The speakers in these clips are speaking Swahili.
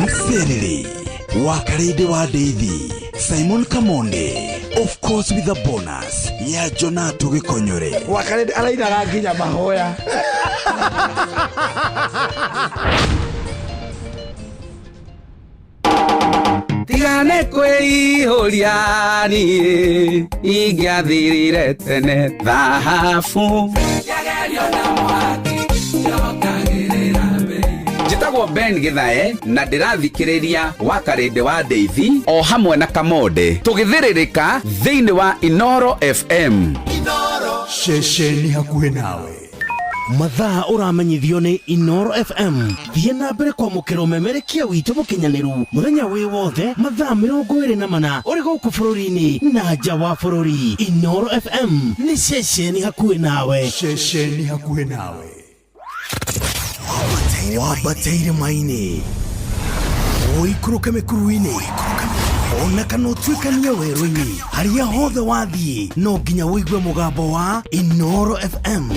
Mserere wakarede wa Deithi Simon Kamonde, of course with a bonus ya Jonato Gikonyore. Wakarede araida nginya mahoya. Tigane kwĩihũriani ingĩathirire tene thahabu yagerio na mwaki yokagĩrĩra mbei. Njĩtagwo Ben Githae na ndĩrathikĩrĩria Wakarede wa Deithi o hamwe na Kamonde tũgĩthĩrĩrĩka thĩinĩ wa Inoro FM. Inoro shesheni hakuhĩ nawe. Mathaa uramenyithio ni Inoro FM. Thiĩ na mbere kwamũkĩra ũmemerekia witũ mũkinyanĩru mũthenya wĩ wothe mathaa 24 ũrĩ gũkũ bũrũri-inĩ na nja wa bũrũri. Inoro FM nĩ ceceni hakuhĩ nawe. Ceceni hakuhĩ nawe. Wabateire maini oikũrũke mĩkuru-inĩ ona kana ũtuĩkanie werũ-inĩ harĩa hothe wathiĩ no nginya wĩigue mũgambo wa Inoro FM.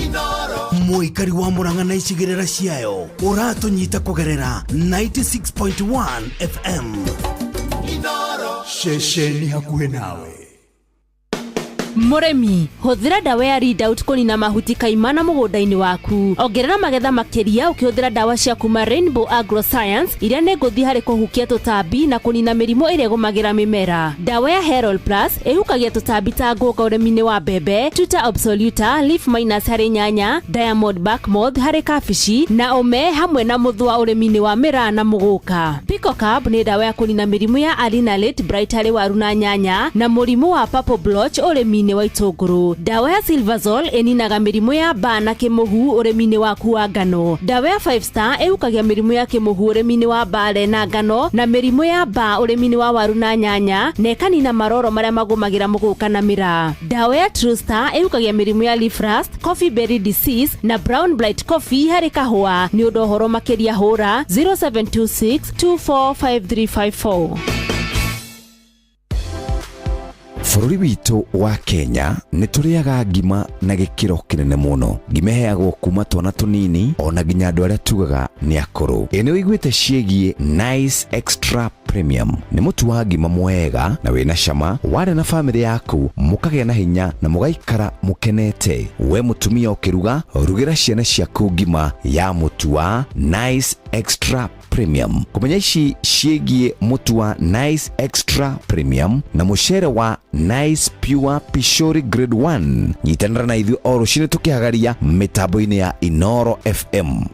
Mũikari wa Mũrang'a na icigĩrĩra ciayo ũratũnyita kũgerera 96.1 FM. Inoro ceceni hakuhĩ nawe. Mũrĩmi, hũthĩra dawa ya Readout kũnina mahuti kaimana mũgũnda-inĩ waku. Ongerera magetha makĩria ũkĩhũthĩra dawa cia kuma Rainbow Agroscience iria nĩ ngũthi harĩ kũhukia tũtambi na kũnina mĩrimũ ĩrĩa ĩgũmagĩra mĩmera. Dawa ya Herol Plus ĩhukagia tũtambi ta ngũnga ũrĩmi-inĩ wa mbembe, Tuta Absoluta, Leaf Minus harĩ nyanya, Diamond Back Moth harĩ kabici na Ome hamwe na mũthũa ũrĩmi-inĩ wa mĩraa na mũgũka. Pico Carb nĩ dawa ya kũnina mĩrimũ ya Alinalate Bright harĩ waru na nyanya na mũrimũ wa Purple Blotch ũrĩmi wa itũngũrũ. Dawa ya Silvazol ĩninaga mĩrimũ ya mbaa na kĩmũhu ũrĩmi-inĩ waku wa ngano. Dawa ya 5 Star ĩhukagia mĩrimũ ya kĩmũhu ũrĩmi-inĩ wa mbale na ngano na mĩrimũ ya mbaa ũrĩmi-inĩ wa waru na nyanya na ĩkanina maroro marĩa magũmagĩra mũgũka na mĩraa. Dawa ya True Star ĩhukagia mĩrimũ ya leaf rust, coffee berry disease na brown blight coffee harĩ kahũa. Nĩ ũndũ ũhoro makĩria hũra 0726245354. Bũrũri witũ wa Kenya nĩ tũrĩaga ngima na gĩkĩro kĩnene mũno. Ngima ĩheagwo kuma twana tũnini ona nginya andũ arĩa tugaga nĩ akũrũ. Nĩ ũiguĩte ciĩgiĩ Nice Extra Premium. Nĩ mũtu wa ngima mwega na wĩna cama, warĩa na famĩlĩ yaku mũkagĩa na hinya na mũgaikara mũkenete. We mũtumia ũkĩruga, rugĩra ciana ciaku ngima ya mũtu wa Nice Extra Premium. Kumenya ici ciĩgiĩ mũtu wa Nice Extra Premium na mũcere wa Nice Pure Pishori Grade 1. Nyitanĩra na ithuĩ o rũciinĩ tũkĩhagaria mĩtambo-inĩ ya Inoro FM.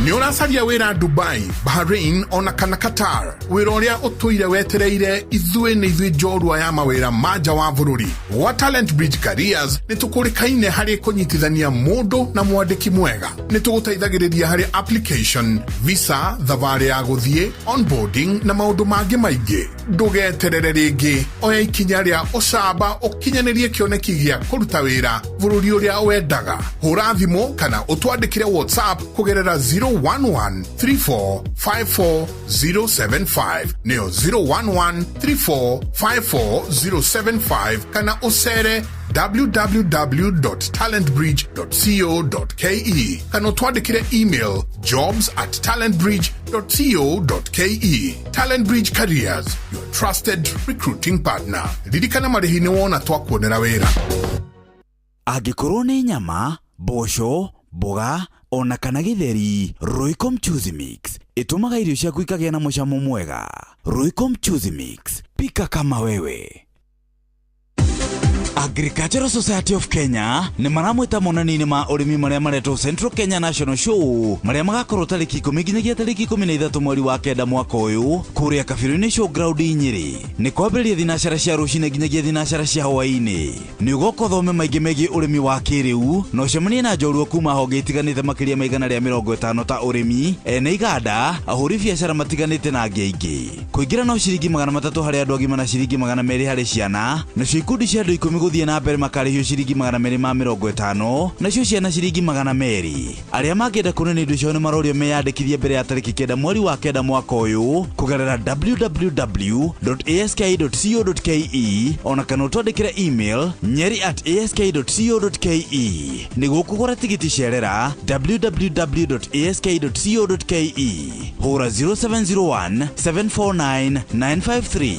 Nĩ ũracaria wĩra Dubai, Bahrain ona kana Qatar. Wĩra ũrĩa ũtũire wetereire ithuĩ nĩ ithuĩ njorua ya mawĩra manja wa bũrũri. Wa Talent Bridge Careers nĩ tũkũrĩkaine harĩ kũnyitithania mũndũ na mwandĩki mwega. Nĩ tũgũteithagĩrĩria harĩ application, visa, thabarĩ ya gũthiĩ, onboarding na maũndũ mangĩ maingĩ. Ndũgeterere rĩngĩ, oya ikinya rĩa ũcamba ũkinyanĩrie kĩoneki gĩa kũruta wĩra bũrũri ũrĩa wendaga. Hũra thimũ kana ũtwandĩkĩre WhatsApp kũgerera 011-3454-075 neo 011-3454-075 kana ũcere www.talentbridge.co.ke kana twandĩkĩre email jobs@talentbridge.co.ke. Talent Bridge Careers, your trusted recruiting partner. Ririkana marĩhi nĩ wona twakuonera wĩra. Angĩkorwo nĩ nyama, mboco, mboga ona kana gĩtheri, Royco Mchuzi Mix ĩtũmaga irio ciaku ikagĩa na mũcamo mwega. Royco Mchuzi Mix, pika kama wewe. Agricultural Society of Kenya nĩ maramwĩta monani-inĩ ma ũrĩmi marĩa maretwo Central Kenya National Show marĩa magakorwo tarĩki 10 nginyagia tarĩki 13 mweri wa kenda mwaka ũyũ kũrĩa Kabirũ-inĩ Showground Nyĩrĩ. Nĩ kwambĩrĩria thinacara cia rũcinĩ nginyagia thinacara cia hwaĩ-inĩ. Nĩ ũgoka ũthome maingĩ megiĩ ũrĩmi wa kĩrĩu na ũcemanie na njorua kuma honge itiganĩte makĩria ma 150 ta ũrĩmi, ene iganda, ahũri biacara matiganĩte na angĩ aingĩ. Kũingĩra no ciringi 300 harĩ andũ agima na ciringi 200 harĩ ciana, nacio ikundi cia andũ 10 guthie na mbere makarihio ciringi 250 nacio ciana ciringi 200. Aria mangenda kunene indo cio ni marorio meyandikithie mbere ya tariki 9 mweri wa 9 mwaka uyu kugerera www.ask.co.ke ona kana utwandikire email nyeri@ask.co.ke niguo kugura tigiti cerera www.ask.co.ke hura 0701 749 953.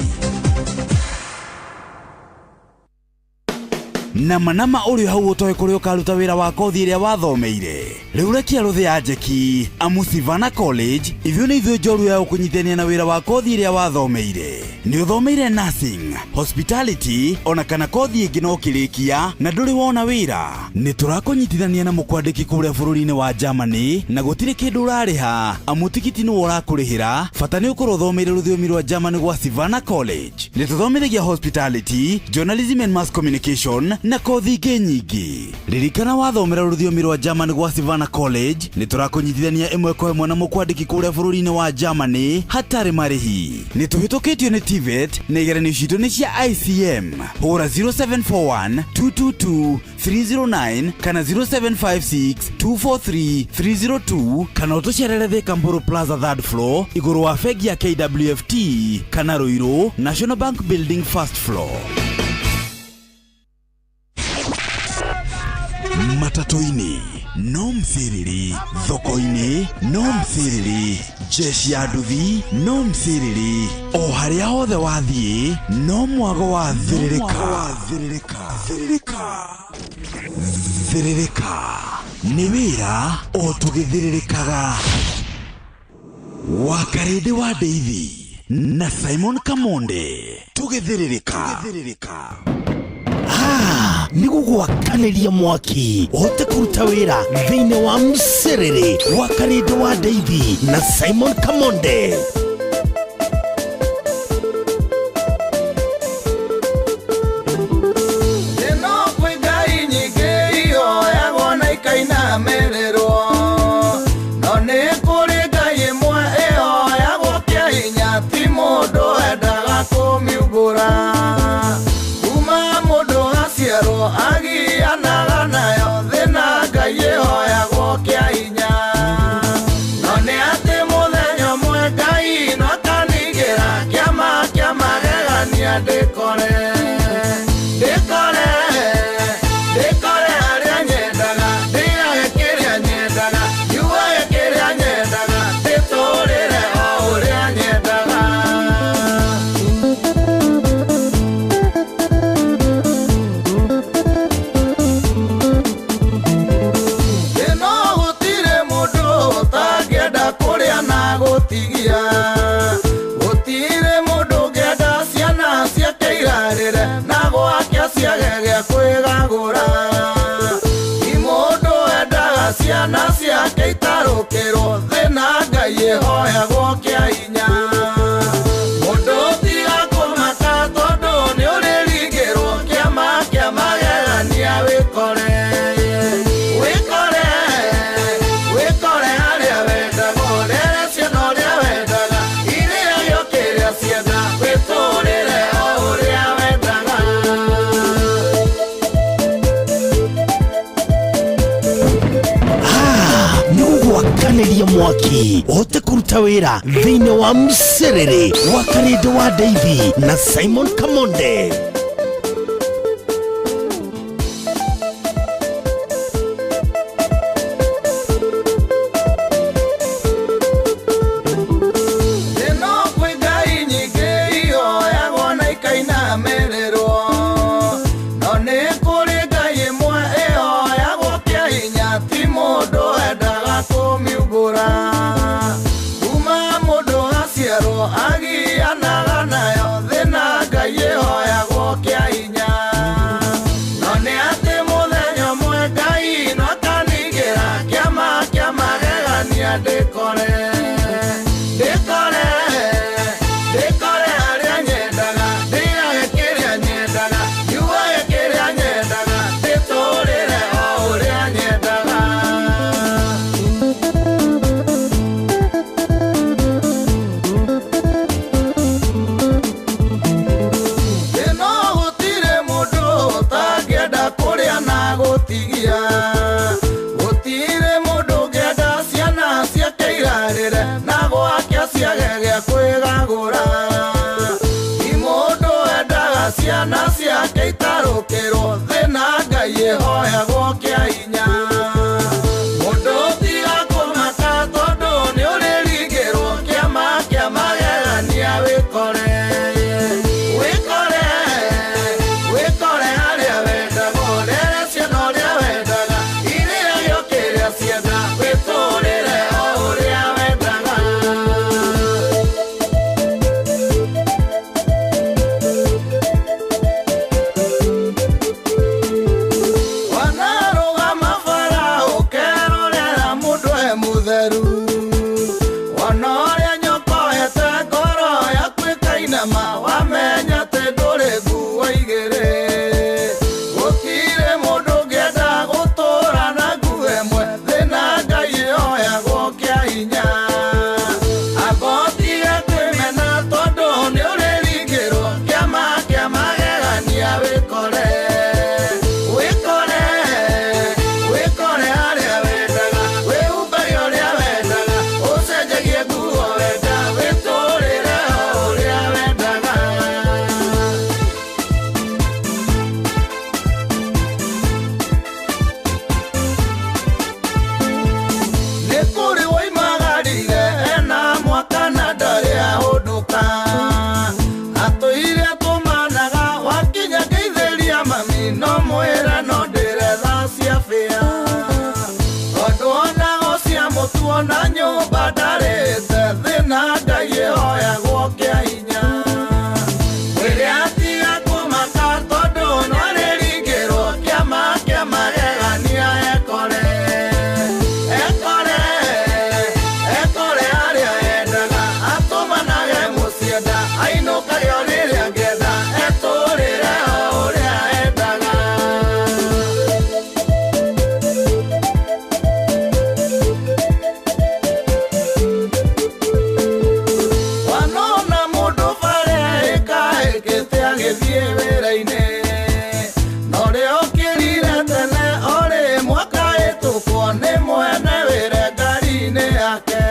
Nama uri hau utoe kuri ukaruta wira wa kothi iria wathomeire riu rekia ruthi ya njeki amu Savannah College ithio ni ithio njoru ya ukunyithania na wira wa kothi iria wathomeire ni uthomeire nursing, hospitality ona kana kothi ingi no kirikia na nduri wona wira ni turakunyithithania na mukwandiki kuria bururi-ini wa Germany na gutire kindu urariha amu tikiti ni urakurihira bata ni ukorwo uthomeire ruthiomi rwa Germany gwa Savannah College ni tuthomithagia hospitality, journalism and mass communication na kothi ingĩ nyingĩ. Ririkana wathomera rũthiomi rwa Germany gwa Savannah College ni turakunyithithania imwe kwa imwe na mukwandiki kuria bururi-ini wa Germany hatarĩ marĩhi. Ni tuhĩtũkĩtio ni TVET na igeranio citũ nĩ cia ICM. Hũra 0741 222 309 kana 0756 243 302 kana ũtũcerere Thika Mburu Plaza 3rd floor igũrũ wa bengi ya KWFT kana Ruiru National Bank Building 1st floor. Matatoini no mthiriri, thoko-ini no mthiriri, jeshi ya nduthi no mthiriri, o haria hothe wathie no mwago wa thiririka. Thiririka ni wira o tugithiririkaga. Wakarindi wa Ndeithi na Simon Kamonde tugithiririka. Nigo gwakaniria mwaki uhote kuruta wira thiini wa Msiriri Wakarindi wa Ndeithi na Simon Kamonde. Mwaki uhote kuruta wira thiini wa Msiriri Wakarindi wa Ndeithi na Simon Kamonde. Ota ciana ciake itarũkĩrwo thĩna Ngai ĩhoyagwo kĩa hinya. Mũndũ tiga kũmaka tondũ nĩ ũrĩringĩrwo kĩama kĩa magegania wĩkore harĩa wendaga ũrere ciana ũrĩa wendaga irĩagio kĩrĩa cienda wĩtũrĩre o ũrĩa wendaga. Wanarũgama bara ũkerorera mũndũ e mũtheru, wona ũrĩa nyokohete ngoro yaku ĩkainama wamenya atĩ ndũrĩ nguo igĩrĩ. Gũtirĩ mũndũ ũngĩenda gũtũũra na nguo ĩmwe thĩna Ngai ĩhoyagwo kĩa hinya. Amba ũtige kwĩmena tondũ nĩ ũrĩringĩrwo kĩama kĩa magegania wĩkore harĩa wendaga wĩhumbagie ũrĩa wendaga ũcenjagie nguo wenda wĩtũrĩre o ũrĩa wendaga. Nĩ kũrĩ woimagarire ena mwaka na ndarĩ ahũndũka, atũire tũmanaga wakinya ngĩithĩria mami no mwĩra no ndĩretha cia bĩa, tondũ onago cia mũtu ona nyũmba ndarĩte thĩna Ngai ĩhoyagwo kĩa hinya. Mwĩrĩ atiga kũmaka tondũ no arĩringĩrwo kĩama kĩa magegania ekore harĩa endaga atũmanage mũcienda ainũkage o rĩrĩa angĩenda etũrĩre o ũrĩa endaga. Wanona mũndũ bara ĩkahĩkĩte agĩthiĩ wĩra-inĩ, na ũrĩa ũkĩrire tene orĩ mwaka ĩtũkwo nĩ mwene wĩra ngari-inĩ yake,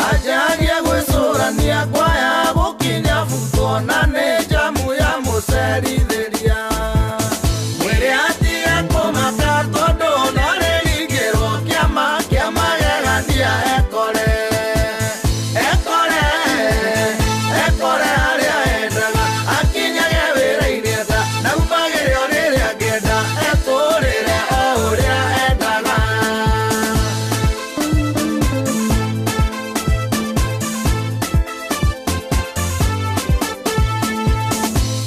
anjagia gwĩcũrania kwaya gũkinya butwo na nĩ njamu ya mũcerithĩria. Mwĩrĩ atiga kũmaka tondũ no arĩringĩrwo kĩama kĩa magegania ekore harĩa endaga akinyage wĩra-inĩ enda na umagĩre o rĩrĩa angĩenda etũrĩre o ũrĩa endaga.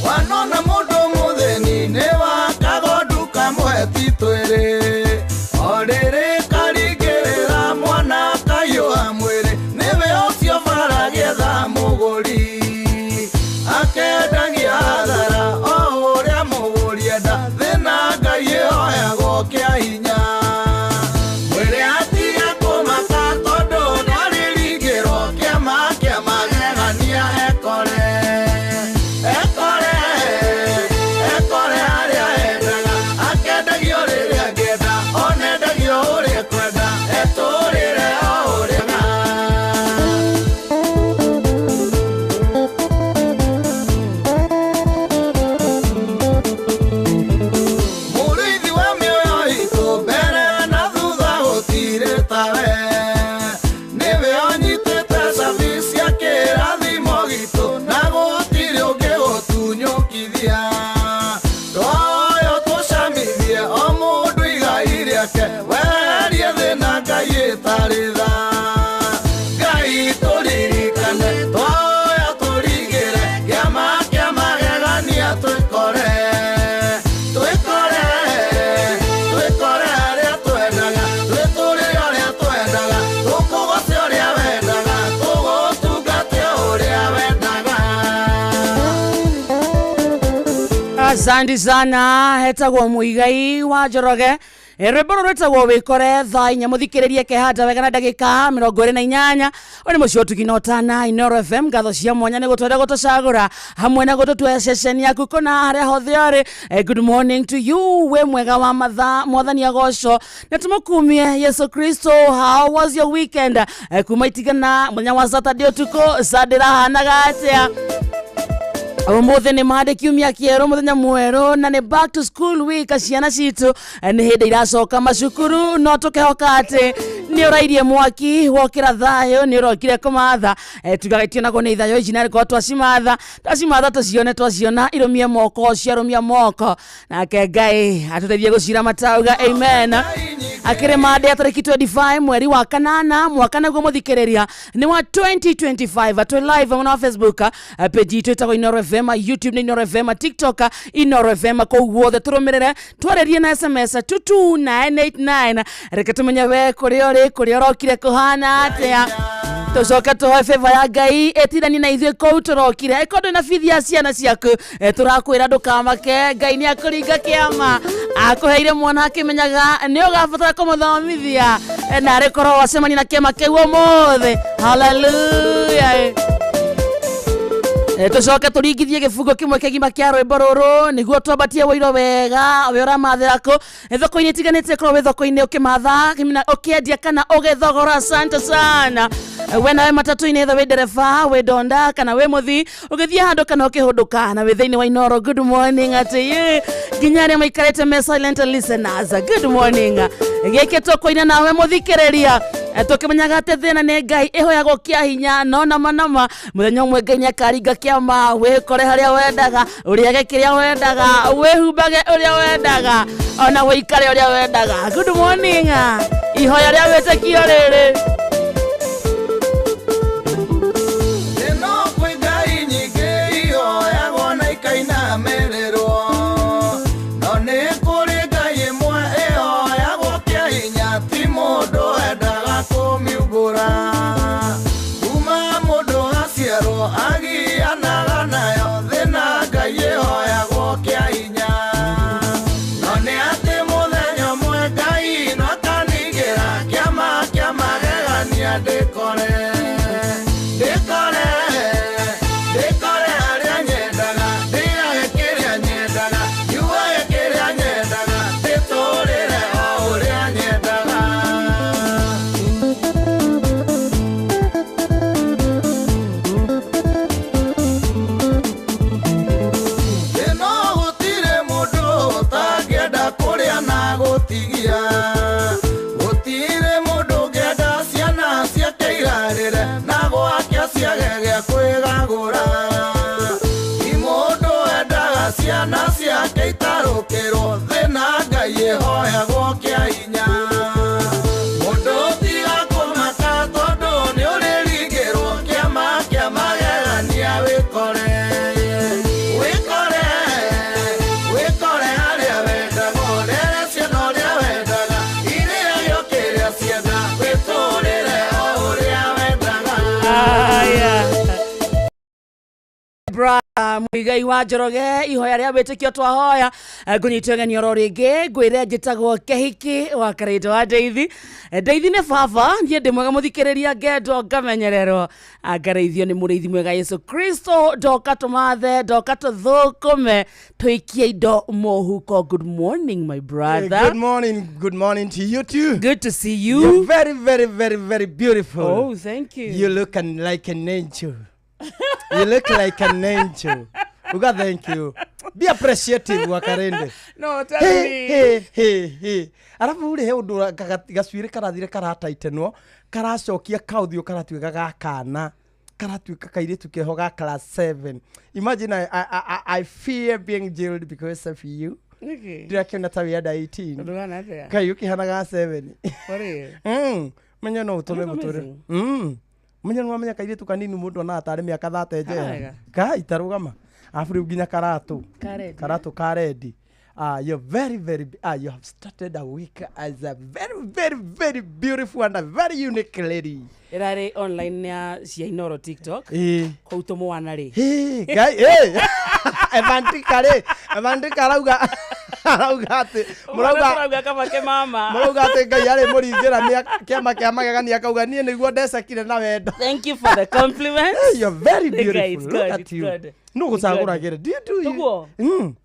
Wanona mũndũ mũthĩni nĩ wakaga nduka mũheti twĩrĩ, o rĩrĩ karingĩrĩra mwana kaiyũha mwĩrĩ nĩwe ũcio bara gĩetha mũgũri, akendagia hathara o ũrĩa mũgũri enda thĩna Ngai ĩhoyagwo kĩa hinya. Mwĩrĩ atiga kũmaka tondũ no arĩringĩrwo kĩama kĩa magegania ekore harĩa endaga akendagio rĩrĩa angĩenda onendagio ũrĩa kwenda etũrĩre o ũrĩa. Mũrĩithi wa mĩoyo itũ mbere na thutha gũtirĩ tawe, nĩwe ũnyitĩte cabi cia kĩrathimo gitũ na gũtirĩ ũngĩ gũtunyũkithia. Twoyo tũcamithie o mũndũ igai rĩake weherie thĩna Ngai ĩtarĩ tha. Ngai tũririkane twoyo tũringĩre kĩama kĩa magegania twĩkore harĩa twendaga twĩtũrĩre ũrĩa twendaga tũkũgoce ũrĩa wendaga tũgũtungate ũrĩa wendaga. Asante sana, hetagwo Muigai wa Njoroge. Rwĩmbo rũrũ rwĩtagwo wĩkore thaa inya mũthikĩrĩrie kehata wega na ndagĩka 28. Oni mũcio tukinotana Inoro FM ngatho cia mwanya nĩ gũtwenda gũtũcagũra hamwe na gũtũtwa session yaku kona harĩa hothe arĩ. Good morning to you, we mwega wa mathaa mwathani agocwo na tumukumie Yesu Kristo. How was your weekend? Kumaitigana mũthenya wa Saturday ũtukũ sadĩra hanaga atĩa? Umuthi ni made kiumia kieru muthenya mweru na ni back to school week ciana citu ni hindi iracoka macukuru no tukihoka ati ni urairie mwaki wokira thayo ni urokire kumatha tugagitio nago ni thayo ici nari ko twacimatha twaciona irumie moko ciarumia moko nake Ngai atuteithie gucira matauga amen. Akire made atariki 25 mweri wa kanana mwaka naguo muthikiriria ni wa 2025 atu live on Facebook page itu itagwo Inoro FM, YouTube ni Inoro FM, TikTok Inoro FM ko guothe turumirire twarerie na SMS 22989 reke tumenye we kuri orokire kuhana atia tucoka tuhoe favor ya Ngai etirani na ithuĩ kou turokire ikondo na fithia ciana ciaku turakwira ndukamake Ngai ni akuringa kiama akuheire mwana akimenyaga ni ugabatara kumuthomithia na rekoro wacemani na kiama kiu umuthi hallelujah. Tucoke turingithie gifungo kimwe kigima kia rwimbo ruru niguo twambatie wiro wega we uramathira ku thoko-ini tiganite korwo we thoko-ini ukimatha ukiendia kana ugithogora. Asante sana we nawe matatu-ini we ndereba we donda kana we muthi ugithie handu kana ukihunduka na we thiini wa Inoro. Good morning ati nginyare maikarete me silent listeners. Good morning gike thoko-ini nawe muthikiriria tukimenyaga ati thina ni Ngai ihoyagwo kia hinya no nama muthenya umwe Ngai nyakaringa kiama wikore haria wendaga uriage kiria wendaga wihumbage uria wendaga ona wikare uria wendaga. Good morning ihoya ria wetekio riri ino kwi Ngai nyingi ihoyagwo na ikaina mererwo no ni kuri Ngai imwe ihoyagwo kia hinya ti mundu endaga kumiumbura kuma mundu aciarwo agianaga nayo thina Ngai ihoyagwo kia hinya no ni ati muthenya umwe Ngai no akanigira kiama kia magegania ndikore haria nyendaga ndigage kiria nyendaga yuage kiria nyendaga nditurire o uria nyendaga. Ino gutire mundu utangienda kuria na gutigia gutire mundu ungienda ciana ciake irarire na gwake ciage gia kwigagura ti mundu endaga ciana ciake itarukirwo thina Ngai ihoyagwo kia hinya mundu tiga kumaka tondu ni uriringirwo kiama kia magegania wikore haria wendaga urere ciana uria wendaga iriagio kiria cienda witurire o uria wendaga. Muigai wa Njoroge ihoya ria witikio twahoya ngunyitwo ngeni oro ringi ngwire njitagwo Kehiki wa Karedo wa Deithi ni baba nie ndi mwega muthikiriria ngendo ngamenyererwo ngareithio ni muriithi mwega Yesu Kristo ndoka tumathe ndoka tuthukume tuikie indo mohuko. Good morning my brother. Good morning to you too. Good to see you. You're very, very, very, very beautiful. Oh, thank you. You look like an angel. You look like an angel. Uga, thank you. Be appreciative wakarende. No, tell me. Hey. Arafu uri he undu gaswire karathire karataitenwo karacokia kauthio karatuika gakana karatuika kairitu keho ga class 7. Imagine I fear being jailed because of you. Okay. Ndirakena tawi ya 18. Ndugana atia. Kayuki hanaga 7. Ore. Menya no utume muture. Menya no menya kairitu kanini mundu na atare miaka 30 je. Kai tarugama. Afri uginya karatu karedi. You're very, very, you have started a week as a very, very, very beautiful and a very unique lady. Irare online ya cia Inoro TikTok. Kouto mwana ri. Guy, Evantika rauga ati murauga kama ke mama. Murauga ati Ngai ari muringira ni kiama kia magegania akauga nie niguo ndecakire na wendo. Thank you for the compliment. You're very beautiful. It's Look good, at it's you. good. No gucaguragira. Do you?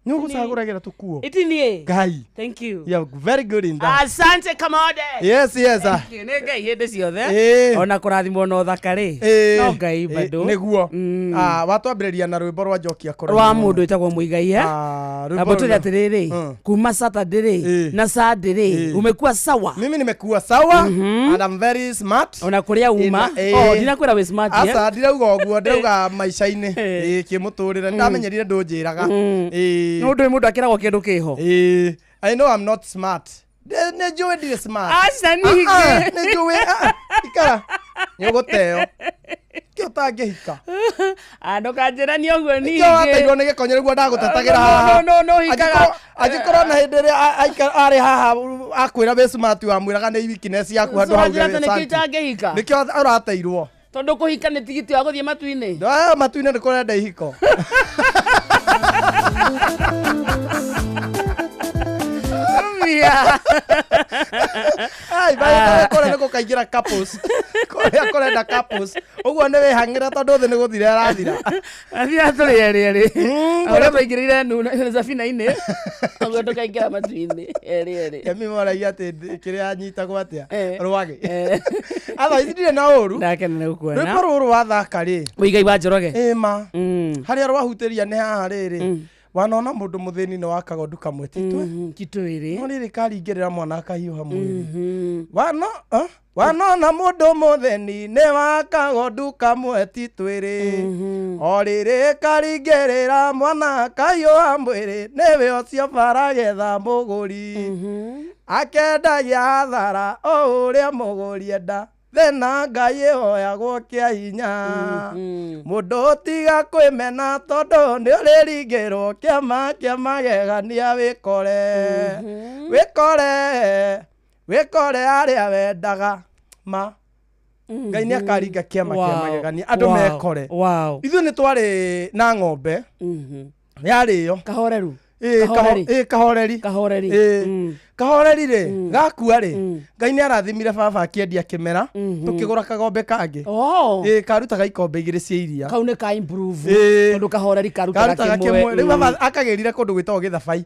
Nĩũgũcagũragĩra tũkuo. Itinie. Ngai. Thank you. You are very good in that. Asante Kamode. Yes. Thank you. Nĩ Ngai hĩndĩ ciothe. Ona kũrathimwo na ũthaka rĩ. No Ngai bado. Nĩguo. Watwambĩrĩria na rwĩmbo rwa Njoki Akũrũ. Rwa mũndũ wĩtagwo Mũigai na botũria atĩrĩrĩ kuma Saturday rĩ na Sunday rĩ umekuwa sawa. Mimi nimekuwa sawa and I'm very smart. Ona kũrĩa uma ndinakwĩra wĩ smart. Asa ndirauga ũguo ndauga maica-inĩ kĩmũtũrĩre ndamenyerire ndũnjĩraga. No ndũĩ mũndũ akĩragwo kĩndũ kĩho. I know I'm not smart. Nĩnjũĩ ndirĩ smart. Aca ningĩ. Nĩnjũĩ ikara nĩũgũteo kĩo ũtangĩhika. Ndũkanjĩrania ũguo ningĩ. Kĩo wateirwo nĩ gĩkonyo nĩguo ndagũtetagĩra haha. No hikaga. Angĩkorwo na hĩndĩ ĩrĩa arĩ haha akwĩra wĩ smart wamwĩraga nĩ weakness yaku handũ hau gĩ. nĩkĩo ũrateirwo. Tondũ kũhika nĩ tigiti wa gũthiĩ matu-inĩ. Matu-inĩ nĩ kũrenda ihiko. Kũrĩa nĩ gũkaingĩra couples. Kũrĩa kũrenda couples. Ũguo nĩ wĩhang'ĩra tondũ thĩ nĩ gũthira ĩrathira. Athira tũrĩ erĩ. Ũrĩa tũingĩrĩire Zabina-inĩ. Ũguo tũkaingĩra matu-inĩ erĩ. Kemi moragia atĩ kĩrĩa anyitagwo atĩa rwagĩ. Otherwise ndirĩ na ũru. Ndakena nĩ gũkuona. Rwĩmbo rũrũ wathaka rĩ. Mũigai wa Njoroge. Ĩma. Harĩa rwahutĩria nĩ haha rĩrĩ. Wanona mũndũ mũthĩni nĩ wakaga nduka mwetitwe. Kitwĩrĩ. No rĩrĩ karingĩrĩra mwana akahiũha mwĩrĩ. Wanona mũndũ mũthĩni nĩ wakaga nduka mwetitwĩrĩ. O rĩrĩ karingĩrĩra mwana akahiũha mwĩrĩ. Nĩwe ũcio baragetha mũgũri. Akendagia hathara o ũrĩa mũgũri enda. Thena Ngai hoyagwo kĩa hinya. Mũndũ tiga kwĩmena tondũ nĩ ũrĩringĩrwo kĩama kĩa magegania wĩkore arĩa wendaga ma. Ngai nĩ akaringa kĩama kĩa magegania andũ mekore. Ithuĩ nĩ twarĩ na ng'ombe yarĩyo kahoreru. Kahoreri rĩ gakua rĩ Ngai nĩ arathimire baba akĩendia kĩmera tũkĩgũra kagombe kangĩ karutaga ikombe igĩrĩ cia iria. Kau nĩ ka improve tondũ kahoreri karutaga kĩmwe. Rĩu baba akagĩrire kũndũ gwĩtagwo Gĩthabai.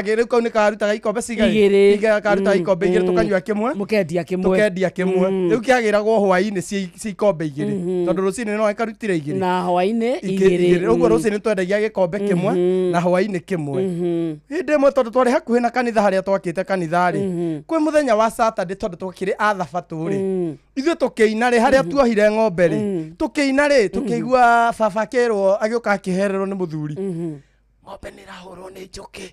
Rĩu kau nĩ karutaga ikombe igĩrĩ karutaga ikombe igĩrĩ tũkanyua kĩmwe mũkendia kĩmwe. Rĩu kĩagĩragwo hwaĩ-inĩ cia ikombe igĩrĩ tondũ rũcinĩ no akarutire igĩrĩ na hwaĩ-inĩ igĩrĩ. Ũguo rũcinĩ twendagia gĩkombe kĩmwe na hwaĩ-inĩ kĩmwe. Hĩndĩ ĩmwe tondũ twarĩ hakuhĩ na kanitha harĩa twakĩte kanitha rĩ kwĩ mũthenya wa Saturday tondũ twakĩrĩ athabatũ rĩ ithuĩ tũkĩina rĩ harĩa tuohire ng'ombe rĩ tũkĩina rĩ tũkĩigua baba kĩrwo agĩũka akĩhererwo nĩ mũthuri. Ng'ombe nĩ ĩrahũrwo nĩ njũkĩ.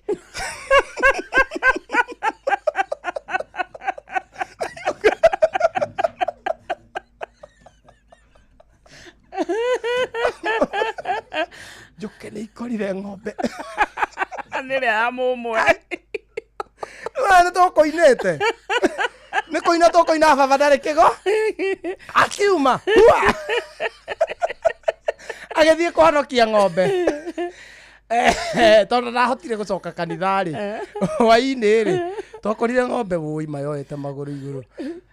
Njũkĩ nĩ ikorire ng'ombe. Nĩrĩa ya mũmwe. Nĩ tũkũinĩte. Nĩ kũina tũkũina baba ndarĩ kĩgo. Akiuma. Agĩthiĩ kũhonokia ng'ombe. Tondũ ndahotire gũcoka kanitha rĩ hwaĩ-inĩ rĩ twakorire ng'ombe wũi mayoete magũrũ igũrũ.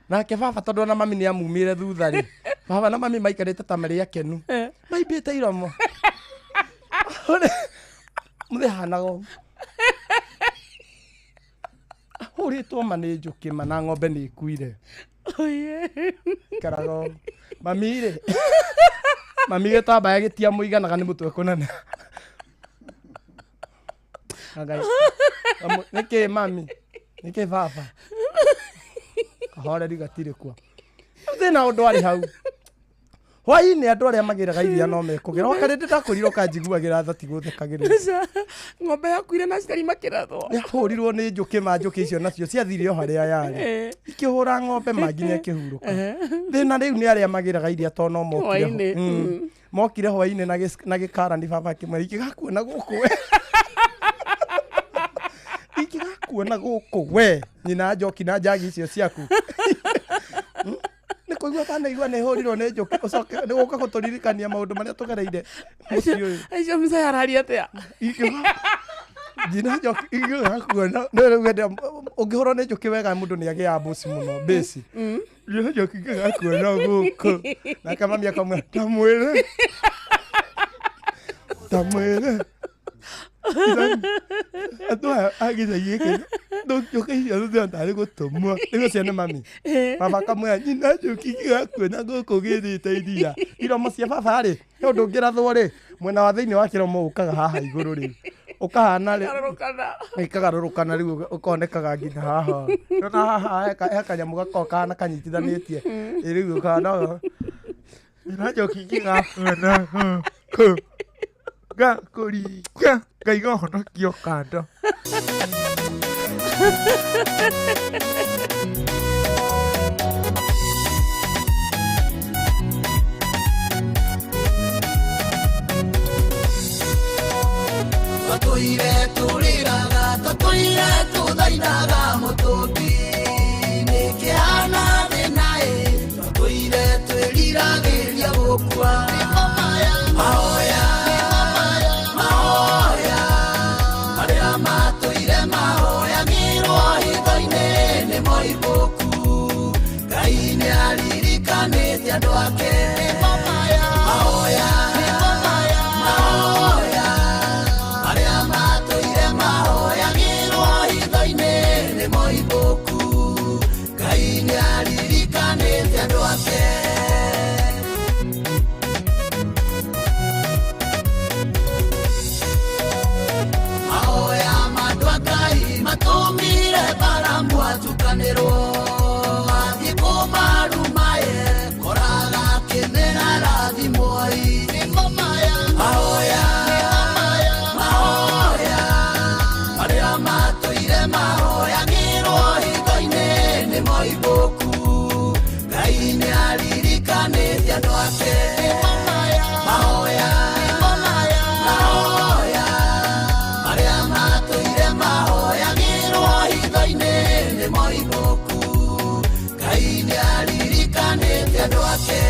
Nake baba tondũ ona mami nĩ amumire thutha rĩ baba na mami maikarĩte ta marĩ akenu maimbĩte iromo. Mũthĩ hanaga hũrĩtwo ma nĩ njũkĩ ma na ng'ombe nĩ ĩkuire. Karago mami rĩ mami gĩtambaya gĩtia mũiganaga nĩ mũtwe kũnene. Nĩkĩ mami nĩkĩ baba kahoreri gatirĩ kwa thĩna ũndũ arĩ hau. Hwaĩ-inĩ andũ arĩa magĩraga iria no mekũgera wakarĩndĩ ndakũrirwo kanjiguagĩra tha tigũthekagĩrĩra. Ng'ombe yakuire na ciarĩ makĩrathwo. Nĩahũrirwo nĩ njũkĩ ma njũkĩ icio nacio ciathire o harĩa yarĩ ikĩhũra ng'ombe manginya ĩkĩhurũka. Thĩna rĩu nĩ arĩa magĩraga iria to no mokire hwaĩ-inĩ na gĩkarani baba kĩmwe ingĩgakuona gũkũ we. Ingĩgakuona gũkũ we nyina Njoki na njagi icio ciaku. Nĩkũigua tanaigua nĩ hũrirwo nĩ njũkĩ ũcoke nĩ gũka gũtũririkania maũndũ marĩa tũgereire mũciĩ ũyũ. Aicio mĩca yararia atĩa. Nyina Njoki ingĩgakuona nĩ rĩu hĩndĩ ũngĩhũrwo nĩ njũkĩ wega mũndũ nĩ agĩaga mbũci mũno mbĩci. Nyina Njoki ingĩgakuona gũkũ nake mami akamwĩra tamwĩre Atu agitha yeke. Ndoke cio ndio ndari gutumwo. Nigo ciana mami. Baba kamwe nyina njuki gakwena guku githite iria. Iromo cia baba ri. Yo ndungirathwo ri. Mwena wa thiini wa kiromo ukaga haha iguru ri. Ukahana ri. Ikagarurukana ri ukonekaga nginya haha. Rona haha kanyamu gakoka na kanyitithanitie. Iri ukana. Nyina njuki gakwena. Gakuri. Kaiga honokio kando. Tatuire turiraga, tatuire tuthainaga mutumbi nikihana thinae, tatuire twiriragiria gukua mahoya maria matuire mahoyagirwo hitho-inĩ nĩ moimbũku. Ngai nĩaririkanĩte andũ ake mahoya maria matuire mahoyagirwo hitho-inĩ nĩ moimbũku. Ngai nĩaririkanĩte andũ ake. Matumire baramu atukanirwo athi kumarumae koraga kimera rathimoi mahoya maria matuire mahoyagirwo hitho-inĩ nĩ moimbũku. Ngai nĩaririkanĩte andũ ake mahoya maria matuire mahoyagirwo hitho-inĩ nĩ moimbũku. Ngai nĩaririkanĩte andũ ake.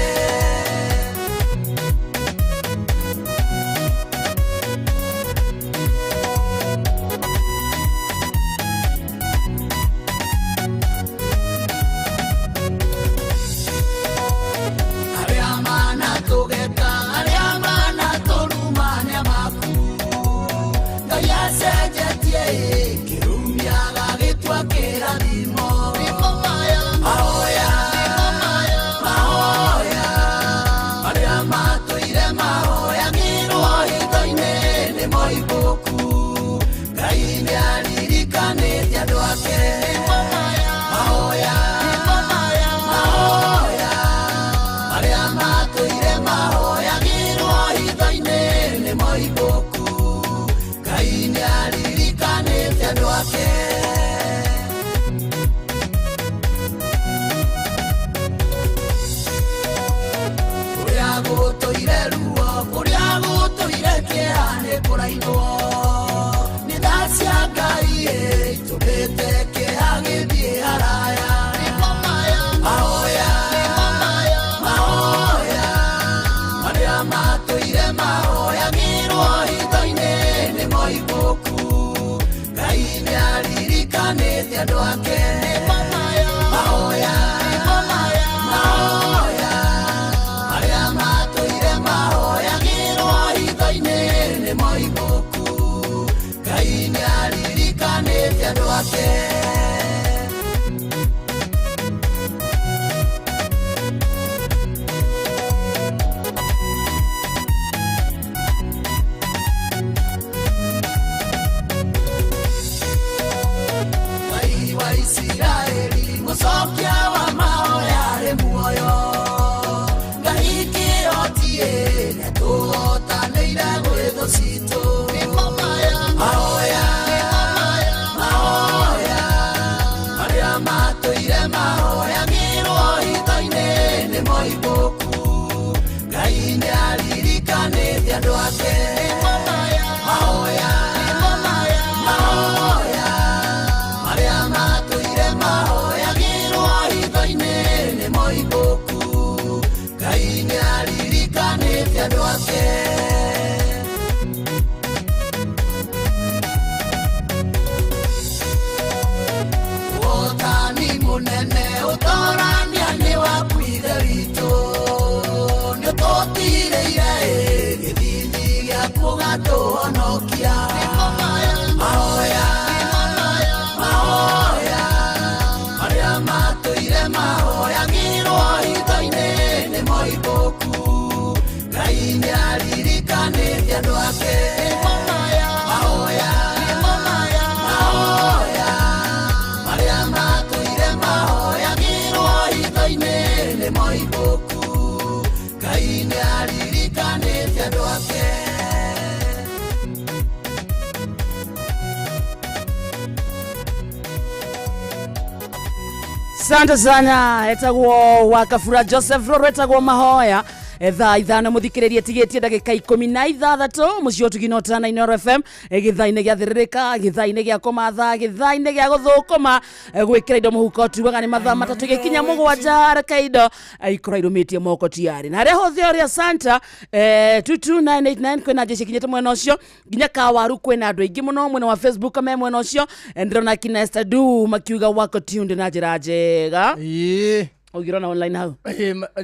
Arĩa manatũgeka, arĩa manatũruma nĩamaku. Ngai acenjetie kĩrumiaga gĩtua kĩrathimo. Mahoya maria matuire mahoyagirwo hitho-inĩ nĩ moimbũku. Ngai nĩaririkanĩte andũ ake mahoya maria matuire mahoyagirwo hitho-inĩ nĩ moimbũku. Ngai nĩaririkanĩte andũ ake. Kũrĩa gũtũire ruo, kũrĩa gũtũire kĩeha nĩ kũrainwo. Nĩ tha cia Ngai itũmĩte kĩeha gĩthiĩ haraya. Mahoya maria matuire mahoyagirwo hitho-inĩ nĩ moimbũku. Ngai nĩaririkanĩte andũ ake mahoya maria matuire mahoyagirwo hitho-inĩ nĩ moimbũku. Ngai nĩaririkanĩte andũ ake. Ngai wa Isiraeli marimo ibuku Ngai nĩ aririkanĩte andũ ake. Asante sana etagwo Wakafura Joseph Roro etagwo Mahoya thaa ithano muthikiririe tigetie ndagika 16 mucio tuginota na Inoro FM githaine gya thiririka githaine gya komatha githaine gya guthukuma gwikira indo muhuko tubaga ni mathaa matatu gikinya mugwanja kaido ikora irumitie moko tiari na reho theoria Santa 22989 kwena jeshi kinyete mwena ucio ginya kawaru kwena andu aingi muno mwena wa Facebook me mwena ucio ndirona kinesta du makiuga wako tunde na njirajega ogirona online hau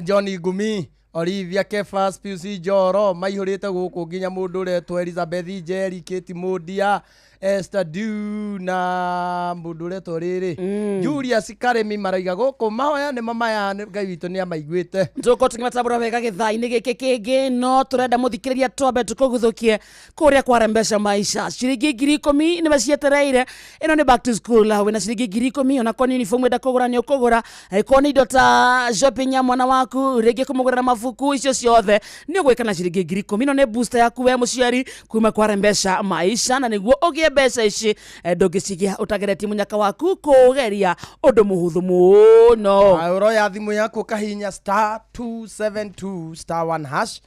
Johnny Gumi Olivia Kefas Piusi Joro maihurite guku nginya mundu uretwo Elizabeth Njeri Kate Modia Esther Du na mundu uretwo riri Julius Karemi maraiga guku mahoya ni mamaya Ngai witu ni amaiguite njoko tungimatabura wega githaini giki kingi no turenda muthikiriria twambe tukuguthukie kuria kwa mbesha maisha ciringi 10,000 ni macietereire ino ni back to school hawe na ciringi 10,000 ona kwa uniform enda kugura ni ukugura ko ni indo ta shopping ya mwana waku rege kumugurira mafuku icio ciothe ni ugwika na ciringi 10,000 ino ni booster yaku we muciari kuma kwa mbesha maisha na niguo ugie mbeca ici ndungicigia utagereti munyaka waku kugeria undu muhuthu muno auro ya thimu yaku kahinya *272 *1 hash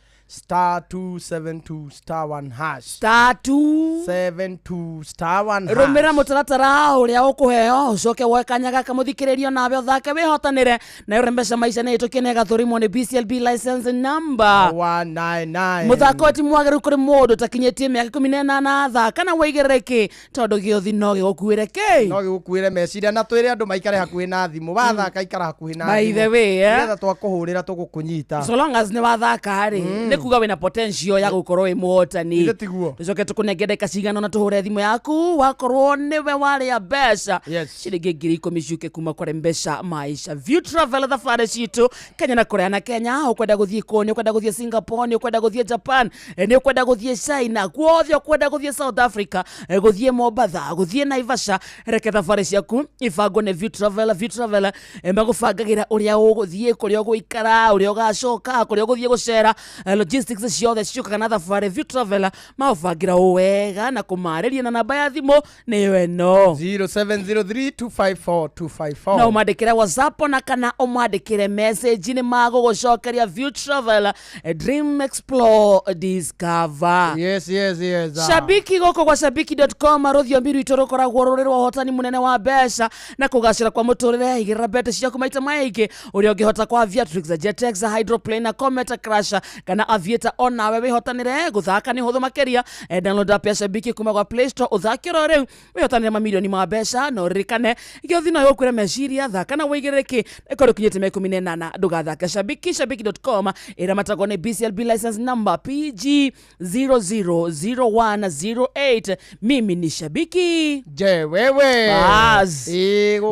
*272 *1 hash *272 *1 hash rumira mutaratara uria ukuheo ucoke wekanyaga kamuthikiririo nawe uthake wihotanire na urembesha maisha ni tukinega thurimo ni BCLB license number 199 muthako ti mwagaru kuri mundu takinyetie miaka 18 thaka na weigereki tondu giothi no gigukuire ki no gigukuire meciria na twire andu maikare hakuhi na thimu wathaka ikara hakuhi na by the way ngetha twakuhurira tugukunyita so long as ni wathaka ri kuga wina potential ya gukorwo imuhotani tucoke tukunengere kacigano na tuhure thimu yaku wakorwo niwe wari ya mbeca ciringi 10,000 ciuke kuma kwa mbesha maisha View Travel the fare citu Kenya na Korea na Kenya ukwenda guthie Koni ukwenda guthie Singapore ukwenda guthie Japan ni ukwenda guthie China guothe ukwenda guthie South Africa guthie Mombasa guthie Naivasha reke thabari ciaku ifango ne View Travel magufangagira uria uguthie kuria uguikara uria ugacoka kuria uguthie gucera logistics ciothe ciukaga na thabari View Travel maufangira wega na kumariria na namba ya thimu ni weno 0703254254 no madikire WhatsApp na kana umadikire message ni magugucokeria View Travel Dream Explore Discover yes shabiki goko kwa shabiki.com ruthio mbiru itorokoragwo ruriro hotani munene wa mbeca na kugacira kwa muturire igira bete ciaku maita maiki uria ungihota kwa Viatrix Jetex Hydroplane na Comet Crusher kana Aviator ona we wihotanire guthaka ni huthu makeria download app ya Shabiki kuma kwa Play Store uthakiro riu wihotanire mamilioni ma mbeca no ririkane giothi no yokwire meciria thaka na weigereki ikoro kinyete 18 ndugathaka shabiki.com ira matago ni BCLB license number PG 000108 mimi ni Shabiki je wewe bas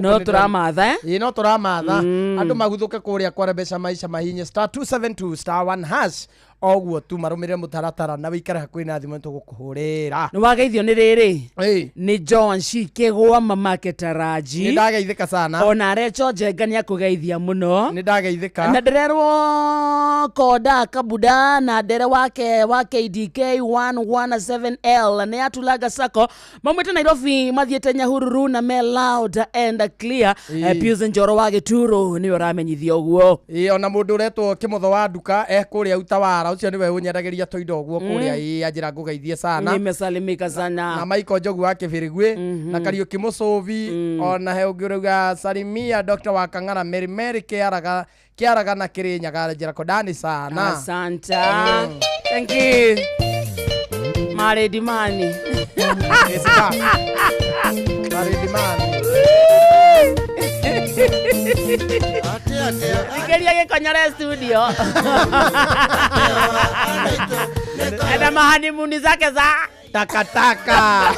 no turamatha no turamatha andu maguthuke kuria kwa mbeca maisha mahinye *272 *1 hash ogwo tu marumire mutaratara na wikara hakuhi na thimu tugukuhurira ni wageithio ni riri ni John Shikegwa market Raji ni ndageithika sana ona arecho njengania kugeithia muno ni ndageithika na ndirerwo koda kabuda na ndere wake KDK 117L ni atulaga sako mamwete Nairobi mathiete Nyahururu na me loud and clear Pius Njoro wa Gituro ni uramenyithio guo ona mundu uretwo kimutho wa nduka kuria utawara ucio niwe unyerageria toindo guo kuria ajira ngugeithie sana nimesalimika sana na Michael Njogu wa Kibirigwe na Kariuki Mucovi ona he ungiruga salimia Dr. wa Kang'ara Mary Kiaraga na Kirinyaga njira kodani sana asante thank you Maredi Mani Maredi Mani Ngeria gikonyore studio ana mahanimuni zake za takataka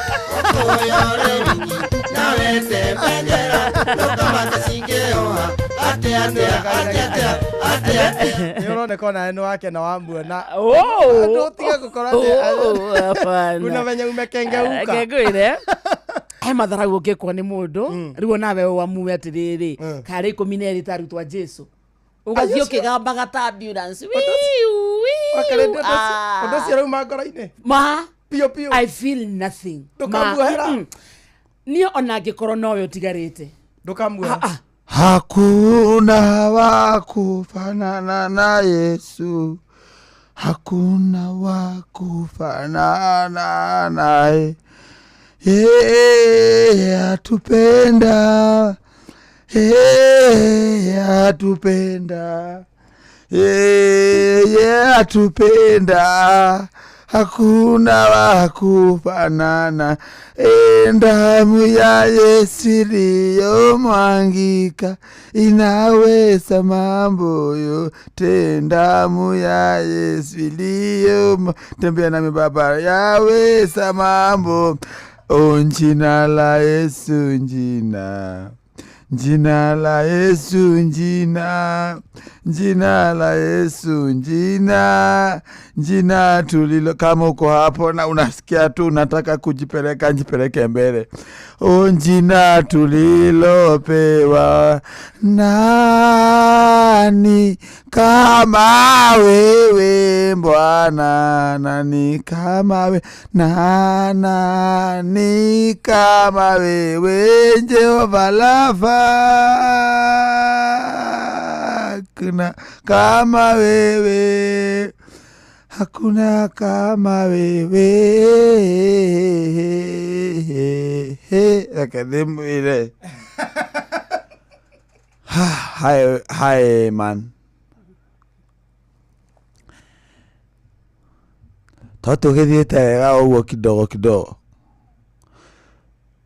Nione kona eno wake na wambuona ndo tiga gukorane kuna venye umekengeuka kengwire matharagu ukikwo ni mundu riu nawe wamuwe atiriri kari 12 tarutwa Jesu ugathio kigamba gata ambulance Ondo cia rau mangora-inĩ ma pio pio I feel nothing Ndũkamuohera. niĩ ona ngĩkorwo nowe ũtigarĩte ndũkamuoya Hakuna wa kufanana na Yesu, hakuna wa kufanana naye. Yeye atupenda, yeye atupenda, yeye atupenda, hakuna wa kufanana. Damu ya Yesu iliyomwagika inaweza mambo yote. Damu ya Yesu tembea nami baba, yaweza mambo. Jina la Yesu, jina la Yesu, jina la Yesu, jina tulilo. Kama uko hapo na unasikia tu unataka kujipeleka, njipeleke mbele. Jina tulilopewa, nani kama wewe Bwana, nani kama wewe, nani kama wewe Jehova Rafa, hakuna kama wewe, hakuna kama wewe. Akademu ile. Hi man. Toto githiete wega uguo kidogo.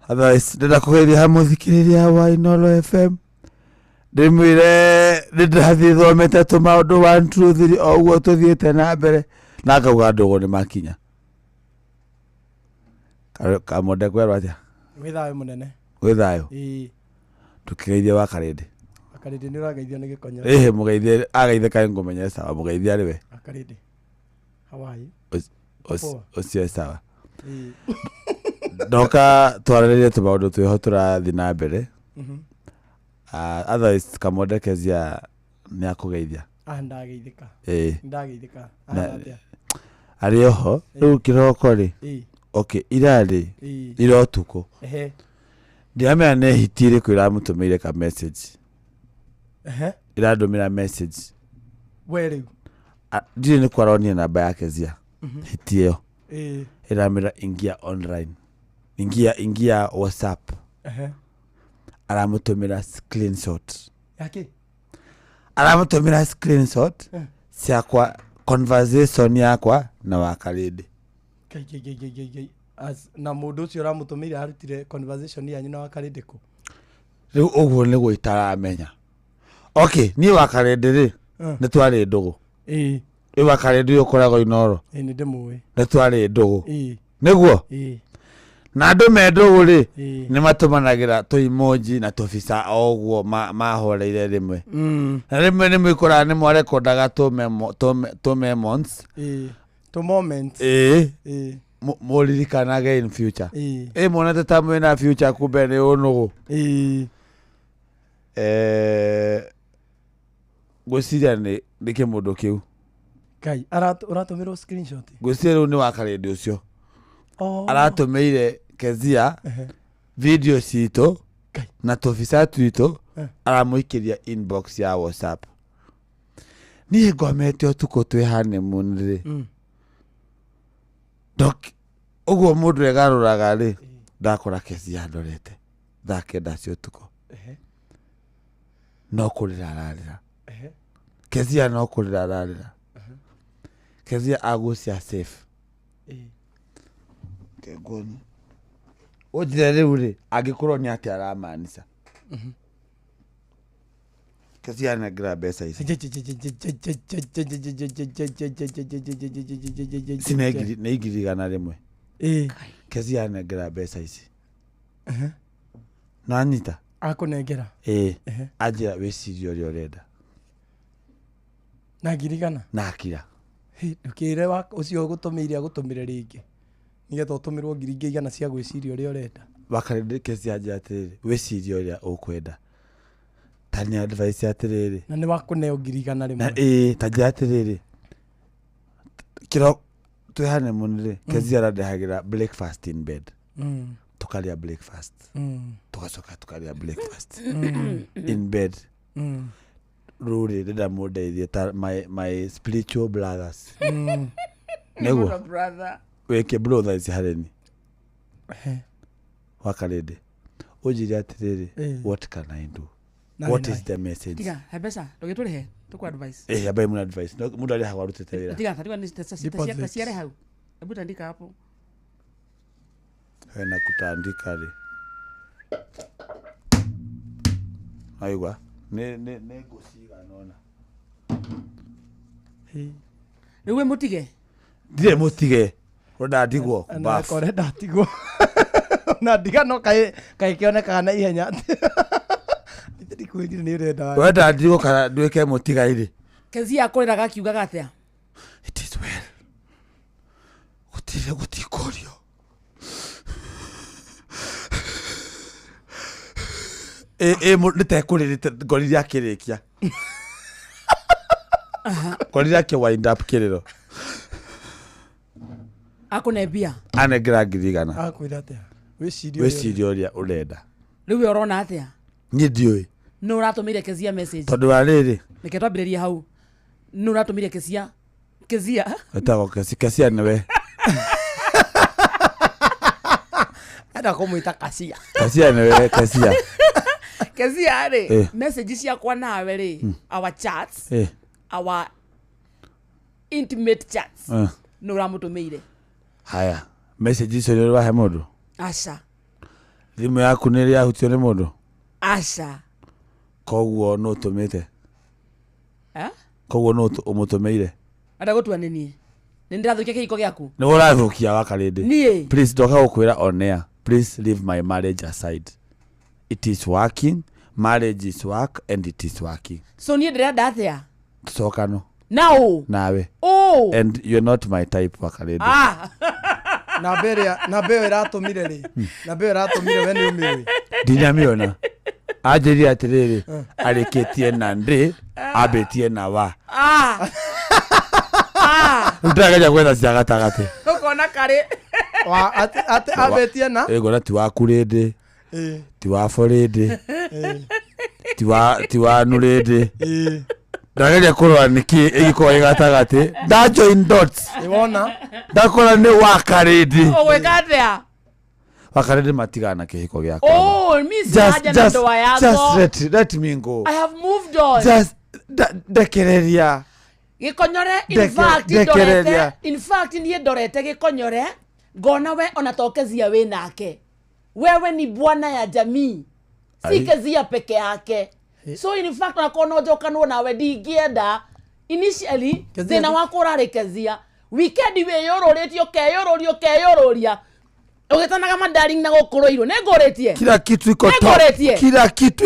Otherwise ndenda kugeria muthikiriria wa Inoro FM. Ndimwire ndirathi thomete tumaundu 1 2 3 oguo tuthiete na mbere na ngauga ndugu ni makinya. Kamonde kwerwa atia withayo munene withayo tukigeithia wa Karindi ni urageithio ni gikonyo mugeithie ageithie kai ngumenya sawa mugeithia riwe Karindi how are you ocio sawa ndoka twarĩrĩrie tũmaũndũ twĩho tũrathiĩ na mbere otherwise Kamonde Kezia nĩ akũgeithia ndageithĩka ndageithĩka arĩ oho rĩu kĩroko rĩ okay irarĩ ira ũtukũ ndiramenya nĩ hiti ĩrĩkũ iramũtũmĩire ka message irandũmĩra message we rĩu ndirĩ nĩ kwaronia namba ya Kezia hiti ĩyo iramĩra ingia online ingia WhatsApp aramũtũmĩra screenshot yake aramũtũmĩra screenshot ciakwa conversation yakwa na wa Karindi na mũndũ ũcio ũramũtũmĩire arutire conversation yanyu na wa Karindi kũ rĩu ũguo nĩguo itaramenya okay niĩ wa Karindi rĩ nĩ twarĩ ndũgũ rĩu wa Karindi ũkoragwo Inoro nĩ ndĩmũĩ nĩ twarĩ ndũgũ nĩguo na andũ me ndũgũ rĩ nĩ matũmanagĩra tũ emoji na tũbica oguo mahoreire rĩmwe na rĩmwe nĩ mwĩkoraga nĩ mwarekondaga tũ memons to moment mũririkanage in future muonete ta mwĩna future kumbe nĩ ũnũgũ ngwĩciria nĩ kĩmũndũ kĩu Kai ũratũmĩrwo screenshot ngwĩciria rĩu nĩ wa Karindi ũcio aratũmĩire Kezia video citũ na tũbica twitũ aramũikĩria inbox ya WhatsApp. Niĩ ngomete ũtukũ twĩ honeymoon rĩ ũguo mũndũ egarũraga rĩ ndakora Kezia ndorete thaa 9 cia ũtukũ no kũrĩra ararĩra Kezia no kũrĩra ararĩra Kezia agũcia safe kegoni ojire rĩu rĩ angĩkorwo nĩ atĩ aramanica Kezia nengera mbeca ici nĩ ngiri igana rĩmwe Kezia nengera mbeca ici nanyita akũnengera anjĩra wĩcirie ũrĩa ũrenda na ngiri igana na akira ndũkĩre ũcio ũgũtũmĩire agũtũmĩre rĩngĩ nigetha ũtũmĩrwo ngiri ingĩ igana cia gwĩciria ũrĩa ũrenda wa Karindi Kezia anjĩra atĩrĩrĩ wĩcirie ũrĩa ũkwenda tani advice atiriri na ni wakuneo ngirigana rimwe taja atiriri kiro tuhane munire Kezia aradehagira breakfast in bed tukalia breakfast tukacoka tukalia breakfast in bed ruri dida mudeithie my spiritual brothers nego brother weke brothers hareni wakarede ujiri atiriri what can I do what is the message tiga hebesa ndogiturihe tuku advice abai mun advice mundu ali hawa rutete wira tiga tatiwa ni tasiare hau hebu tandika hapo na kutandika ri aigwa ne gusiga nona niwe mutige ndire mutige roda ndigwo na kore ndatigwo na ndiga no kai kioneka na ihenya ndiri kwendire ni urenda wenda ndigwo kana ndweke mutiga iri Kezia akoreraga akiugaga atia it is well gutikorio nitekurĩrĩte ngorire akĩrĩkia ngorire akĩ wind up kĩrĩro akunembia anengera ngirigana akwĩra atia wĩciria ũrĩa ũrenda rĩu ũrona atia niĩ ndiũĩ nũ ũratũmĩire Kezia message tondũ wa rĩrĩ nĩke twambĩrĩria hau nũ ũratũmĩire Kezia wĩtagwo Kezia nĩwe enda kũmwĩta Kacia nĩwe Kezia rĩ message ciakwa nawe rĩ our chats our intimate chats nũ ũramũtũmĩire haya message icio nĩ wahe mũndũ aca thimũ yaku nĩ ĩrĩ yahutio nĩ mũndũ aca koguo nũ ũtũmĩte koguo nũ ũmũtũmĩire enda gũtua nĩ niĩ nĩ ndĩrathũkia kĩhiko gĩaku nĩ ũrathũkia wakarĩndĩ niĩ please ndoka gũkwĩra on air please leave my marriage aside it is working marriage is work and it is working so niĩ ndĩrenda atĩa tũcokano nawe and you're not my type wakarĩndĩ na mbeo ĩratũmire rĩ na mbeo ĩratũmire we nĩ ũmĩũĩ ndinamĩona anjĩrire atĩrĩrĩ arĩkĩtie na ndĩ ambĩtie na wa ndĩrageria gwetha cia gatagatĩ ũkona karĩ atĩ ambĩtie na ngona ti waku rĩndĩ ti wa bo rĩndĩ ti wa nũ rĩndĩ ndageria kũrora nĩkĩ ĩgĩkorwo ĩ gatagatĩ nda join dots wona ndakora nĩ wakarĩndĩ ũgwĩka atĩa wakarĩndĩ matigana kĩhiko gĩakwa just let me go I have moved on just ndekereria gĩkonyore in fact niĩ ndorete gĩkonyore ngona we ona to Kezia wĩ nake wewe ni bwana ya jamii si Kezia peke yake so in fact nakona njokanwo nawe ndingĩenda initially thĩna wakwa ũrarĩ Kezia weekend wĩyũrũrĩtio keyũrũria ũgĩtanaga mandaring na gũkũrũirwo nĩ ngũrĩtie kila kitu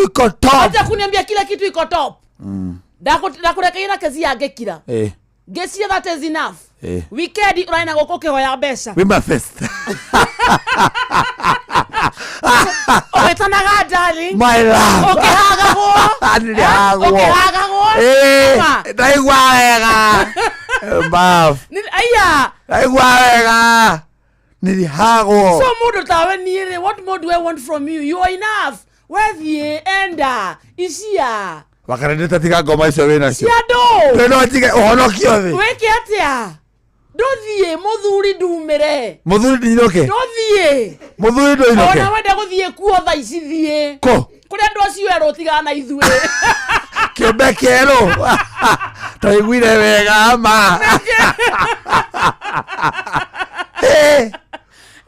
iko top acha kuniambia kila kitu iko top ndakurekeira Kezia ngĩkira ngĩciria that is enough weekend ũraina gũkũ kĩhoya mbeca with my fist ũgĩtanaga darling my love ũkĩhagagwo ndaigua wega mbav ndaigua wega nilihagwo so mũndũ tawe niĩ what more do I want from you you are enough wethiĩ enda icia wakarĩndĩ tiga ngoma icio wĩna cio ciandũ twĩno tige ũhonokio thĩ wĩke atĩa ndũthiĩ mũthuri ndumĩre mũthuri ndinũke ndũthiĩ mũthuri ndũinũke ona wenda gũthiĩ kuo thaa ici thiĩ kũ kũrĩa andũ acio erũ tigana na ithuĩ kĩũmbe kĩerũ twaiguire wega ma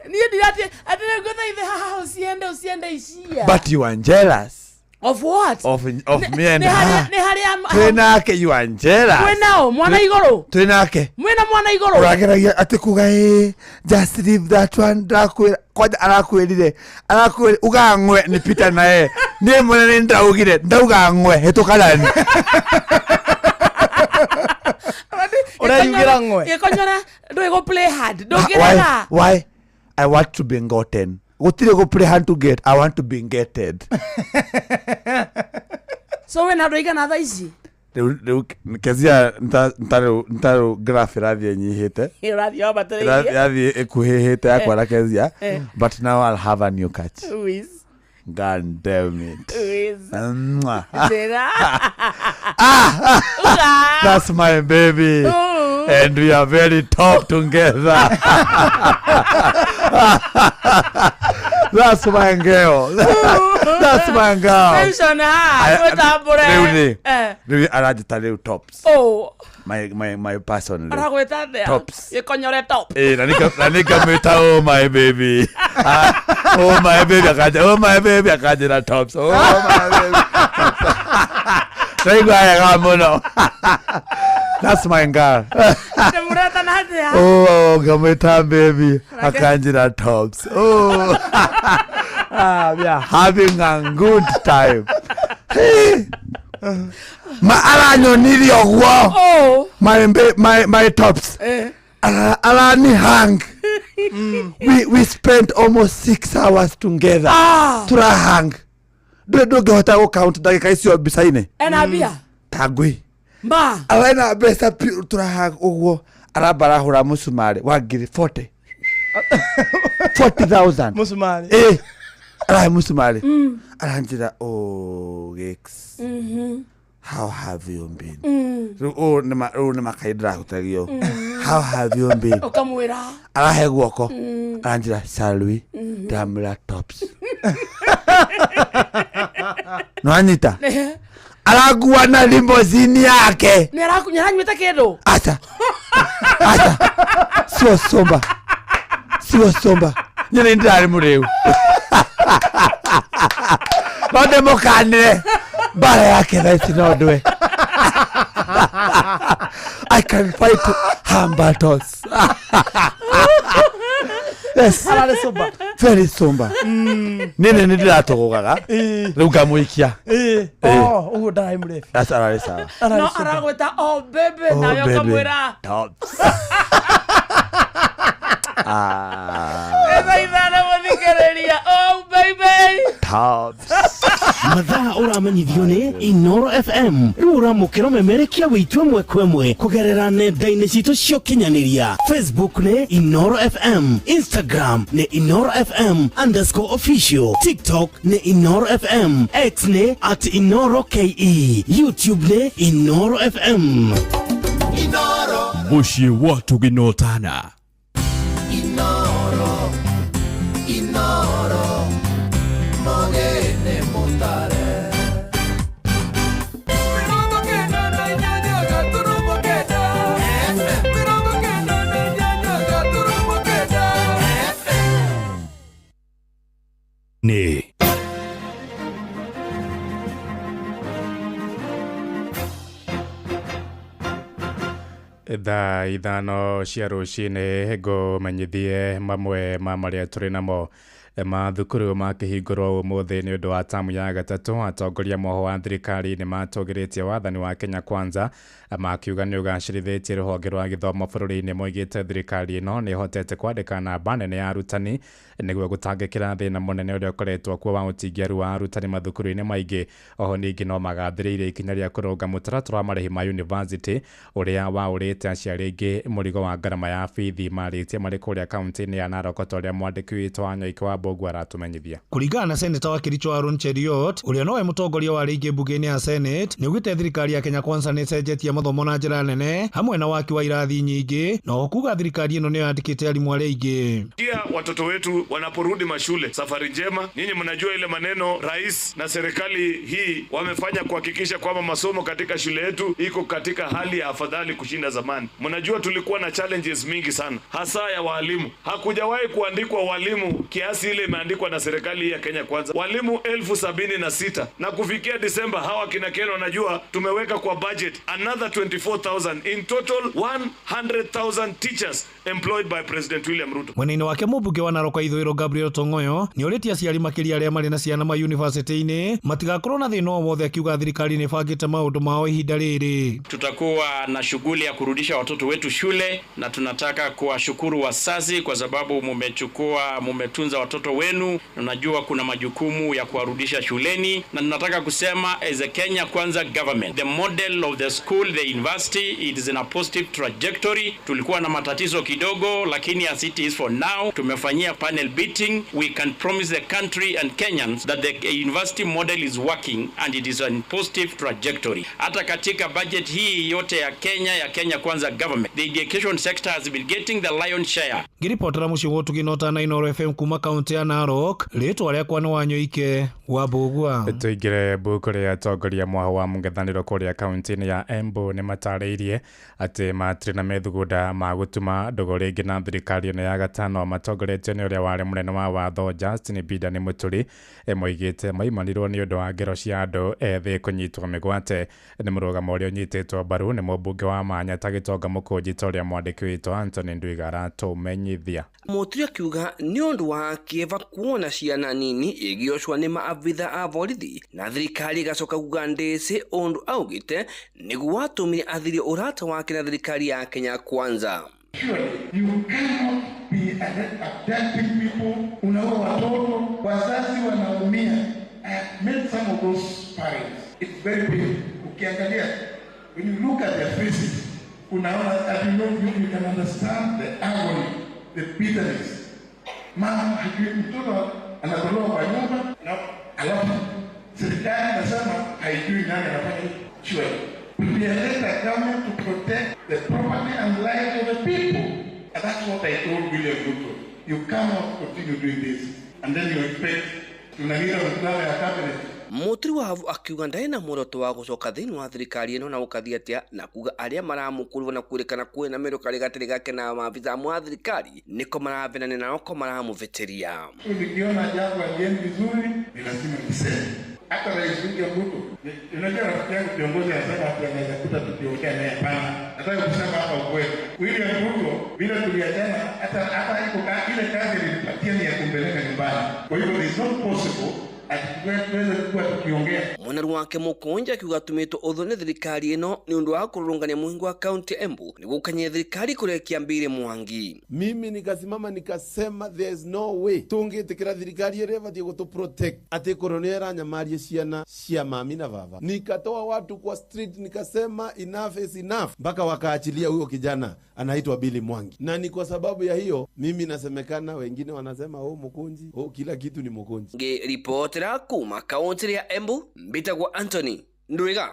niĩ ndiratie atĩ ngũthaithe haha ũciende icia but you are jealous of what of me and her nĩ harĩa twĩnake you are jealous twĩnao mwana igũrũ twĩnake mwĩna mwana igũrũ ũrageragia atĩ kuga just leave that one ndakwĩra kwanja arakwĩrire uga ng'we nĩ Peter naye niĩ mwene nĩ ndaugire ndauga ng'we hĩtũkanani ũreyugĩra ng'we gĩkonyora ndũĩ go play hard ndũngĩrega why I want to be gotten gũtirĩ go play hard to get I want to be getted So we na doiga na thaici kezia ntaro graph rathi nyihite irathi yo battery rathi ekuhehete yakwa na kezia but now I'll have a new catch. Who is? God damn it. Who is? That's my baby. And we are very top together. That's my girl. That's my girl. Tension Really? Arajita little tops. Oh. My person. Tops. You konyore top. Nanika meta oh my baby. Oh my baby akaja tops. Oh my baby. That's my girl. Oh, Gameta baby, Akanjira tops. Oh, we are having a good time. Hey, Alanyo nili ogwo. Oh, my tops. Alani hang. We spent almost 6 hours together. Tura hang. Do hota go count dakika icio bisaine. Enabia. Tagwi. Ma. Awena besa tura hang ogwo. Arabara hura musumari wagiri 40,000 musumari ala musumari alanjira oh gex how have you been nema kaidra hutagio how have you been okamwira ala hegwoko alanjira salwi damla tops no anita alagua na limousine yake nyaranywita kindu acha sio somba nyine ndari mureu bade mokane bara yake right nodwe I can fight hambatos. Yes, very somba. Nene ndatogogaga ruga muikia ugo ndari murefi that's alright sawa no aragweta oh baby na yo kamwira tops oh baby tops mathaa uramenyithio ni Inoro FM uramukira memerekia witwe mwekwemwe kugerera nenda-ini citu cio kinyaniria Facebook ni Inoro FM, Instagram ni Inoro FM_official, TikTok ni Inoro FM, X ni @InoroKE, YouTube ni Inoro FM. Inoro Mushi watu ginotana Inoro Mogene Montare ni thaa ithano cia rũcinĩ ngũmenyithie mamwe ma marĩa tũrĩ namo mathukuru makĩhingũrwo ũmũthĩ nĩ ũndũ wa tamu ya gatatũ. Atongoria moho wa thirikari nĩ matũgĩrĩtie wathani wa Kenya Kwanza makiuga nĩ ũgacĩrithĩtie rũhonge rwa gĩthomo bũrũri-inĩ. Moigĩte thirikari ĩno nĩ ĩhotete kwandĩka namba nene ya arutani nĩguo gũtangĩkĩra thĩna mũnene ũrĩa ũkoretwo kuo wa ũtingiaru wa arutani mathukuru-inĩ maingĩ. Oho ningĩ no magathĩrĩire ikinya rĩa kũrũnga mũtaratara wa marĩhi ma university ũrĩa waũrĩte aciari aingĩ mũrigo wa ngarama ya bithi marĩtie marĩ kũrĩa kaunti-inĩ ya Narok ũrĩa mwandĩki witũ wa Nyoike wa Mbũgu aratumenyithia. Kũringana na seneta wa Kericho Aaron Cheriot ũrĩa nowe mũtongoria wa rĩingĩ mbunge-inĩ ya Senate nĩ augĩte thirikari ya Kenya Kwanza nĩ ĩcenjetie mathomo na njĩra nene hamwe na waki wa irathi nyingĩ, na kuuga thirikari ĩno nĩ yandĩkĩte arimũ arĩa aingĩ. Pia watoto wetu wanaporudi mashule, safari njema. Nyinyi mnajua ile maneno rais na serikali hii wamefanya kuhakikisha kwamba masomo katika shule yetu iko katika hali ya afadhali kushinda zamani. Mnajua tulikuwa na challenges mingi sana, hasa ya walimu. Hakujawahi kuandikwa walimu kiasi ile imeandikwa na serikali ya Kenya Kwanza, walimu 76,000, na kufikia Disemba hawa kina Ken wanajua tumeweka kwa budget another 24,000, in total 100,000 teachers employed by President William Ruto. Mwena-inĩ wake mũmbunge wa Narok Ithũĩro Gabriel Tongoyo nĩ ũrĩtie aciari makĩria arĩa marĩ na ciana ma university-inĩ matigakorwo na thĩna o wothe, akiuga thirikari nĩ ĩbangĩte maũndũ mao ihinda rĩrĩ. Tutakuwa na shughuli ya kurudisha watoto wetu shule na tunataka kuwashukuru wazazi kwa sababu mumetunza watoto watoto wenu, na najua kuna majukumu ya kuwarudisha shuleni, na nataka kusema as a Kenya Kwanza government, the model of the school, the university, it is in a positive trajectory. Tulikuwa na matatizo kidogo, lakini as it is for now, tumefanyia panel beating. We can promise the country and Kenyans that the university model is working and it is in positive trajectory. Hata katika budget hii yote ya Kenya Kwanza government, the education sector has been getting the lion's share. Ngiripotera mucio wotuginota na Inooro FM kuma kaunti ya Narok, ritwa riakwa ni Wanyoike wa Bugwa. Tuigire buku ria atongoria mwaho wa mũng'ethanĩro kũrĩa kaunti-inĩ ya Embu nĩ matarĩirie atĩ matirĩ na methugunda ma gũtuma ndogo rĩngĩ na thirikari ĩno ya gatano. Matongoretio nĩ ũrĩa warĩ mũnene wa watho Justin Bida nĩ Mũturi moigĩte maimanirwo nĩ ũndũ wa ngero cia andũ ethĩ kũnyitwo mĩgwate. Nĩ mũrũgamo ũrĩa ũnyitĩtwo mbaru nĩ mũmbunge wa Manyata Gĩtonga Mũkũnjita ũrĩa mwandĩki witũ Anthony Ndwigara tũmenyithia. Mũturi akiuga nĩ ũndũ wa kĩeva kuona ciana nini igĩocwa nĩ maabitha a borithi na thirikari gacoka kuga ndĩci ũndũ augĩte nĩguo watũmire athirie ũrata wake na thirikari ya Kenya Kwanza. You cannot be abducting people. Unaua watoto, wazazi wanaumia. I have met some of those parents. It's very painful. Ukiangalia, when you look at their faces, unaona, you can understand the agony, the bitterness. Mama hajui mtoto anatolewa kwa nyumba na alafu serikali nasema haijui nani anafanya chwe. We elect a government to protect the property and lives of the people. And that's what I told William Ruto. You cannot continue doing this. And then you expect tunahira mkutano ya cabinet. Mũturi wa Havu akiuga ndaĩ na muoroto wa gũcoka thĩinĩ wa thirikari ĩno na gũkathia atĩa na kuga arĩa maramũkũrwo na kwĩrĩkana kwĩna mĩrũkari gatarĩ gake na maabitha mwa thirikari nĩko maravenana nako maramũveteria. Nikiona jambo haliendi vizuri ni lazima niseme. Hata Rais William Ruto, unajua rafiki yangu kiongozi anasema hapo anaweza kuta tukiongea naye hapana. Nataka kusema hapa ukweli. William Ruto bila tuliachana hata iko ile kazi nilipatia ni ya kumpeleka nyumbani. Kwa hivyo it's not possible Mweneru wake Mũkũnja akiuga tumĩtwo ũthũ nĩ thirikari ĩno nĩ ũndũ wa kũrũrũngania mũhingo wa kaunti Embu nĩguo kanyia thirikari kũrekia Mbire Mwangi. Mimi nikasimama nikasema there is no way tungĩtĩkĩra thirikari ĩrĩa ĩbatiĩ gũtũprotect atĩ korona ĩranyamaria ciana cia mami na baba. Nikatoa watu kwa street nikasema enough is enough, mpaka wakaachilia huyo kijana anaitwa Billy Mwangi. Na ni kwa sababu ya hiyo mimi nasemekana, wengine wanasema Mũkũnji, kila kitu ni Mũkũnji. Report kuma kaunti ya Embu, mbitagwo Anthony Ndwiga.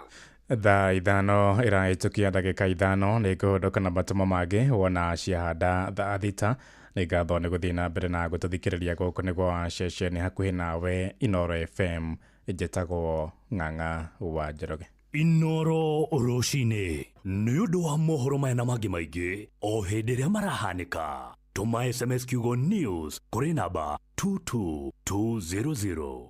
Thaa ithano ĩrahĩtũkia ndagĩka ithano nĩ ngũhũndũka na matũmo mangĩ wona ciahanda thaa thita. Nĩ ngatho nĩ gũthiĩ na mbere na gũtũthikĩrĩria gũkũ nĩguo ceceni hakuhĩ nawe Inooro FM njĩtagwo Ng'ang'a wa Njoroge. Inooro rũcinĩ nĩ ũndũ wa mohoro maya na mangĩ maingĩ o hĩndĩ ĩrĩa marahanĩka. Tuma SMS kiugo news kũrĩ namba 22200.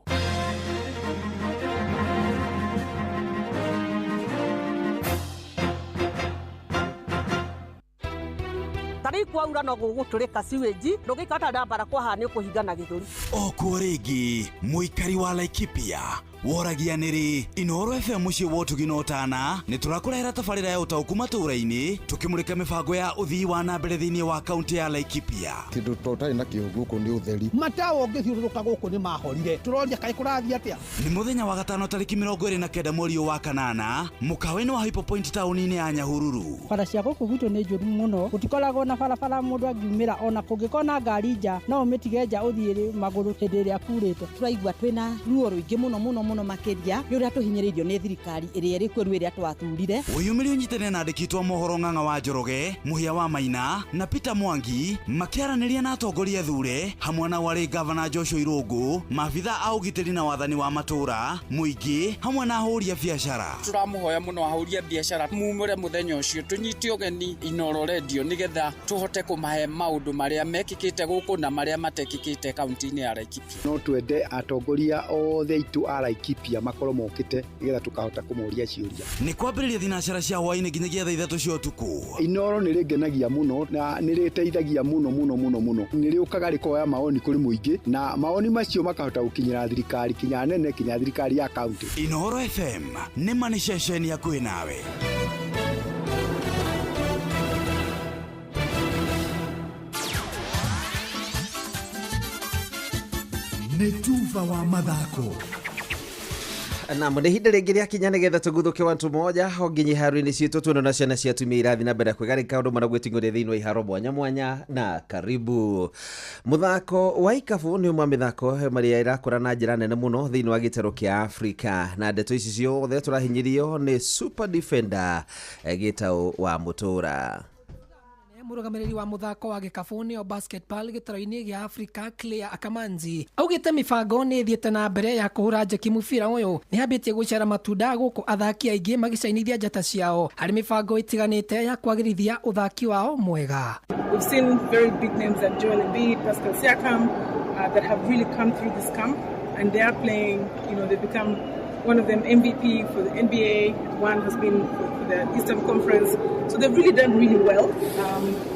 Tari kwaura no gũgũtũrĩka siweji ndũgĩkata ndambara kwa hana ũkũhingana gĩthũri. Okuo rĩngĩ mũikari wa Laikipia woragia nĩrĩ Inooro FM mũciĩ wotuginotana nĩ tũrakũrehera tabarĩra ya ũtaũku matũũra-inĩ tũkĩmũrĩka mĩbango ya ũthii wa na mbere thĩinĩ wa kaunti ya Laikipia. Kĩndũ tũtarĩ na kĩo gũkũ nĩ ũtheri. Matawa ũngĩthiũrũrũka gũkũ nĩ mahorire. Tũroria kaĩ kũrathiĩ atĩa? Nĩ mũthenya wa gatano tarĩki 29 mweri wa kanana mũkawa-inĩ wa Hyper Point taũni-inĩ ya Nyahururu. Bara cia gũkũ gwitũ nĩ njũru mũno. Gũtikoragwo na barabara mũndũ angiumĩra ona kũngĩkorwo na ngari nja no ũmĩtige nja ũthiĩ magũrũ hĩndĩ ĩrĩa kurĩte. Tũraigua twĩna ruo rũingĩ mũno makĩria nĩ ũrĩa tũhinyĩrĩirio nĩ thirikari ĩrĩa ĩrĩ kwĩru ĩrĩa twathurire. Ũyũmĩrĩ ũnyitane na andĩkĩtwo mohoro Ng'ang'a wa Njoroge, Mũhia wa Maina na Peter Mwangi makĩaranĩria na atongoria thure hamwe na warĩ gavana Joshua Irũngũ, maabitha a ũgitĩri na wathani wa matũũra, mũingĩ hamwe na ahũri a biacara. Tũramũhoya mũno ahũri a biacara mumũre mũthenya ũcio tũnyite ũgeni Inooro Radio nĩgetha tũhote kũmahe maũndũ marĩa mekĩkĩte gũkũ na marĩa matekĩkĩte kaunti-inĩ ya Laikipia. No twende atongoria othe itu a Laikipia makorwo mokĩte nĩgetha tukahota kũmoria ciũria. Nĩ kwambĩrĩria thinacara cia hwaĩ-inĩ nginyagia thaa ithatũ cia ũtukũ. Inooro nĩ rĩngenagia mũno na nĩ rĩteithagia mũno. Nĩ rĩũkaga rĩkoya maoni kũrĩ mũingĩ na maoni macio makahota gũkinyĩra thirikari kinya nene kinya thirikari ya kaunti. Inooro FM nĩ mani ceceni hakuhĩ nawe. nĩ tuva wa mathako. Na mwene hinde rĩngĩ rĩakinya nĩgetha tũguthũke wantu moja honginyi haru-inĩ citũ tuono na ciana cia atumia irathi na mbere kwĩgarĩka ũndũ mana gwĩting'ũria thĩinĩ wa iharo mwanya mwanya na karibu. Mũthako wa ikabu nĩ ũmwe mĩthako marĩa ĩrakũra na njĩra nene mũno thĩinĩ wa gĩtaro kĩa Afrika, na ndeto ici ciothe tũrahinyĩrio nĩ super defender Gitau wa Mutura. Mũrũgamĩrĩri wa mũthako wa gĩkabu nĩo basketball gĩtaro-inĩ gĩa Afrika Clear Akamanzi augĩte mĩbango nĩ ĩthiĩte na mbere ya kũhũra njeki mũbira ũyũ nĩ hambĩtie gũcera matunda gũkũ athaki aingĩ magĩcainithia njata ciao harĩ mĩbango ĩtiganĩte ya kwagĩrithia ũthaki wao mwega. We've seen very big names like Joel Embiid, Pascal Siakam that have really come through this camp and they are playing, they've become one of them MVP for the NBA, one has been for the Eastern Conference. So they've really done really well,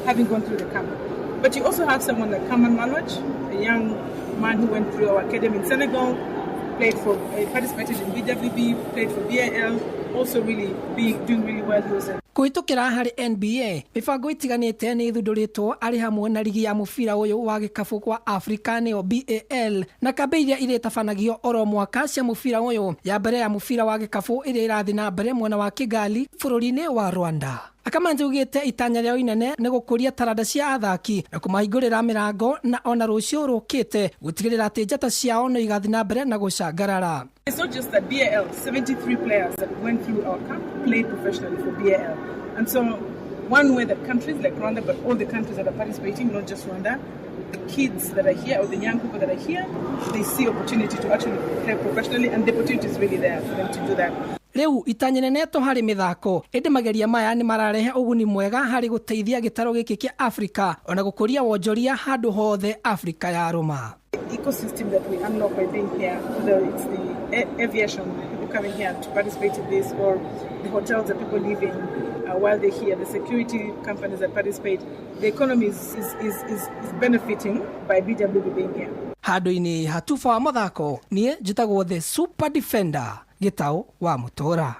having gone through the camp. But you also have someone like Kaman Manoj, a young man who went through our academy in Senegal, participated in BWB, played for BAL, also really doing really well. Kũhĩtũkĩra harĩ NBA, mĩbango ĩtiganĩte nĩ ĩthundũrĩtwo arĩ hamwe na ligi ya mũbira ũyũ wa gĩkabu kwa Afrika nĩyo BAL na kambe iria irĩtabanagio oro mwaka cia mũbira ũyũ ya mbere ya mũbira wa gĩkabu ĩrĩa ĩrathiĩ na mbere mwena wa Kigali bũrũri-inĩ wa Rwanda. Akamanzi ugĩte itanya rĩao inene nĩ gũkũria taranda cia athaki na kũmahingũrĩra mĩrango na ona rũciũ rũkĩte gũtigĩrĩra atĩ njata ciao no igathiĩ na mbere na gũcangarara. It's not just that BAL, 73 players that went through our camp played professionally for BAL. And so one way that countries like Rwanda, but all the countries that are participating, not just Rwanda, the kids that are here or the young people that are here, they see opportunity to actually play professionally and the opportunity is really there for them to do that. Rĩu itanya neneto harĩ mĩthako ĩndĩ mageria maya nĩ mararehe ũguni mwega harĩ gũteithia gĩtaro gĩkĩ kĩa Afrika ona gũkũria wonjoria handũ hothe Afrika ya Roma. The ecosystem that we unlock by being here, whether it's the aviation, people coming here to participate in this, or the hotels that people live in while they're here, the security companies that participate, the economy is benefiting by BWB being here. Handũ-inĩ hatuba wa mathako niĩ njĩtagwo the super defender Gitau wa Mutura.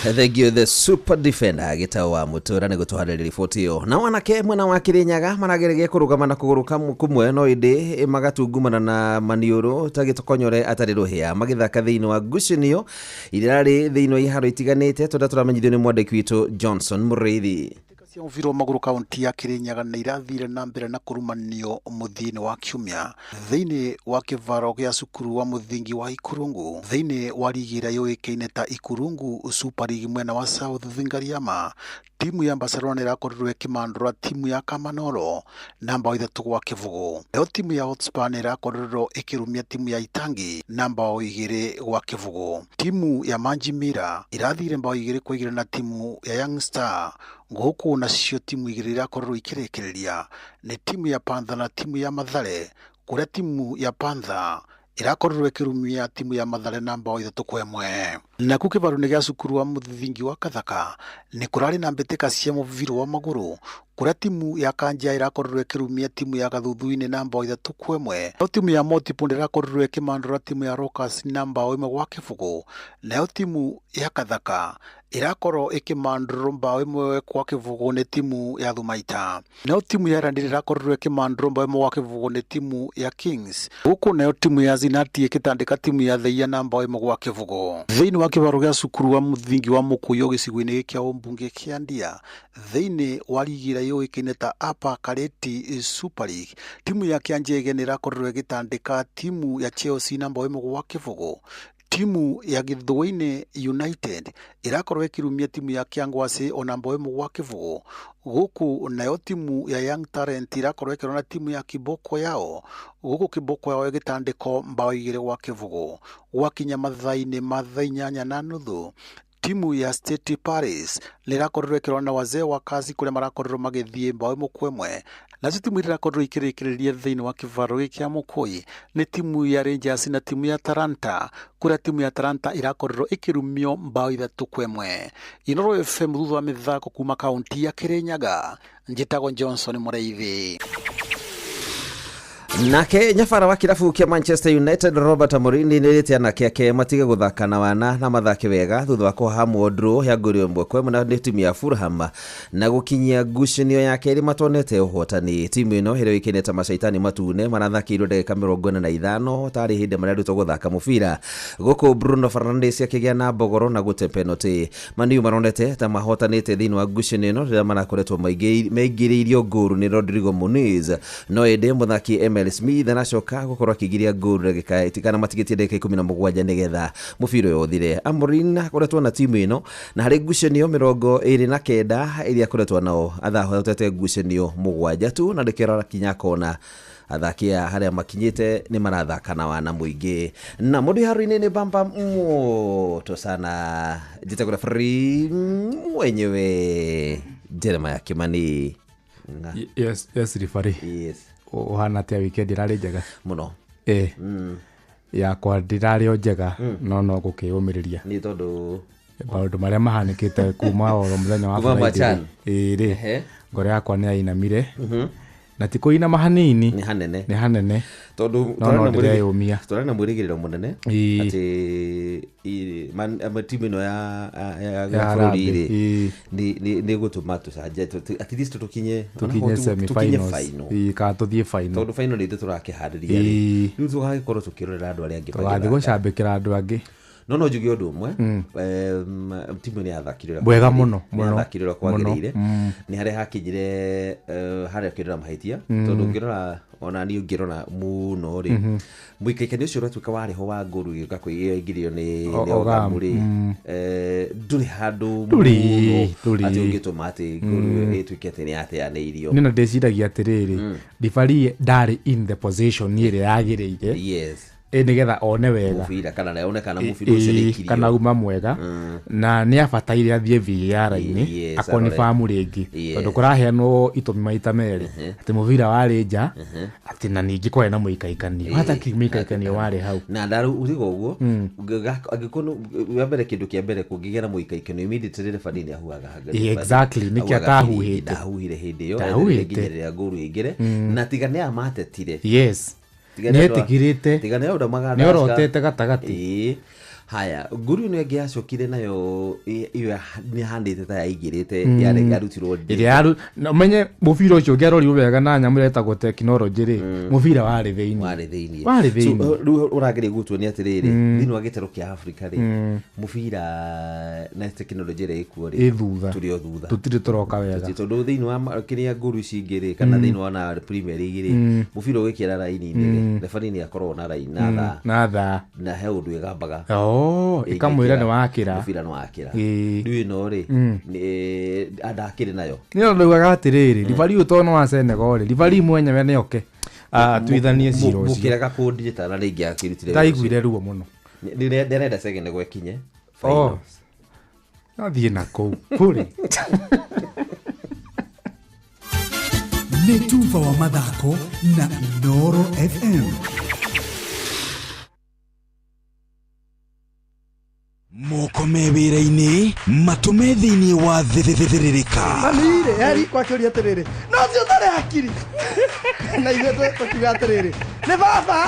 Thank you, the super defender Gitau wa Mutura nĩ gũtũharĩrĩria riboti ĩyo. Na wanake mwena wa Kirinyaga marageregia kũrũgama na kũgũrũ kumwe no ĩndĩ magatungumana na maniũrũ ta gĩtokonyore atarĩ rũhĩa magĩthaka thĩinĩ wa ngucanio irarĩ thĩinĩ wa iharo itiganĩte tũramenyithio nĩ mwandĩki witũ Johnson Mũrĩithi. cia mũbira wa magũrũ kaunti ya Kirinyaga nĩ irathire na mbere na kũrumanio mũthia-inĩ wa kiumia thĩinĩ wa kĩvaro gĩa cukuru wa mũthingi wa Ikurungu thĩinĩ wa ligi ĩrĩa yũĩkaine ta Ikurungu Super League mwena wa South Thingariama. Timu ya Barcelona irakorirwo ikimandura timu ya Kamanoro namba 3 gwa kivugo. Nayo timu ya Hotspur irakorirwo ikirumia timu ya Itangi namba 2 gwa kivugo. Timu ya Manjimira irathire mbao 2-2 na timu ya Young Star. Gũkũ nacio timu 2 irakorirwo ikirekereria ni timu ya Panther na timu ya Mathare, kuria timu ya Panther irakorirwo ikirumia timu ya Mathare namba 3-1. Na kukivaru-inĩ gĩa cukuru wa mũthingi wa Kathaka ni kurari na mbĩtĩka cia mũbira wa magũrũ kuria timu ya Kanja irakorirwo ikirumia timu ya Gathuthu-inĩ namba 3-1. Nayo timu ya Motipu irakorirwo ikimandura timu ya Rockers namba 1 gwa kivugo. Nayo timu ya Kathaka irakorwo ikimandurwo mbao 1 kwa kivugo ni timu ya Thumaita. Nayo timu ya Randi irakorirwo ikimandurwo mbao 1 gwa kivugo ni timu ya Kings. Huku nayo timu ya Zinati ikitandika timu ya Theia namba 1 gwa kivugo. Thĩinĩ wa kĩvaro gĩa cukuru wa mũthingi wa Mũkũyũ gĩcigo-inĩ kĩa Ũmbunge kĩa Ndia thĩinĩ wa ligi ĩrĩa yũĩkaine ta Upper Kareti Super League, timu ya Kĩanjege nĩ irakorirwo igĩtandĩka timu ya Chelsea namba 1 gwa kivugo. Timu ya Gĩthũa-inĩ United irakorwo ikirumia timu ya Kĩangwacĩ o namba 1 gwa kivugo. Gũkũ nayo timu ya Young Talent irakorwo ikirona timu ya Kiboko yao. Gũkũ Kiboko yao igĩtandĩko mbao 2 gwa kivugo. Gwakinya mathaa-inĩ ma 8:30 timu ya State Paris nirakorirwo ikirona Wazee wa Kazi kuria marakorirwo magĩthiĩ mbao 1-1. Nacio timu irakorirwo ikĩrĩkĩrĩria thĩinĩ wa kĩvaro gĩkĩ kĩa Mũkũyũ nĩ timu ya Rangers na timu ya Talanta, kuria timu ya Talanta irakorirwo ikirumio mbao 3-1. Inooro FM thutha wa mĩthako kuma kaunti ya Kirinyaga, njĩtagwo Johnson Mũrĩithi. Nake nyabara wa kirabu kia Manchester United Robert Amorim nĩrĩte anake ake matige gũthaka na wana na mathake wega thutha wa kũhamwo draw ya ngũrĩo ĩmwe kwa ĩmwe na timu ya Fulham na gũkinyia ngucanio ya kerĩ matonete ũhotani. Timu ĩno ĩrĩa ĩkĩne ta macaitani matune marathakĩirwo ndagĩka 45 tarĩ hĩndĩ mararutwo gũthaka mũbira gũkũ Bruno Fernandes akĩgĩa na mbogoro na gũte penalty. Man U maronete ta mahotanĩte thĩinĩ wa ngucanio ĩno rĩrĩa marakoretwo maingĩrĩirio ngũru nĩ Rodrigo Muniz no ĩndĩ mũthaki Smith anacoka gukorwo akigiria ngũru ndagĩka itikana matigĩtie ndagĩka 17 nĩgetha mũbira ũyũ ũthire. Amorim akoretwo na timu ĩno na harĩ ngucanio 29 iria akoretwo nao athahotete ngucanio 7 tu na ndĩkĩrora kinya kona athakia harĩa makinyĩte nĩ marathaka na wana mũingĩ na mũndũ haru-inĩ nĩ bamba moto sana jitakura free mwenyewe Jeremiah Kimani. Yes referee. Yes. Uhana tia weekend irarĩ njega muno yakwa ndirarĩ o njega no gũkĩũmĩrĩria nĩ tondũ maũndũ marĩa mahanĩkĩte kuma oro mũthenya wa Friday ngoro yakwa nĩ yainamire na ti kũinama hanini nĩ hanene tondũ tũrarĩ na mwĩrĩgĩrĩro mũnene atĩ timu ĩno ya bũrũri nĩ gũtũma tũcanje at least tũkinye semi-finals kana tũthiĩ final tondũ final nĩ tũrakĩharĩria rĩu tũgagĩkorwo tũkĩrorera andũ arĩa angĩ tũgathiĩ gũcambĩkĩra andũ angĩ no njuge ũndũ ũmwe timu nĩ yathakire wega mũno yathakire kwagĩrĩire nĩ harĩa hakinyire harĩa kĩrora mahĩtia tondũ ngĩrora ona niĩ ngĩrora mũno rĩ mũikaikania ũcio ũratuĩka warĩ ho wa ngũru gĩũka kwĩingĩrio nĩ Ogamu rĩ ndũrĩ handũ atĩ ũngĩtũma atĩ ngũru ĩtuĩke atĩ nĩ yateanĩirio nĩ na ndĩciragia atĩrĩrĩ referee ndarĩ in the position ĩrĩa yagĩrĩire nĩgetha one wega mũbira kana naonekana mũbira ũcio nĩ ikirio kana uma mwega na nĩ abataire athiĩ VAR-inĩ akonifamu rĩngĩ tondũ kũraheanwo itũmi maita merĩ atĩ mũbira warĩ nja atĩ na ningĩ kwarĩ na mũikaikanio hata mũikaikanio warĩ hau na ndarũriga ũguo angĩkorwo wa mbere kĩndũ kĩa mbere kũngĩgĩa na mũikaikanio immediately referee nĩ ahuaga exactly nĩkĩ atahuhĩte ndahuhire hĩndĩ ĩyo nginyĩrĩra ngũru ĩingĩre na tiga nĩ amatetire nĩetigirĩte nĩ orotete gatagatĩ haya ngũru ĩno ĩngĩ yacokire nayo iyo nĩ handĩte ta yaingĩrĩte yarutirwo na ũmenye mũbira ũcio ũngĩarorirwo wega na nyamũ ĩretagwo tekinoronjĩ rĩ mũbira warĩ thĩinĩ rĩu ũrageria gũtuo nĩ atĩrĩrĩ thĩinĩ wa gĩtarũ kĩa Afrika rĩ mũbira na tekinoronjĩ ĩrĩa ĩkuo rĩ tũrĩ o thutha tũtirĩ tũroka wega tondũ thĩinĩ wa kĩrĩa ngũru ici ingĩ rĩ kana thĩinĩ wa na Premier League rĩ mũbira ũgĩkĩra raini-inĩ referee nĩ akorwo na raini na thaa na he ũndũ ĩgambaga ikamwĩra nĩ wakĩra mũbira nĩ wakĩra rĩu ĩno rĩ andakĩrĩ nayo nĩ ndaugaga atĩrĩrĩ referee ũyũ tondũ wa Senegal rĩ referee mwenyewe nĩ oke atuithanie cira ũcio mũkĩrega kũndigita na rĩngĩ akĩrutire ndaiguire ruo mũno ndĩrenda second gwekinye finals athiĩ na kũu kũrĩ nĩ tuva wa mathako na Inooro FM. Mokome wĩra-inĩ matũme thĩinĩ wa thĩrĩrĩka manire eri kwa kĩũria atĩrĩrĩ no cio tarĩ hakiri na ithuĩ tũkiuga atĩrĩrĩ nĩ baba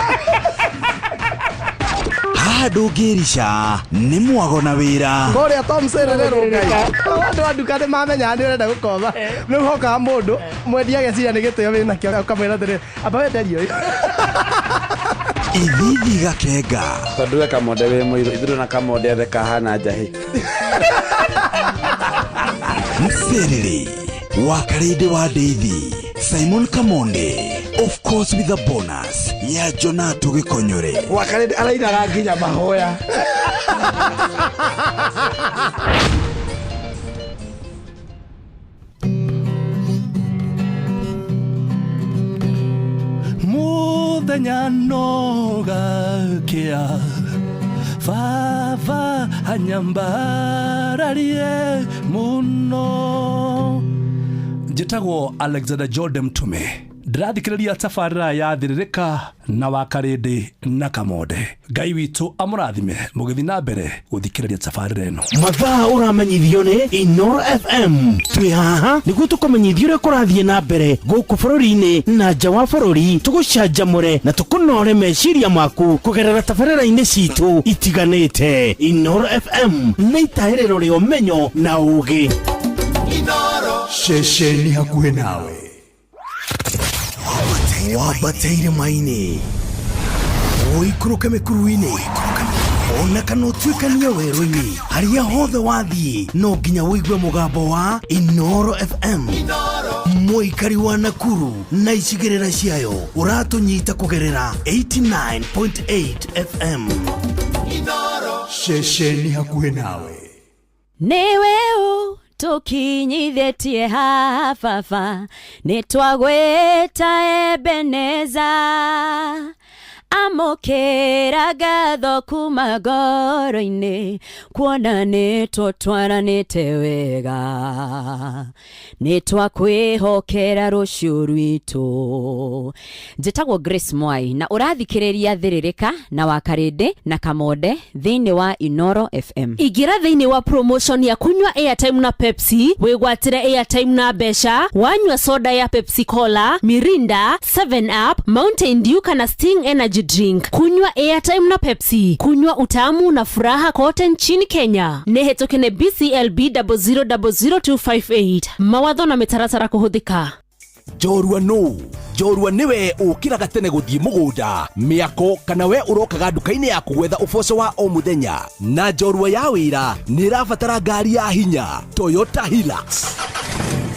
haha ndũngĩrica nĩ mwago na wĩra ngorĩa Tom Sererero ngai andũ a nduka nĩ mamenya nĩ ũrenda gũkoma rĩu hokaga mũndũ mwendia ageciria nĩ gĩtĩo wĩna kĩo ũkamwĩra atĩrĩrĩ amba wenderio ithithi gakenga tondũ we kamonde wĩ mũirũ ithuĩ na kamonde othe kahana njahĩ mserere wa karĩndĩ wa ndeithi Simon Kamonde of course with a bonus ya Jonato Gĩkonyore wa karĩndĩ arainaga nginya mahoya muthenya nogakĩa baba anyambararie mũno njĩtagwo Alexander Jordan Mtume ndirathikiriria tabarĩra ya thiririka na wakarĩndĩ na kamonde. Ngai witũ amũrathime mũgĩthi na mbere gũthikĩrĩria tabarĩra ĩno. Mathaa ũramenyithio nĩ Inoro FM. Twĩ haha nĩguo tũkũmenyithia ũrĩa kũrathiĩ na mbere gũkũ bũrũri-inĩ na nja wa bũrũri, tũgũcanjamũre na tũkũnore meciria maku kũgerera tabarĩra-inĩ citũ itiganĩte. Inoro FM nĩ itahĩrĩro rĩa ũmenyo na ũũgĩ. Inoro ceceni hakuhĩ nawe. Wambateire maini ũikũrũke mĩkuru-inĩ ona kana ũtuĩkanie werũ-inĩ, harĩa hothe wathiĩ no nginya wĩigue mũgambo wa Inoro FM. Mũikari wa Nakuru na icigĩrĩra ciayo ũratũnyita kũgerera 89.8 FM. Inoro ceceni hakuhĩ nawe. Nĩwe tukinyithĩtie hafafa nĩtwagwĩta Ebeneza amũkĩra ngatho kuma ngoro-inĩ kuona nĩtũtwaranĩte wega nĩtwakwĩhokera rũciũ rwitũ. Njĩtagwo Grace Mwai na ũrathikĩrĩria thiririka na wakarĩndĩ na kamonde thĩinĩ wa Inoro FM. Ingĩra thĩinĩ wa promotion ya kunywa airtime na Pepsi, wĩgwatĩre airtime na mbeca wanyua soda ya Pepsi Cola, Mirinda, 7up, Mountain Dew kana Sting Energy Drink. Kunywa airtime na Pepsi, kunywa utamu na furaha kote nchini Kenya. Nĩhetũkene BCLB 0000258. Mawatho na mĩtaratara kũhũthĩka. Jorua no, jorua niwe ũkĩraga tene gũthiĩ mũgũnda mĩako kana we ũrokaga nduka-inĩ ya kũgwetha ũboco wa o mũthenya, na jorua ya wĩra nĩ ĩrabatara ngari ya hinya Toyota Hilux.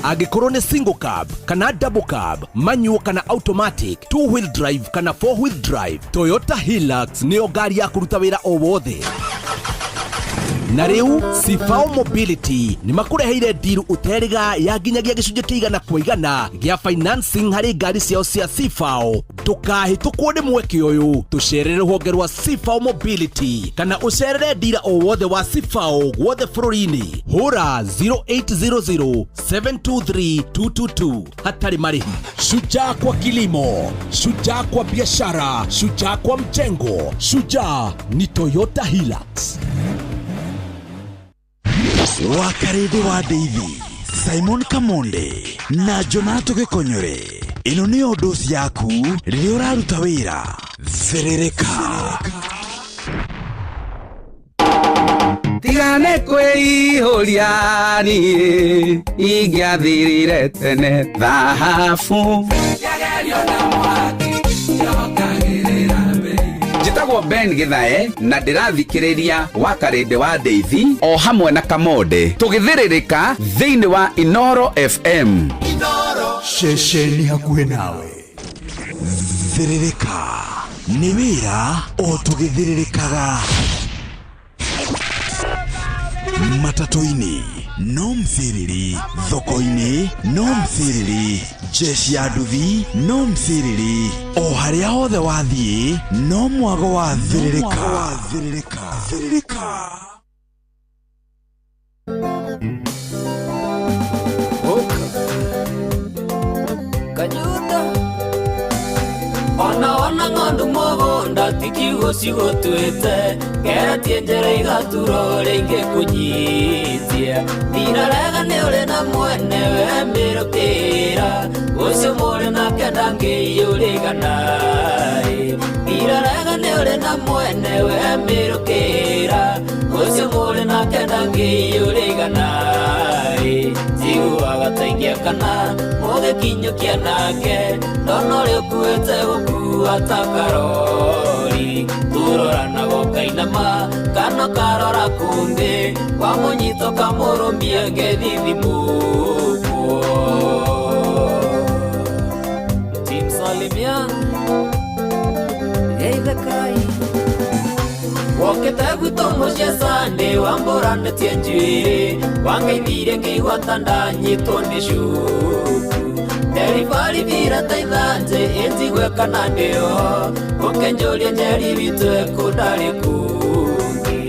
Angĩkorwo nĩ single cab kana double cab, manual kana automatic, 2-wheel drive kana 4-wheel drive, Toyota Hilux nĩyo ngari ya kũruta wĩra o wothe. Na rĩu Sifao Mobility nĩ makũreheire deal ũteriga ya nginyagia gĩcunjĩ kĩigana kwa igana gĩa financing harĩ ngari ciao cia Sifao. Ndũkahĩtũkwo nĩ mweke ũyũ, tũcerere rũhonge rwa Sifao Mobility kana ũcerere dealer o wothe wa Sifao gwothe bũrũri-inĩ. Hũra 0800 723 222 hatarĩ marĩhi. Shujaa kwa kilimo, shujaa kwa biashara, shujaa kwa mjengo, shujaa ni Toyota Hilux. Wakarĩndĩ wa David, Simon Kamonde na Jonato Gĩkonyore. Ĩno nĩyo dosi yaku rĩrĩa ũraruta wĩra. Thiririka. Tigane kwĩihũria niĩ ingĩathirire tene thahabu. Njĩtagwo Ben Gĩthae na ndĩrathikĩrĩria wakarĩndĩ wa Ndeithi o hamwe na Kamonde tũgĩthĩrĩrĩka thĩinĩ wa Inoro FM. Inoro ceceni hakuhĩ nawe. Thiririka nĩ wĩra o tũgĩthĩrĩrĩkaga. Matatu-inĩ no mthiriri, thoko-inĩ no mthiriri, jeshi ya nduthi no mthiriri, o harĩa hothe wathiĩ no mwago wa thiririka. Thiririka. Kajuda ona ng'ondu mũgũnda ti kiugo cigũtuĩte, keretie njĩra igaturo rĩngĩ kũnyitia. Ndirarega nĩ ũrĩ na mwene wemĩrũkĩra, ũcio mũrĩ nake ndangĩiyũrĩgana. Ndirarega nĩ ũrĩ na mwene wemĩrũkĩra, ũcio mũrĩ nake ndangĩiyũrĩgana. Njiguaga taingia kana mũgĩkinyũkia nake, ndona ũrĩa ũkuĩte gũkua ta karori. Turoranaga ũkainama kana karora kũngĩ, kwa mũnyito kamũrũmia ngethithimũkwo. Team Salimian Geithakai wokĩte gwitũ mũciĩ Sunday wambũranĩtie njuĩrĩ, wangeithire ngĩigua ta ndanyitwo nĩ cuku. Deribari vira taithanje ĩnjigue kana ndĩo, ũkĩnjũria njeri witũ ekũndarĩ kungi.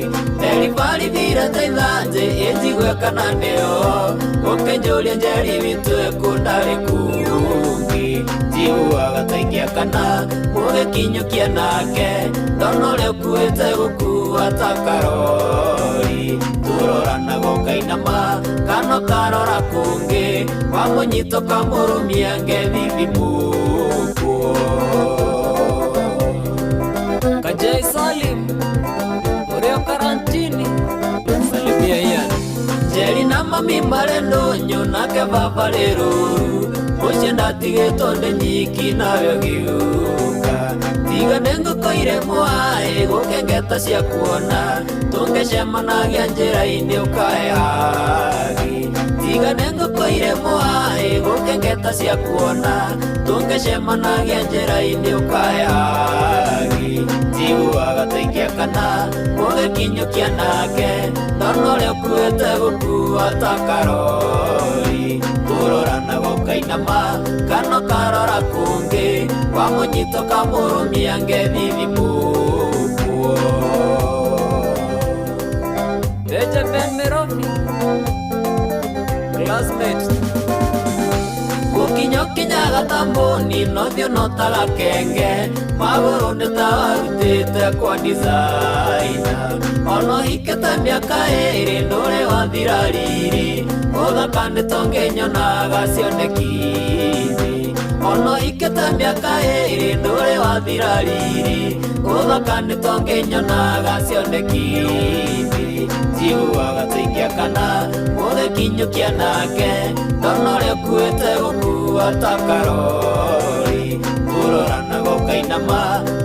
Deribari vira taithanje ejigwe kana ndeo Gokenjoria njeri vitu ekundari kungi Jiuaga taingia kana muge kinyukia nake Donore ukuete gukua takarori Turorana gokainama kano karora kungi Wamunyito kamurumia ngevivi mukuo Kajai Salim Oreo karantini Salimia yana Jeri na mami marendo nyonake baba leruru Oche ndatige tonde nyiki nayo giuka Tiga nengo koire mwae gokengeta cia kuona Tungecemanagia njĩra-inĩ ũkae hagi Tiga nengo koire mwae gokengeta cia kuona Tungecemanagia njĩra-inĩ ũkae hagi Jiuaga taingia kana mũgekinyũkia nake Ndono ũrĩa ũkuĩte gũkua ta karori Turorana gokainama kano karora kungi Wamunyito kamurumia ngevivi mukuo Eje Ben Merofi Classmate Gukinyokinyaga tambuni nothio notaga kenge Maguru nĩtawarutĩte kwa designer Ono hikete mĩaka ĩrĩ ndũrĩ wathira riri Ũthaka nĩtongenyonaga cioneki-inĩ Ono hikete mĩaka ĩrĩ ndũrĩ wathira riri Ũthaka nĩtongenyonaga cioneki-inĩ Jiuaga taingia kana mũgekinyũkia nake Ndono ũrĩa ũkuĩte gũkua ta karori Turorana gokainama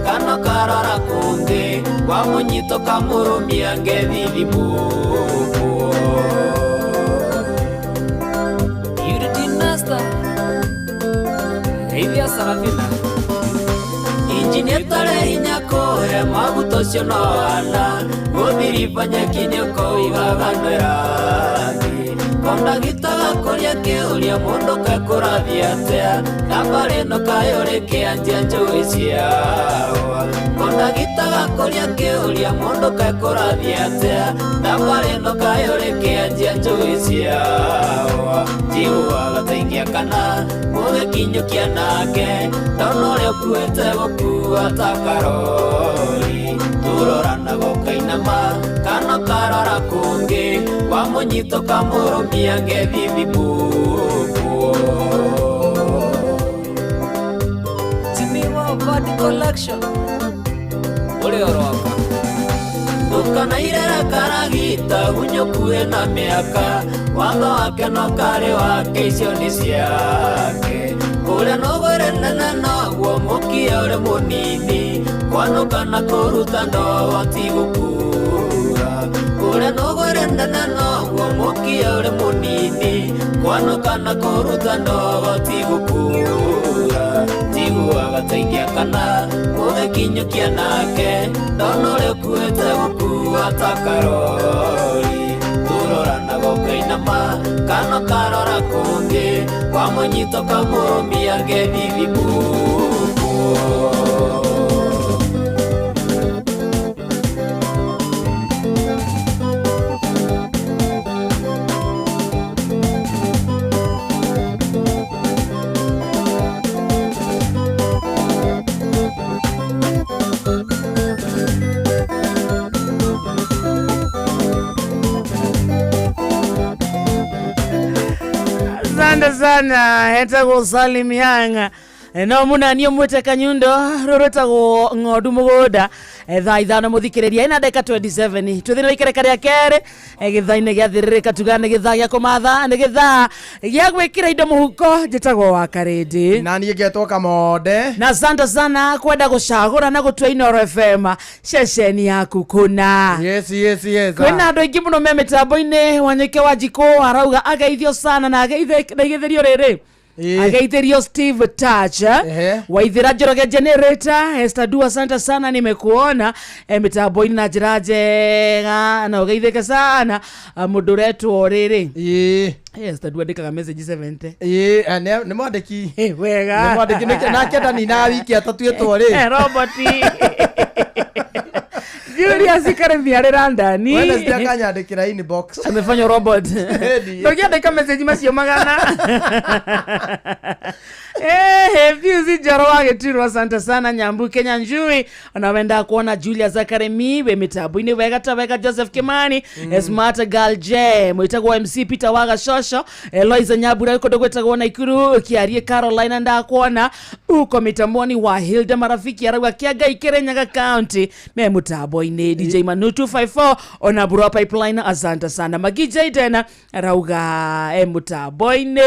kano karora kungi Wamunyito kamurumia ngevivi mukuo Unity Nasta Heithia Sarafina Injini etare hinya kohe maguta ũcio no wana Gũthiribanya kinyoko igagano ĩrathi Kondagita gakoria kĩũria mũndũ kakũrathia atĩa Nambari ĩno kayũrĩ kĩanjia njũĩ ciawa Kondagita gakoria kĩũria mũndũ kakũrathia atĩa Nambari ĩno kayũrĩ kĩanjia njũĩ ciawa Jiuaga taingia kana mũgekinyũkia nake Ndono ũrĩa ũkuĩte gũkua ta karori Turorana gokainama kano karora kungi Wamunyito kamurumia ngevivi mukuo Timiwa Body Collection Ule oroka Tukana irera karagita unyokue na miaka Watho wake no kare wake icio ni ciake Kuria nogore nene noguo mukia uri munini Kwanukana kuruta ndogo ti gukura Kuria nogore nene noguo mukia uri munini Kwanukana kuruta ndogo ti gukura Jiuaga taingia kana mũgekinyũkia nake Ndono ũrĩa ũkuĩte gũkua ta karori Turorana gokainama kano karora kungi Wamunyito kamurumia ngevivi mukuo Asante sana hetagwo Salim Yanga no munanio mwete kanyundo rorotagwo ng'ondu mugoda thaa ithano muthikiriria ina ndeka 27 tuthire ikereka ria kere githaine giathiririka tugane githaa gia kumatha ni githaa gia gwikira indo muhuko njitagwo wa Karindi na niĩ ngetwo Kamode na asante sana kwenda gucagura na gutua Inoro FM ceceni yaku kuna yes kwina andu aingi muno me mitambo-ini Wanyike wa Jiko arauga ageithio sana na ageithĩrio rĩrĩ ageithĩrio Steve Touch Waithira Njoroge Generator Esther Dua asante sana nimekuona mitambo-ini na njĩra njega na ugeithĩke sana mũndũ ũretwo rĩrĩ Esther Dua ndĩkaga message 70 nĩ mwandĩki wega nĩ mwandĩki na kenda ni na wiki atatu etwo rĩ roboti Julia Zakaria arera ndani. Wewe sijakanyandikira inbox. Amefanya robot. Ndio ndika message macio magana. Views jaro wage tiro, asante sana Nyambu Kenya Njui. Anawenda kuona Julia Zakaria we mitabu ini wega Joseph Kimani, Smart Girl J, mwitago MC Peter Waga Shosho, Eloisa Nyabura yuko dogweta kuona Ikuru, Kiarie Carolina nda kuona uko mitamboni wa Hilda marafiki arawa Kiaga Ikerenyaga County, me mutabo ine DJ Manu 254 ona Bura Pipeline, asante sana Magi Jaden arauga mutabo ine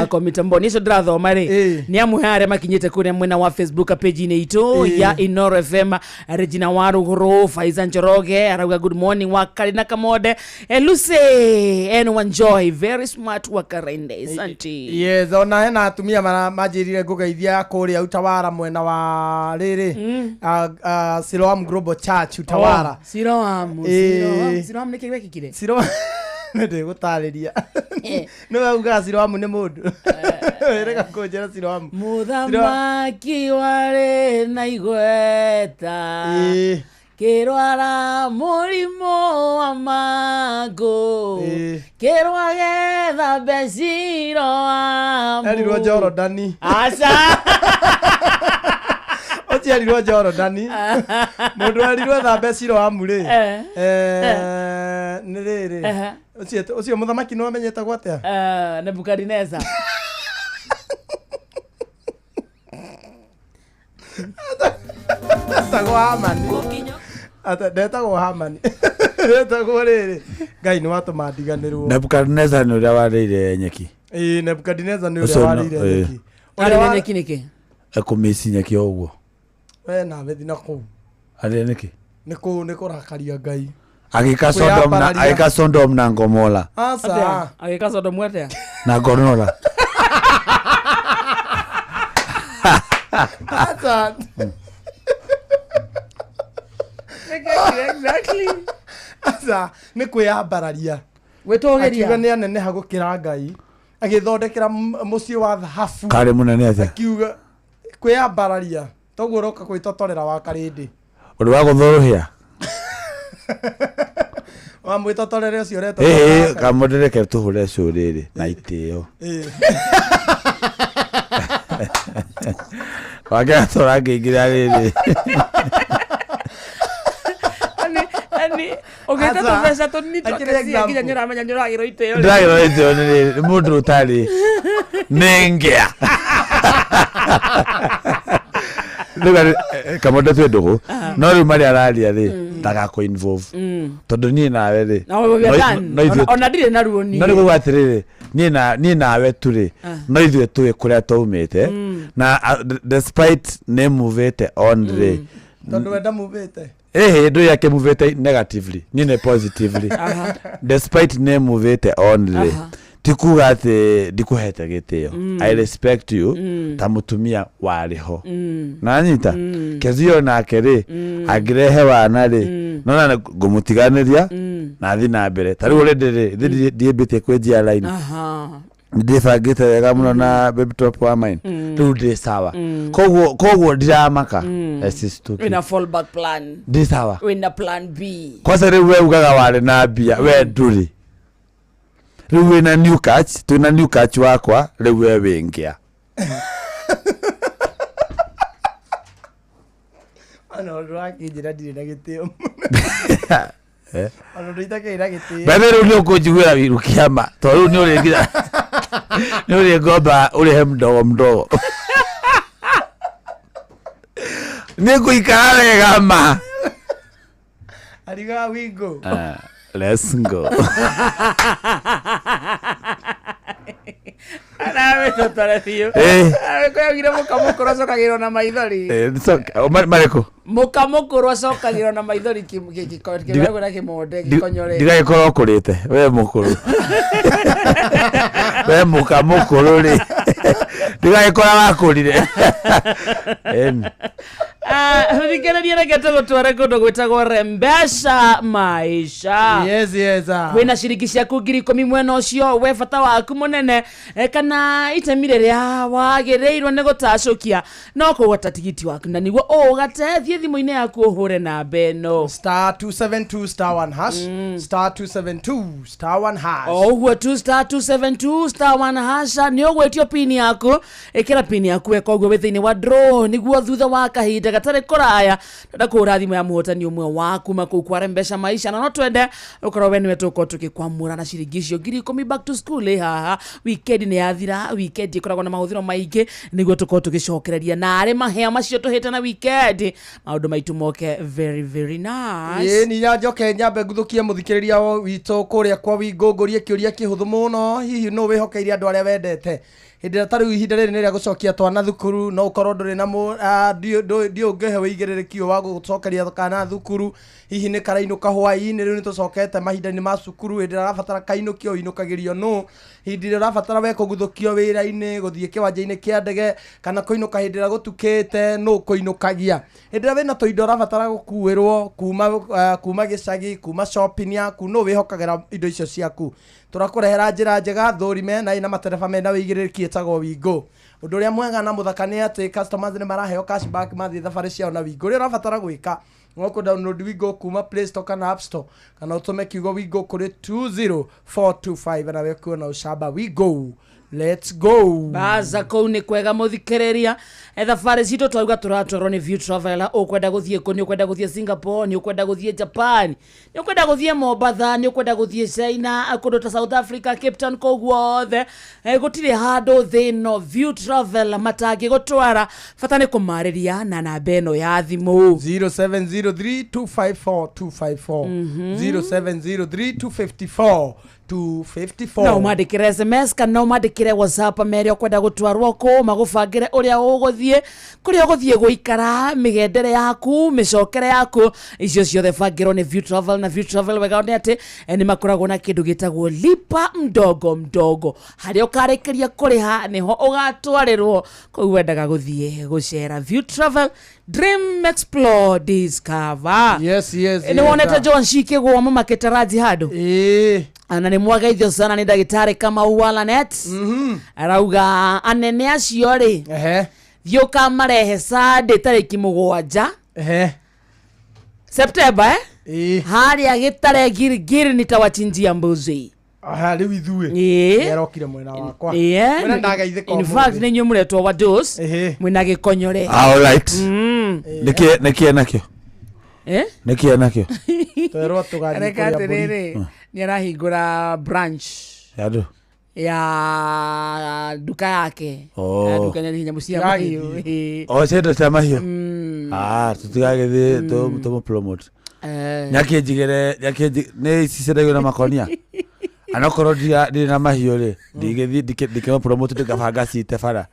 ako mitamboni so dratho mare ni amuhare makinyete kuri mwena wa Facebook page ine ito ya Inoro FM. Regina Waruguru Faiza Njoroge arauga good morning wa Karina Kamode Lucy anyone joy very smart wakarende santi. Yes, ona hena atumia majirire gugeithia kuri Utawara mwena wa riri Siloam Global Church Utawara. Siloam nikiwe kikire Siloam nde gutariria no uga Siloam ni mundu rega kujera Siloam muthamaki ware na igweta kirwara murimo wa mago kirwa getha besiro amu erirwo Jorodani asa erirwo Jorodani mundu erirwo tha besiro amu ri ni riri ucio muthamaki no amenyeta gwatea Nebukadneza Atago Hamani. Ndetagwo Hamani. Ndetagwo riri. Ngai ni watumandiganirwo. Nebukadneza ni uria warire nyeki. Nebukadneza ni uria warire nyeki. Warire nyeki niki? Ekumisi nyeki oguo. We na bethi na ku. Arire niki? Niko rakaria Ngai. Agika Sodom na Gomora. Asa. Agika Sodom wete. Na Gomora. Asa. Exactly. Asa ni kwiyambararia. Wetogeria. Akiuga ni anene hagukira Ngai. Agithondekera mucie wa thahabu. Kare munene atia. Akiuga kwiyambararia. Toguo roka kwitotorera wa Karindi. Uri wa guthorohia. Wa mwitotorere ucio reto. Kamudereke tuhure curiri na itio. Wage torange igira riri. Ani ogeta to pesa to ni to kinya nyora manya nyora giro iteo. Ndagiro iteo ni mundu utari nengea. Luga kamoda tu ndugu no ri mari araria ri ndaga ko involve tondu ni nawe ri ona ndire na ruoni no ri gwatirire ni nawe turi no ithuĩ tuĩ kuria twaumĩte na despite ne movete on ri tondu wenda movete ndu yake movete negatively ni positively despite ne movete on ri tikuga ati ndikuhete gitio I respect you ta mutumia wariho na nyita kezio nake ri agirehe wana ri nona ngumutiganiria na thi na mbere tari uri ndiri ndiembite kwenjia line ndifagite wega muno na baby top wa mine riu ndi sawa koguo ndiramaka asistuki wina fallback plan ndi sawa wina plan B kwasa riu we ugaga wari na mbia we nduri riu wina new catch twina new catch wakwa riu we wingia ano rwaki njira ndire na gitio ano nditake ira gitio bebe riu ni ukunjiguira wiru kiama to riu ni uri ngira ni uri ngomba uri he mdogo ni kuikara wega ma ariga wingo let's go Arawe totore fiyo. Kwa gire mukamukuru sokagiro na maithori. Mareko. Mukamukuru sokagiro na maithori kibego na kimode gikonyore. Ndiga ikoro kurite. We mukuru. We mukamukuru ri. Ndiga ikora wakurire. Thigereria reke tugutware kundu gwitagwo Rembesha Maisha. Yes. Wina ciringi ciaku 10,000 mwena ucio we bata waku munene kana itemi riria wagireirwo ni gutacukia no kugota tigiti waku na niguo ugatethie thimu-ini yaku uhure na beno star 272 star 1 hash star 272 star 1 hash oguo tu star 272 star 1 hash ni ugwetio pin yaku ikira pin yaku eka oguo withiini wa draw niguo thutha wa kahinda gatare kuraya ndakura thimu ya muhotani umwe waku maku kwa Rembesha Maisha na no twende ukorwo we niwe tuko tukikwamura na ciringi icio 10,000 back to school haha weekend ni yathira weekend ikoragwo na mahuthiro maingi niguo tuko tugicokereria na ari mahea macio tuhite na weekend maundu maitu moke very very nice ni ya njoke nyambe nguthukie muthikiriria wito kuria kwa wingungurie kiuria kihuthu muno hihi no wihokeire andu aria wendete hindira tari ihinda riri niria gucokia twana thukuru no ukorwo nduri na dio ngehewe igererekio wa gucokeria kana thukuru hihi ni karainuka hwaini riu ni tucokete mahinda-ini ma cukuru hindira rabatara kainukio inukagirio no hindira rabatara we kuguthukio wira-ini guthie kiwanja-ini kia ndege kana kuinuka hindira gutukite no kuinukagia hindira wina tuindo rabatara gukuirwo kuma gicagi kuma shopping yaku no wihokagira indo icio ciaku turakurehera njira njega thurime na ina matereba mena wigiririkie tago wingo undu uria mwega na muthakani ati customers ni maraheo cashback mathi thafari ciao na wingo uria rabatara gwika ngoko download wingo kuma Play Store kana App Store kana utume kiugo wingo kuri 20425 na wekuo na ushaba wingo. Let's go. Baza kou ni kwega muthikiriria thabari citu twauga turatwarwo ni View Traveler ukwenda guthie ku ni ukwenda guthie Singapore ni ukwenda guthie Japan ni ukwenda guthie Mombasa ni ukwenda guthie China kundu ta South Africa Cape Town koguothe gutire handu thino View Traveler matangi gutwara bata ni kumariria na namba eno ya thimu 0703254254 0703254254 no madikire SMS kana madikire WhatsApp merio kwenda gutwarwo ko magufangire uria uguthie kuria uguthie guikara migendere yaku micokere yaku icio ciothe bangirwo ni View Travel na View Travel wega ni ati ni makoragwo na kindu gitagwo lipa mdogo haria ukarekeria kuriha niho ugatwarirwo koguo wendaga guthie gucera View Travel Dream Explore Discover. Yes. Ni wonete John Shike gwa mama ketaraji hado. Ana ni mwageithio sana ni ndagitari kama Walanet. Arauga anene acio ri. Thioka marehe sade tariki 7. September haria gitare girigiri nitawachinjia mbuzi. Riu ithue yarokire mwena wakwa mwena ndagaithika in fact ni nyu muretwo wa dose mwena gikonyore all right nikie nakio nikie nakio twerwo tugari ni arahingura branch yado ya duka yake duka ni nyamu cia mahiu cendo cia mahiu tutigagithie tumu promote nyake njigere ni ciceragio na makonia anakorwo ndi na mahiũ ri ndikema promote ndikabanga cite bara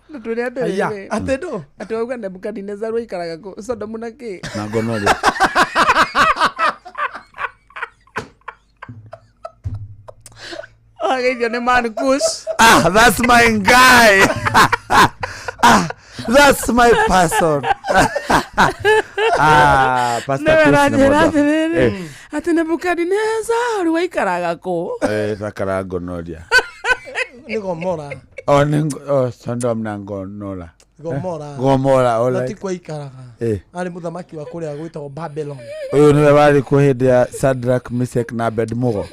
aya atendo atauga Nebukadnezar ikaraga ko Sodomu na ki na ngono ageithio ni Marcus that's my guy that's my person pastor ati Nebukadnezar waikaraga ko takara ngonoria ni Gomora Sodom na Gomora Gomora ola tikwa ikaraga ari muthamaki wa kuria gwitagwo Babylon uyu niwe wari ku hindi ya Shadrach Meshach na Abednego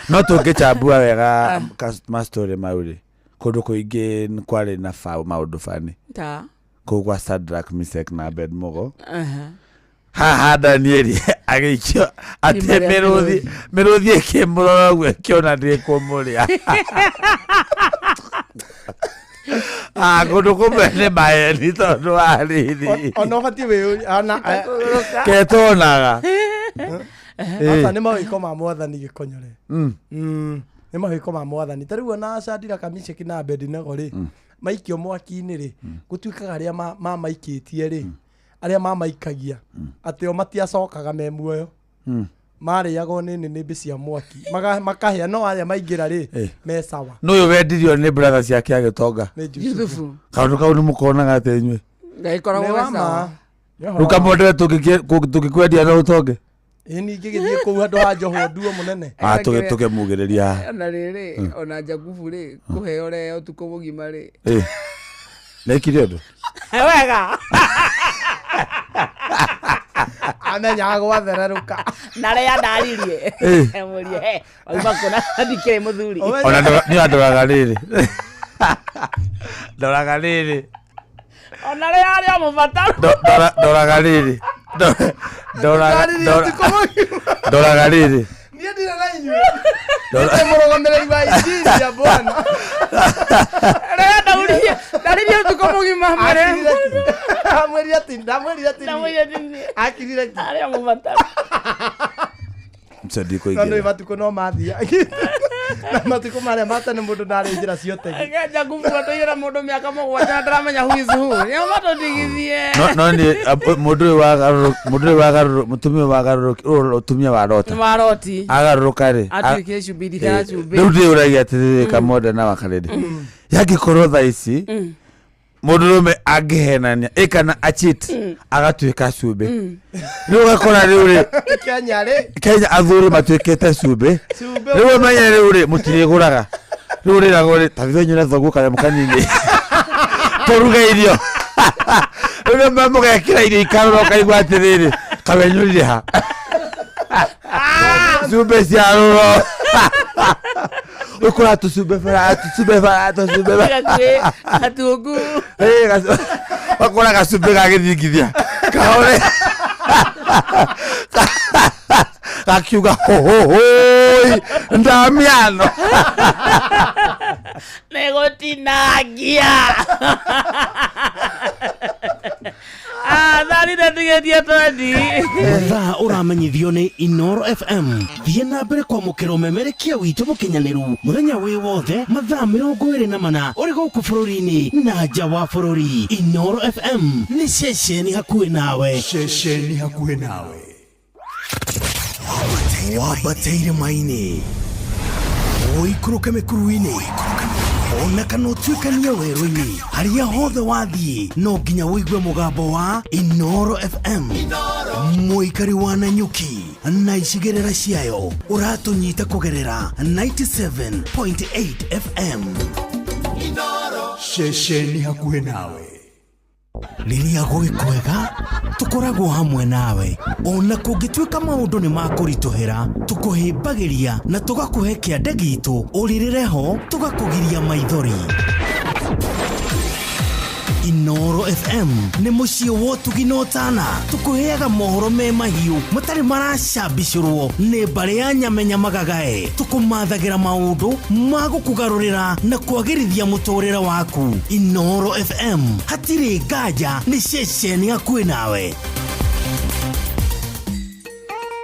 no tungicambua wega customer story mauri kundu kuingi kwari na maundu fani ta kugwa Shadrach Meshach na Abednego haha Danieli agikio ate meruthi ekimurora gwe kiona ndikumuria kundu kumene maeni tondu ariri ono bati we ana ketonaga asa ni mawiko ma mwathani gikonyore ni mawiko ma mwathani tariu na Shadrach Meshach na Abednego ri maikio mwaki-ini ri gutuikaga aria mamaikitie ri aria mamaikagia ati o matiacokaga me muoyo marĩagwo nĩ nĩnĩmbĩ cia mwaki makahĩa no arĩa maingĩra rĩ me sawa. N'ũyũ wendirio nĩ brother ciake Agĩtonga. Yusufu. Kaũndũ kau nĩmũkonaga atĩ inyuĩ. Ngaikoragwo sawa. Rukamondere tũngĩkwendia na ũtonge. Ningĩ gĩthiĩ kũu handũ ha njohwo nduo mũnene. Tũkĩmugĩrĩria. Na rĩrĩ ona Jakubu rĩ kũheo rĩ ũtukũ mũgima rĩ. Nekire ũndũ. Wega. Amenya gwathereruka. Na rĩa ndaririe. Emurie. Oima kuna ndikire muthuri. Ona nĩ andoraga rĩrĩ. Ndoraga rĩrĩ. Ona rĩa arĩa mũbataru. Ndoraga rĩrĩ. Ndoraga rĩrĩ. Niĩ ndira na inyuĩ. Nĩ mũrũgamĩrĩri wa injili ya Bwana. Rĩa ndaririe ũtukũ mũgima mare. Ndamwĩrire ati. Akirire ki. Arĩa mũbataru. Msadi kwa igĩra. Nĩ matuko no mathia. Na matuko marĩa matane mũndũ ndarĩ njĩra ciothe. Jakubu atoira mũndũ mĩaka mũgwanja ndaramenya who is who. Nĩ matũtigithie. No nĩ mũndũ wa garũrũka mũtumia wa garũrũka ũtumia wa Roti. Wa Roti. Agarũrũka rĩ. Atuĩke cubiri ta cubiri. Rĩu ndĩũragia atĩrĩrĩ Kamode na Wakarede. Yangĩkorwo thaa ici mũndũrũme angĩhenania kana achit agatuĩka cumbe. Rĩu ũgakora rĩu rĩ Kenya athuri matuĩkĩte cumbe. Rĩu ũmenye rĩu rĩ mũtirĩgũraga. Rĩu rĩragwo rĩ tabitha nyuna thoguo kanyamũ kanini. Tũruge irio. Rĩu mũgekĩra irio ikarũra ũkaigua atĩrĩrĩ kabenyũrire ha. Cumbe cia rũro. Ukora tusube bara. Atugu. Wakora gasube gagithingithia. Kaore. Kakiuga ho. Ndamiano. Negotinagia. Thari ndatigetie twendi. Thaa ũramenyithio nĩ Inoro FM. Thiĩ na mbere kwamũkĩra ũmemerekia witũ mũkinyanĩru mũthenya wĩ wothe mathaa 24 ũrĩ gũkũ bũrũri-inĩ na nja wa bũrũri. Inoro FM nĩ ceceni hakuhĩ nawe. Ceceni hakuhĩ nawe. Wabateire maini. Ũikũrũke mĩkuru-inĩ. Ona kana ũtuĩkanie werũ-inĩ harĩa hothe wathiĩ no nginya wĩigue mũgambo wa Inoro FM. Mũikari wa Nanyuki na icigĩrĩra ciayo ũratũnyita kũgerera 97.8 FM. Ceceni hakuhĩ nawe. Rĩrĩa gwĩkwega tũkoragwo hamwe nawe ona kũngĩtuĩka maũndũ nĩ makũritũhĩra tũkũhĩmbagĩria na tũgakũhe kĩande gitũ ũrĩrĩre ho tũgakũgiria maithori. Inoro FM nĩ mũciĩ wa ũtugi na ũtana tũkũheaga mohoro me mahiũ matarĩ maracambicũrwo nĩ mbarĩ ya Nyamenya Magagae. Tũkũmathagĩra maũndũ ma gũkũgarũrĩra na kwagĩrithia mũtũrĩre waku. Inoro FM hatirĩ nganja nĩ ceceni hakuhĩ nawe.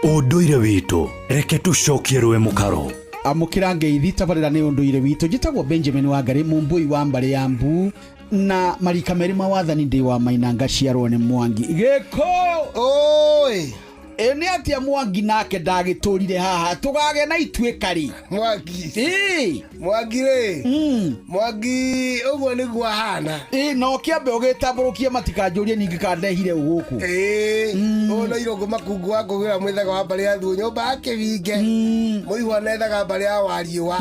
Ũndũire witũ reke tũcokie rwe mũkaro. Amũkĩra ngeithi tabarĩra nĩ ũndũire witũ. Njĩtagwo Benjamin Wangari mũmbui wa mbarĩ ya Mbu na marika merĩ mawathani ndĩ wa Mainanga ciarwo nĩ Mwangi gĩko. Oi nĩ atia Mwangi nake ndagĩtũrire haha tũgage na ituĩkari Mwangi Mwangi rĩ Mwangi ũguo nĩguo ahana no kĩambe ũgĩtambũrũkie matikanjũrie ningĩ kandehire gũkũ ona irongo makungu wa kũgĩra mwĩthaga wa mbarĩ ya Thuo nyũmba akĩwinge mũihwa nethaga mbarĩ ya Wariũa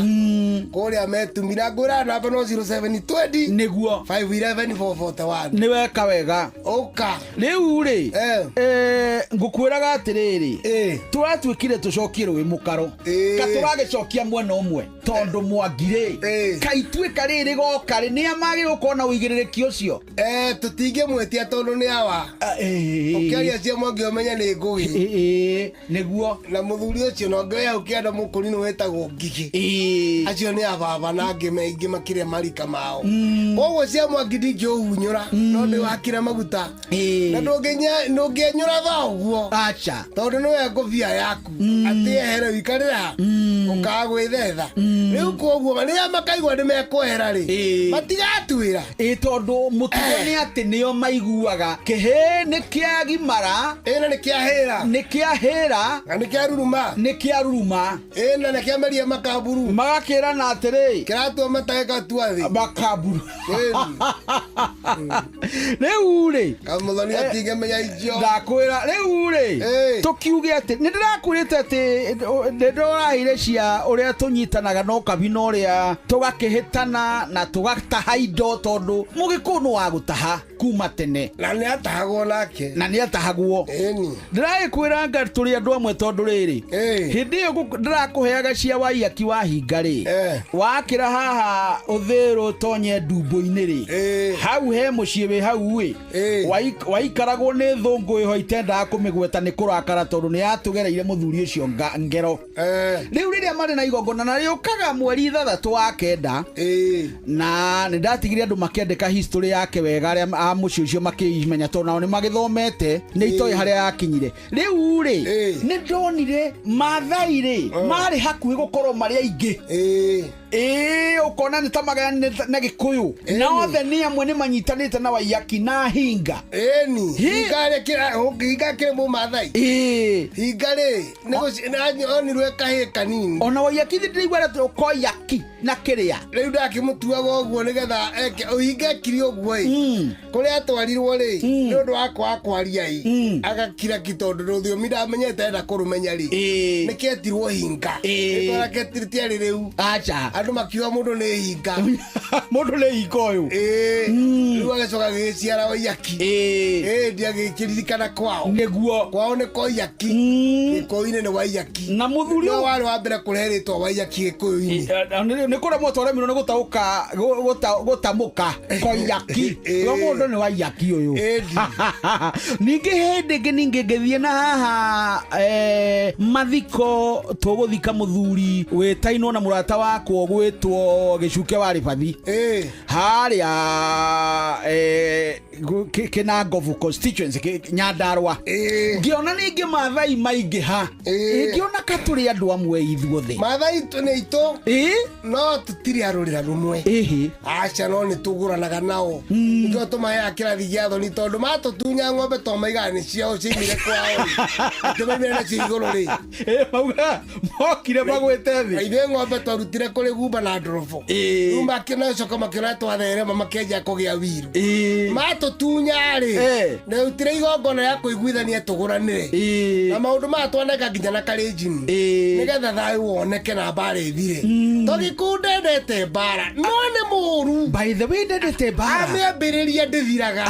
kũrĩa metumira ngũra namba no 0720 nĩguo 511441 nĩ weka wega ũka rĩu rĩ ngũkwĩraga atĩrĩrĩ tũratuĩkire tũcokie rũĩ mũkaro katũragĩcokia mwena ũmwe tondũ Mwangi rĩ kaituĩka rĩrĩ goka rĩ nĩ amagĩrĩirwo gũkorwo na ũigĩrĩrĩki ũcio tũtingĩmwĩtia tondũ nĩ awa ũkĩaria cia Mwangi ũmenya nĩ ngũgĩ nĩguo na mũthuri ũcio no ngĩoya ũkĩenda mũkũri nĩ wĩtagwo Ngigi acio nĩ ababa na angĩ maingĩ makĩrĩa marika mao koguo cia Mwangi ndingĩũhunyũra no nĩ wakire maguta na ndũngĩenyũra tha ũguo acha wĩra tondũ nĩwe ngũbia yaku atĩ ehere wikarĩra ũkagwĩthetha rĩu koguo rĩrĩa makaigua nĩmekwehera-rĩ matigatwĩra tondũ mũtugo nĩ atĩ nĩo maiguaga kĩhĩ nĩ kĩagimara na nĩkĩahĩra na nĩkĩaruruma na nĩkĩameria makamburu magakĩrana atĩrĩ kĩratua matagĩka tuathĩ makamburu rĩu-rĩ kamũthoni atingemenya icio ndakwĩra rĩu-rĩ tũkiuge atĩ nĩndĩrakwĩrĩte atĩ nĩndorahire cia ũrĩa tũnyitanaga no kabina ũrĩa tũgakĩhĩtana na tũgataha indo tondũ mũgĩkũyũ nĩ wa gũtaha kuma tene na nĩatahagwo nake ndĩragĩkwĩra anga tũrĩ andũ amwe tondũ rĩrĩ hĩndĩ ĩyo ndĩrakũheaga cia waiaki wa hinga-rĩ wakĩra haha ũthĩrũ tonye ndumbo-inĩ-rĩ hau he mũciĩ wĩ hau-ĩ waikaragwo nĩ thũngũ ĩho itendaga kũmĩgweta nĩ kũrakara tondũ nĩ yatũgereire mũthuri ũcio ngero rĩu rĩrĩa marĩ na igongona na rĩũkaga mweri 3 wa kenda na nĩ ndatigire andũ makĩandĩka history yake wega arĩa a mũciĩ ũcio makĩmenya tondũ nao nĩ magĩthomete nĩ itoĩ harĩa yakinyire rĩu-rĩ nĩ ndonire Maathai-rĩ marĩ hakuhĩ gũkorwo marĩ aingĩ ũkona nĩ ta magayane na Gĩkũyũ na othe nĩ amwe nĩ manyitanĩte na waiaki na hinga hinga kĩrĩ Mũmaathai hinga-rĩ onirwe kahĩ kanini ona waiaki ndĩraigua atĩ ũkoiaki na kĩrĩa rĩu ndakĩmũtuaga ũguo nĩgetha hinga ekire ũguo-ĩ kũrĩa atwarirwo-rĩ nĩ ũndũ wa kwaga kwaria-ĩ agakira ki tondũ rũthiomi ndamenyete enda kũrũmenya-rĩ nĩketirwo hinga nĩtwaraketirie rĩu andũ makiuga mũndũ nĩ hinga mũndũ nĩ hinga ũyũ rĩu agĩcoka gĩgĩciara waiaki ndiagĩkĩririkana kwao nĩ koiaki Gĩkũyũ-inĩ nĩ waiaki na mũthuri no warĩ wa mbere kũrehe rĩtwa waiaki Gĩkũyũ-inĩ nĩ kũremwo twaremirwo nĩ gũtamũka koiaki yo mũndũ nĩ waiaki ũyũ ningĩ hĩndĩ ĩngĩ ngĩthiĩ na haha mathiko tũgũthika mũthuri wĩtainwo na mũrata wakwo gwĩtwo Gĩcuke wa Rĩbathi harĩa Kinangovu constituency Nyandarua ngĩona ningĩ Maathai maingĩha ngĩona katũrĩ andũ amwe ithuothe Maathai nĩ itũ no tũtirĩ arũrĩra rũmwe aca no nĩ tũgũranaga nao nĩkĩo tũmaheaga kĩrathi gĩa thoni tondũ matũtunya ng'ombe to maigaga nĩ ciao ciaimire kwao atĩ maimire nacio igũrũ-rĩ mauga mokire magwĩte thĩ ithuĩ ng'ombe twarutire kũrĩ gumba na ndorobo rĩu makĩnacoka makĩona twatherema makenja kũgĩa wiru matũtunya-rĩ narutire igongona ya kũiguithania tũgũranĩre na maũndũ maya twaneka nginya na Kalenjin nĩgetha thayũ woneke na mbara ĩthire Gĩkũyũ ndendete mbara no nĩ mũũru by the way ndendete mbara amĩambĩrĩria ndĩthiraga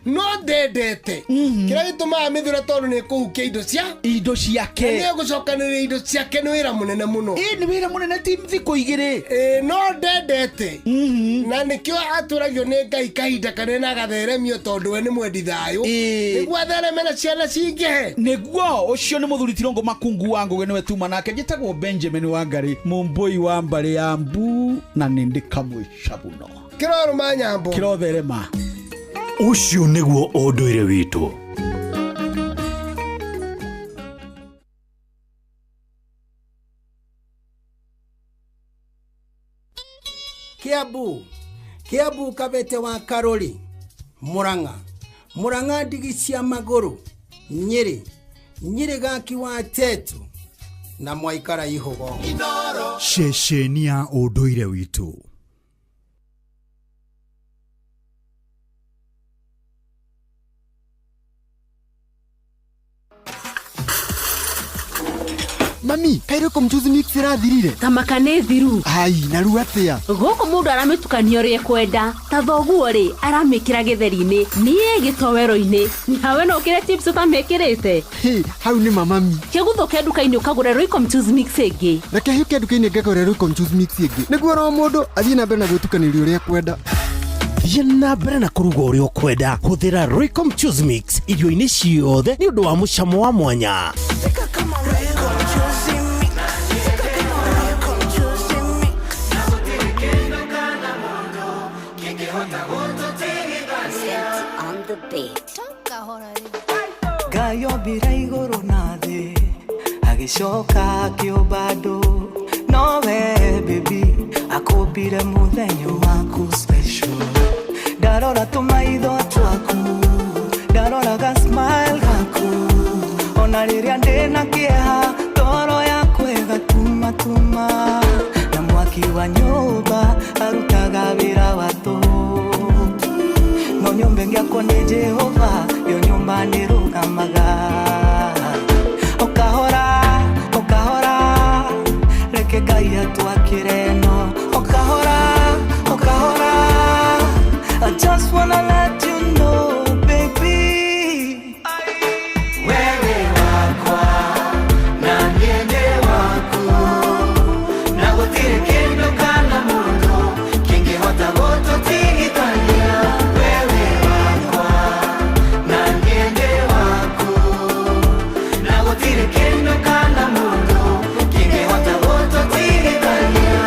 no ndendete kĩrĩa gĩtũmaga mĩthura tondũ nĩ kũhukia indo ciake nĩ gũcokanĩrĩria indo ciake nĩ wĩra mũnene mũno nĩ wĩra mũnene ti thikũ igĩrĩ no ndendete na nĩkĩo atũragio nĩ Ngai kahinda kanene agatheremio tondũ we nĩ mwendi thayũ nĩguo athereme na ciana cingĩhe nĩguo ũcio nĩ mũthuri Tirongo Makungu wa Ngũgĩ nĩwe tuma nake njĩtagwo Benjamin Wangari Mũmbũi wa Mbarĩ ya Mbu na nĩ ndĩ kamwĩca mũno kĩrorũma nyambo kĩrotherema ũcio nĩguo ũndũire witũ Kiambu Kabete wa Karuri Murang'a ndigi cia magũrũ Nyĩrĩ gaki wa Tetu na Mwaikara Ihugo ceceni ya ũndũire witũ Mami, kairo mchuzi mix irathirire. Tamaka nĩ thiru. Ai, na rĩu atĩa? Gũkũ mũndũ aramĩtukania ũrĩa kwenda. Ta thoguo rĩ, aramĩkĩra gĩtheri-inĩ. Niĩ gĩtowero-inĩ. Nawe no ũkĩre chips ũtamĩkĩrĩte. Hau nĩ mami. Kĩgũthũke nduka-inĩ ũkagũra Royco mchuzi mix ĩngĩ. Reke hiũke nduka-inĩ ngagũra Royco mchuzi mix ĩngĩ. Nĩguo o mũndũ athiĩ na mbere na gwĩtukanĩria ũrĩa kwenda. Thiĩ na mbere na kũruga ũrĩa ũkwenda. Hũthĩra Royco mchuzi mix irio-inĩ ciothe nĩ ũndũ wa mũcamo wa mwanya. Gayo bira igũrũ na agicoka kiobado no we baby akubire muthenyo waku special darora tumaitho twaku darora ga smile gaku ona riria ndina kieha toro yaku egatuma tuma na mwaki wa nyumba arutaga wira watu no nyumba ngiakwo ni Jehova yo nyumba ni rugamaga okahora reke Ngai atwakire no okahora I just wanna let you know baby wewe wakwa na niende wako na gutire kindu kana mundu kingihota gututigithania wewe wakwa na niende wako na gutire kindu kana mundu kingihota gututigithania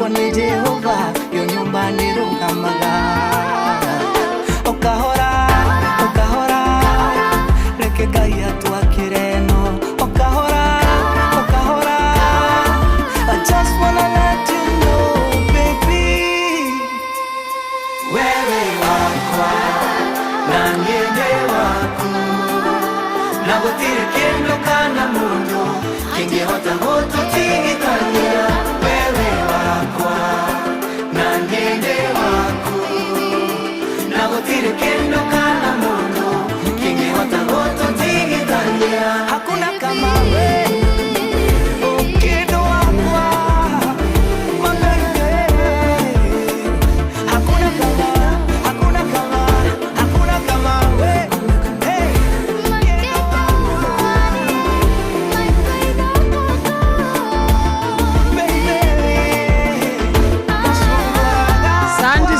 ni Jehova yo nyumba ni rugamaga okahora reke Ngai atwakire no okahora I just wanna let you know baby wewe wakwa na niende waku na gutire kindu kana mundu kingihota gututigithania wewe wakwa na niende waku na gutire kindu kana mundu kingihota gututigithania hakuna kama wewe kindu wakwa hakuna kama wewe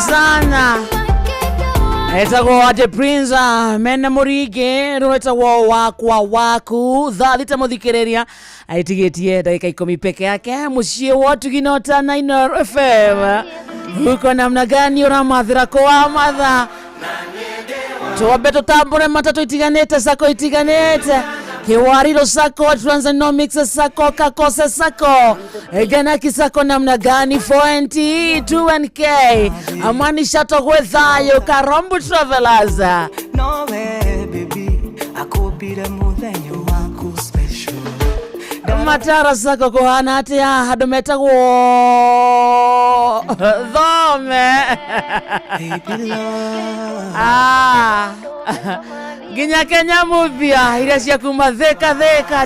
sana etagwo ate Prince mene murige rwetagwo wakwa waku thithita muthikiriria aitigitie dakika 10 peke yake mucie watu ginota 9 FM huko namna gani uramathira kwa matha tuwabe tutambure matatu itiganete sako itiganete kiwariro sako Transonomics sako kakose sako egana kisako namna gani 42NK amani shato gwethayo Karombo Travelers no way baby akubire muthenyo waku special matara sako kohana atia hado metagwo thome ginya Kenya muvia iria cia kuma theka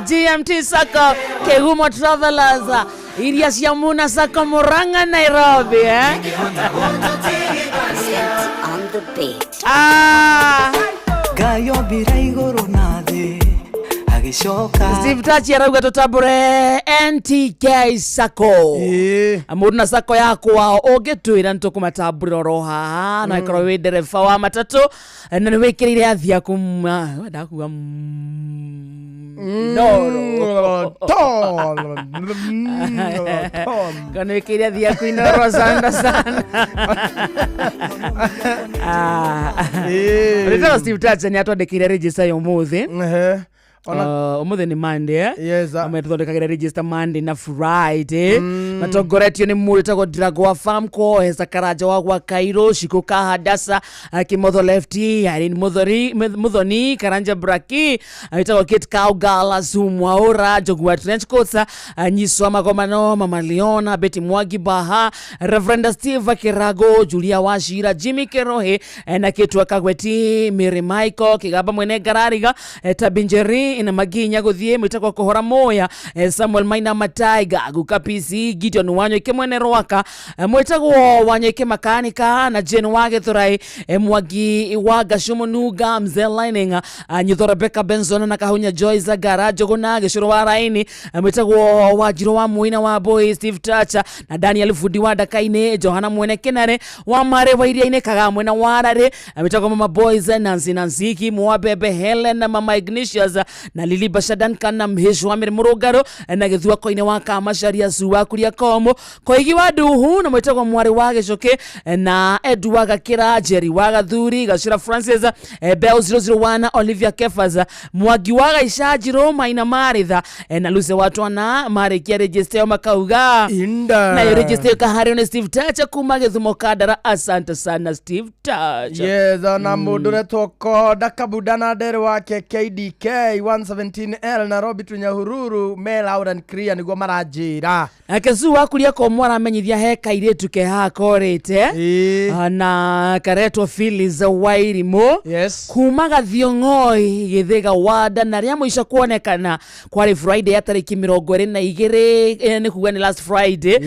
GMT sako Kegumo Travelers iria cia muna sako Murang'a Nairobi on the beat gayo biraiguru nathi agicoka Steve Tachi arauga tutambure NTK sako mundu na sako yakwa ungitwira nitukumatamburira ro haha na ikorwo wi ndereba wa matatu na ni wikirire athia kuma ndakuga kana wikirire athia kuinoro sana Rita Steve Tachi ni atwandikire register yo muthi umuthi ni Monday yes amethodekagira register Monday na Friday matongoretio nĩ mũrĩtagwo Drago wa Farm ko Heza Karanja wa gwa Kairo Shikuka Hadasa Kimotho Lefty Irene Muthoni Karanja Braki aitagwo Kate Kaugala Zumwa Ora Jogwa Trench Kosa Nyiswa Magomano Mama Leona Betty Mwagi Baha Reverend Steve Kirago Julia Washira Jimmy Kerohe na Ketwa Kagweti Mary Michael Kigaba Mwene Garariga Tabinjeri ina Maginya Guthie Mwitagwo Kuhora Moya Samuel Maina Mataiga Gukapisi Gideon Wanyoike Mwene Rwaka Mwitagwo Wanyoike Makanika na Jane Wagethurai Mwagi Waga Shumunuga Mzee Lining Nyitho Rebecca Benson na Kahunya Joyce Gara Jogona Geshoro Waraini Mwitagwo Wajiro wa Muina wa Boy Steve Tacha na Daniel Fudi wa Dakaine Johana Mwene Kenare wa Mare wa Iriaine Kaga Mwena Warare Mwitagwo Mama Boys Nancy Nanziki Mwabebe Helen na Mama Ignatius na Lili Bashadan kana Mheshu wa Murugaro na Githua Koine wa Kamasharia Zuwa Kuria Komo Koigi wa Duhu na Mwitagwo Mwari wa Geshoke na Edward Gakira Jerry wa Gathuri Gashira Francis Bell 001 Olivia Kefaza Mwagi wa Gaishajiro Maina Maritha na Luce watu na Marikia register Makauga Inda na register Kahari na Steve Tacha kuma Githumo Kadara asante sana Steve Tacha yes na mudure toko dakabudana dere wake KDK 117L Nairobi Tunyahururu Melauran Kria niguo marajira Akazu wakuria ko mwana amenyithia heka iretu ke hakorete na kareto Phyllis Wairimo yes kuma Gathiongo Githiga wada na ria muisha kuonekana kwa Friday ya tariki 22 ni kuga ni last Friday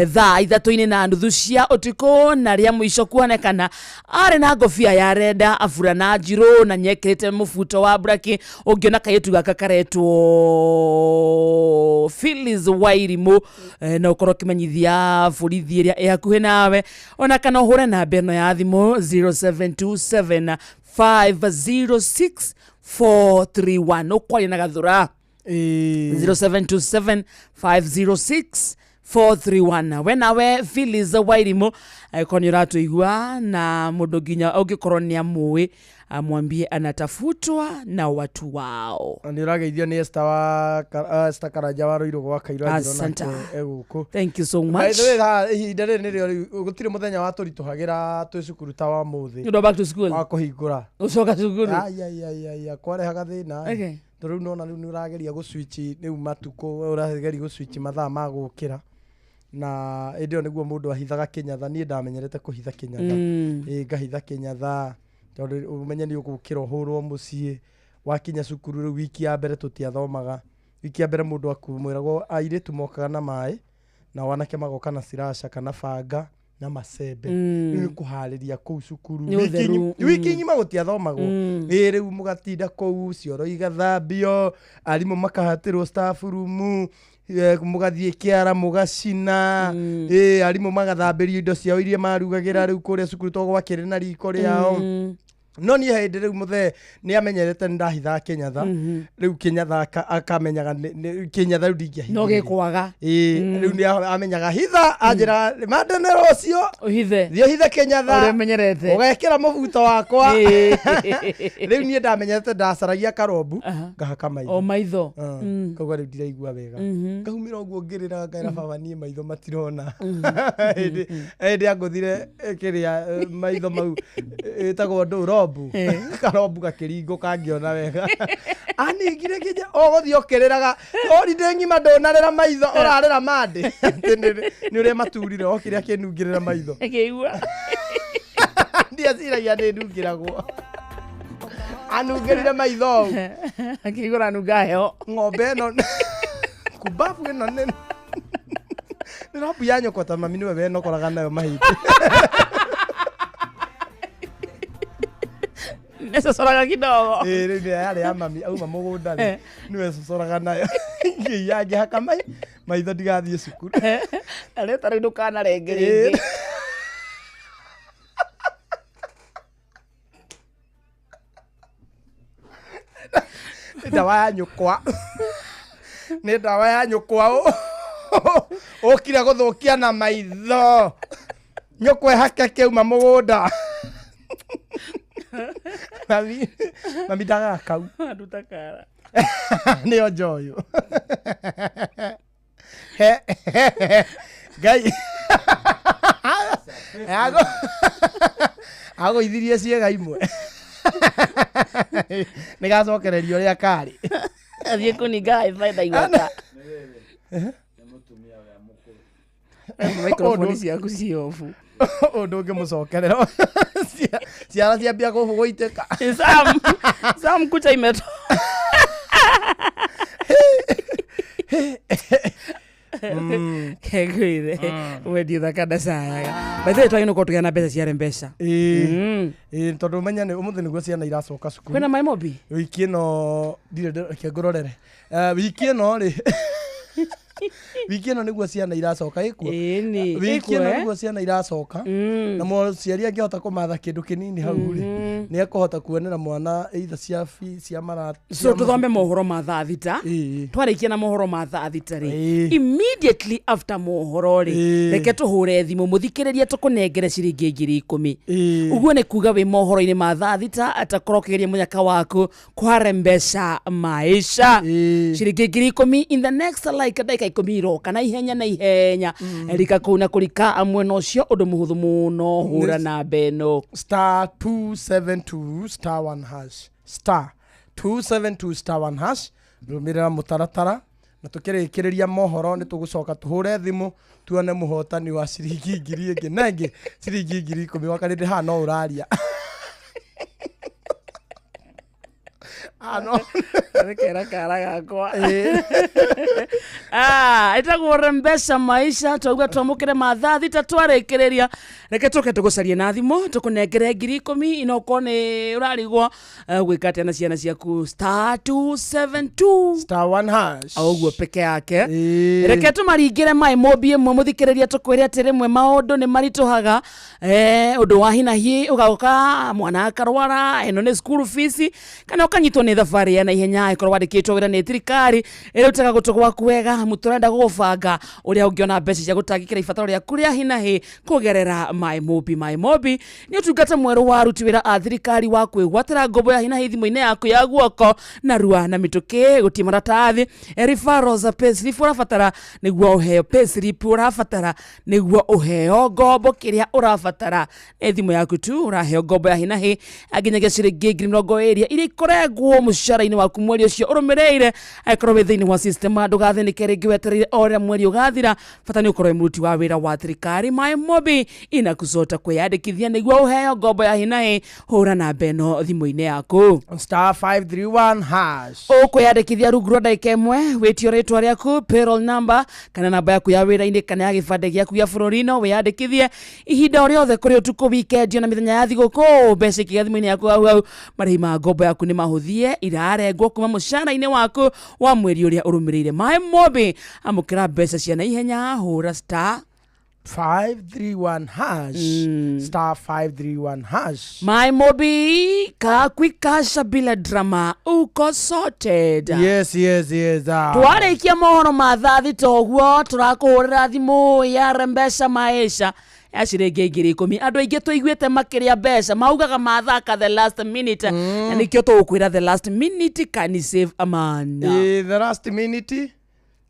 thaa 3:30 cia utuko na ria muisha kuonekana are na ngofia ya reda afura na njiro na nyekete mufuto wa braki ungiona kayetu gakaretwo Phyllis Wairimo na ukoro kimenyithia borithi iria yakuhe nawe ona kana hore na beno ya thimo 0727 506 431 ukwali na gathura 0727 506 431 wenawe Phyllis Wairimo konira tuigua na mundu ginya ungikorwo ni amui amwambie anatafutwa na watu wao. Ndirageithio ni Esther Karanja wa Ruiru gwa Kairo Asante. Eguko. Thank you so much. By the way hindere ni rio gutire muthenya wa turituhagira twi cukuru ta wa muthi. You go back to school. Wa kuhingura. Ucoka cukuru. Ai kwarehaga thina. Okay. Riu nona riu ni urageria guswitch ni matuko urageria guswitch mathaa ma gukira. Na ndio niguo mundu ahithaga kinyatha ni ndamenyerete kuhitha kinyatha ngahitha kinyatha tondu umenye ni ugukira hurwo mucie wakinya cukuru ru wiki ya mbere tutiathomaga wiki ya mbere mundu akumwiragwo aire tumokaga na mai na wanake magoka na sirasha kana banga na macembe ni kuhariria ku cukuru wiki ngima gutiathomagwo riu mugatinda ku cioro igathambio arimu makahatirwo staff room mugathie kiara mugacina arimu magathamberio indo ciao iria marugagira riu kuria cukuru to gwakire na riko riao no ni hende riu muthe ni amenyerete ndahitha kinyatha riu kinyatha akamenyaga kinyatha riu ndingihitha no gekwaga riu ni amenyaga hitha ajira madenero cio uhithe thio hithe kinyatha ure menyerete ugekira mubuto wakwa riu ni ndamenyerete ndacaragia karombu ngahaka maitho o maitho kogwa riu ndiraigua wega ngahumira uguo ngirira ngaira baba nie maitho matirona ende anguthire kiria maitho mau etagwo nduro karobu gakiringo kangiona wega ani ngire kije ogothio kiriraga ori ndengima ndonarera maitho orarera mande ni ure maturire okiria kinungirira maitho akiigua ndia ciragia ni ndungiragwo anungirire maitho akiigura nungaheo ng'ombe no kubafu ino nene ni robu ya nyoko ta mami niwe we nokoraga nayo mahiti Nesa soraga kidogo. Ndio yale ya mami au mamugunda niwe soraga nayo. Ngiyaje haka maitho ndigathie cukuru. Aleta rindu kana rengerenge. Ndawa ya nyukwa. Ni ndawa ya nyukwa. Okira guthukia na maitho. Nyukwa haka keuma mugunda. Mami daga kau ndutakara ni ojoyo Ngai. Ago ithirie ciega imwe. Nigacokereria uria kari. Athie kuninga ibaida igwata. Microphone ciaku ciofu. Undu ngimucokerera. Ciara ciambia guitĩka. Sam kucha imeto. Kegwire wendi thakanda saya bethe twagino ko tugena mbeca cia mbeca tondu menya ni umuthi niguo ciana iracoka cukuru kwina mai mobi wiki ino ndire kengororere wiki ino ri wiki ino niguo ciana iracoka ikwo wiki ino niguo ciana iracoka na mũciari angĩhota kũmatha kĩndũ kĩnini hau ri nĩ ekũhota kuonera mwana either cia marati so tuthome mohoro ma thaa thita twarikia na mohoro ma thaa thita ri immediately after mohoro ri reke tuhure thimũ mũthikĩrĩria tũkũnengere ciringi 10,000 uguo nĩ kuga wĩ mohoro-inĩ ma thaa thita atakorokĩria mũnyaka waku kware mbeca maisha ciringi 10,000 in the next like ndagĩka 10 iroka na ihenya erika kũu na kũrika mwena ũcio ũndũ mũhũthũ mũno hũra na beno star 272 star 1 hash star 272 star 1 hash rũmĩrĩra mũtaratara na tũkĩrĩkĩrĩria mohoro nĩ tũgũcoka tũhũre thimũ tuone mũhotani wa ciringi 1,000 na ingĩ ciringi 10,000 wakarĩndĩ haha no ũraria no rekera kara gakwa itagwo mbeca maisha twauga twamũkĩre mathaa thita twarĩkĩrĩria reke tũke tũgũcarie na thimũ tũkũnengere 10,000 inokorwo nĩ ũrarigwo gwĩka atĩa na ciana ciaku star 272 star 1 hash ũguo peke yake reke tũmaringĩre mai mobi ĩmwe mũthikĩrĩria tũkwĩre atĩ rĩmwe maũndũ nĩ maritũhaga ũndũ wa hinahi ũgauka mwana akarwara ĩno nĩ school fees kana ũkanyitwo nĩ thabarĩ ya naihenya ĩkorwo wandĩkĩtwo wĩra nĩ thirikari ĩrutaga gũtũ gwaku wega mũtũrenda gũbanga ũrĩa ũngĩona mbeca cia gũtangĩkĩra ibataro rĩaku rĩa hinahi kũgerera my mobi nĩ ũtungata mwerũ wa aruti wĩra a thirikari wa kwĩgwatĩra ngombo ya hinahi thimũ-inĩ yaku ya guoko na rua na mĩtũkĩ gũtirĩ maratathi referrals payslip ũrabatara nĩguo ũheo payslip ũrabatara nĩguo ũheo ngombo kĩrĩa ũrabatara nĩ thimũ yaku tu ũraheo ngombo ya hinahi nginyagia ciringi 20,000 iria ikoragwo mũcara-inĩ waku mweri ũcio ũrũmĩrĩire akorwo wĩ thĩinĩ wa system ndũgathĩnĩke rĩngĩ wetereire o rĩrĩa mweri ũgathira bata nĩ ũkorwo mũruti wa wĩra wa thirikari my mobi inakusota kwĩyandĩkithia nĩguo ũheo ngombo ya hinahi hũra namba ĩno thimũ-inĩ yaku star 531 hash ũkwĩyandĩkithia rungu rwa ndagĩka ĩmwe wĩtio rĩtwa rĩaku payroll number kana namba yaku ya wĩra-inĩ kana ya gĩbandĩ gĩaku gĩa bũrũri no wĩyandĩkithie ihinda o rĩothe kũrĩ ũtukũ weekend na mĩthenya ya thigũkũ mbeca ikĩgĩa thimũ-inĩ yaku hau marĩhi ma ngombo yaku nĩ mahũthie irarengwo kuma mũcara-inĩ waku wa mweri ũrĩa ũrũmĩrĩire my mobi amũkĩra mbeca cia naihenya hũra star 531 hash star 531 hash my mobi kakwikasha bila drama uko sorted yes twarĩkia mohoro ma thaa thita ũguo tũrakũhũrĩra thimũ ya mbeca maisha ya ciringi 10,000 andũ aingĩ tũiguĩte makĩria mbeca maugaga mathaka the last minute na nĩkĩo tũgũkwĩra the last minute can save a man the last minute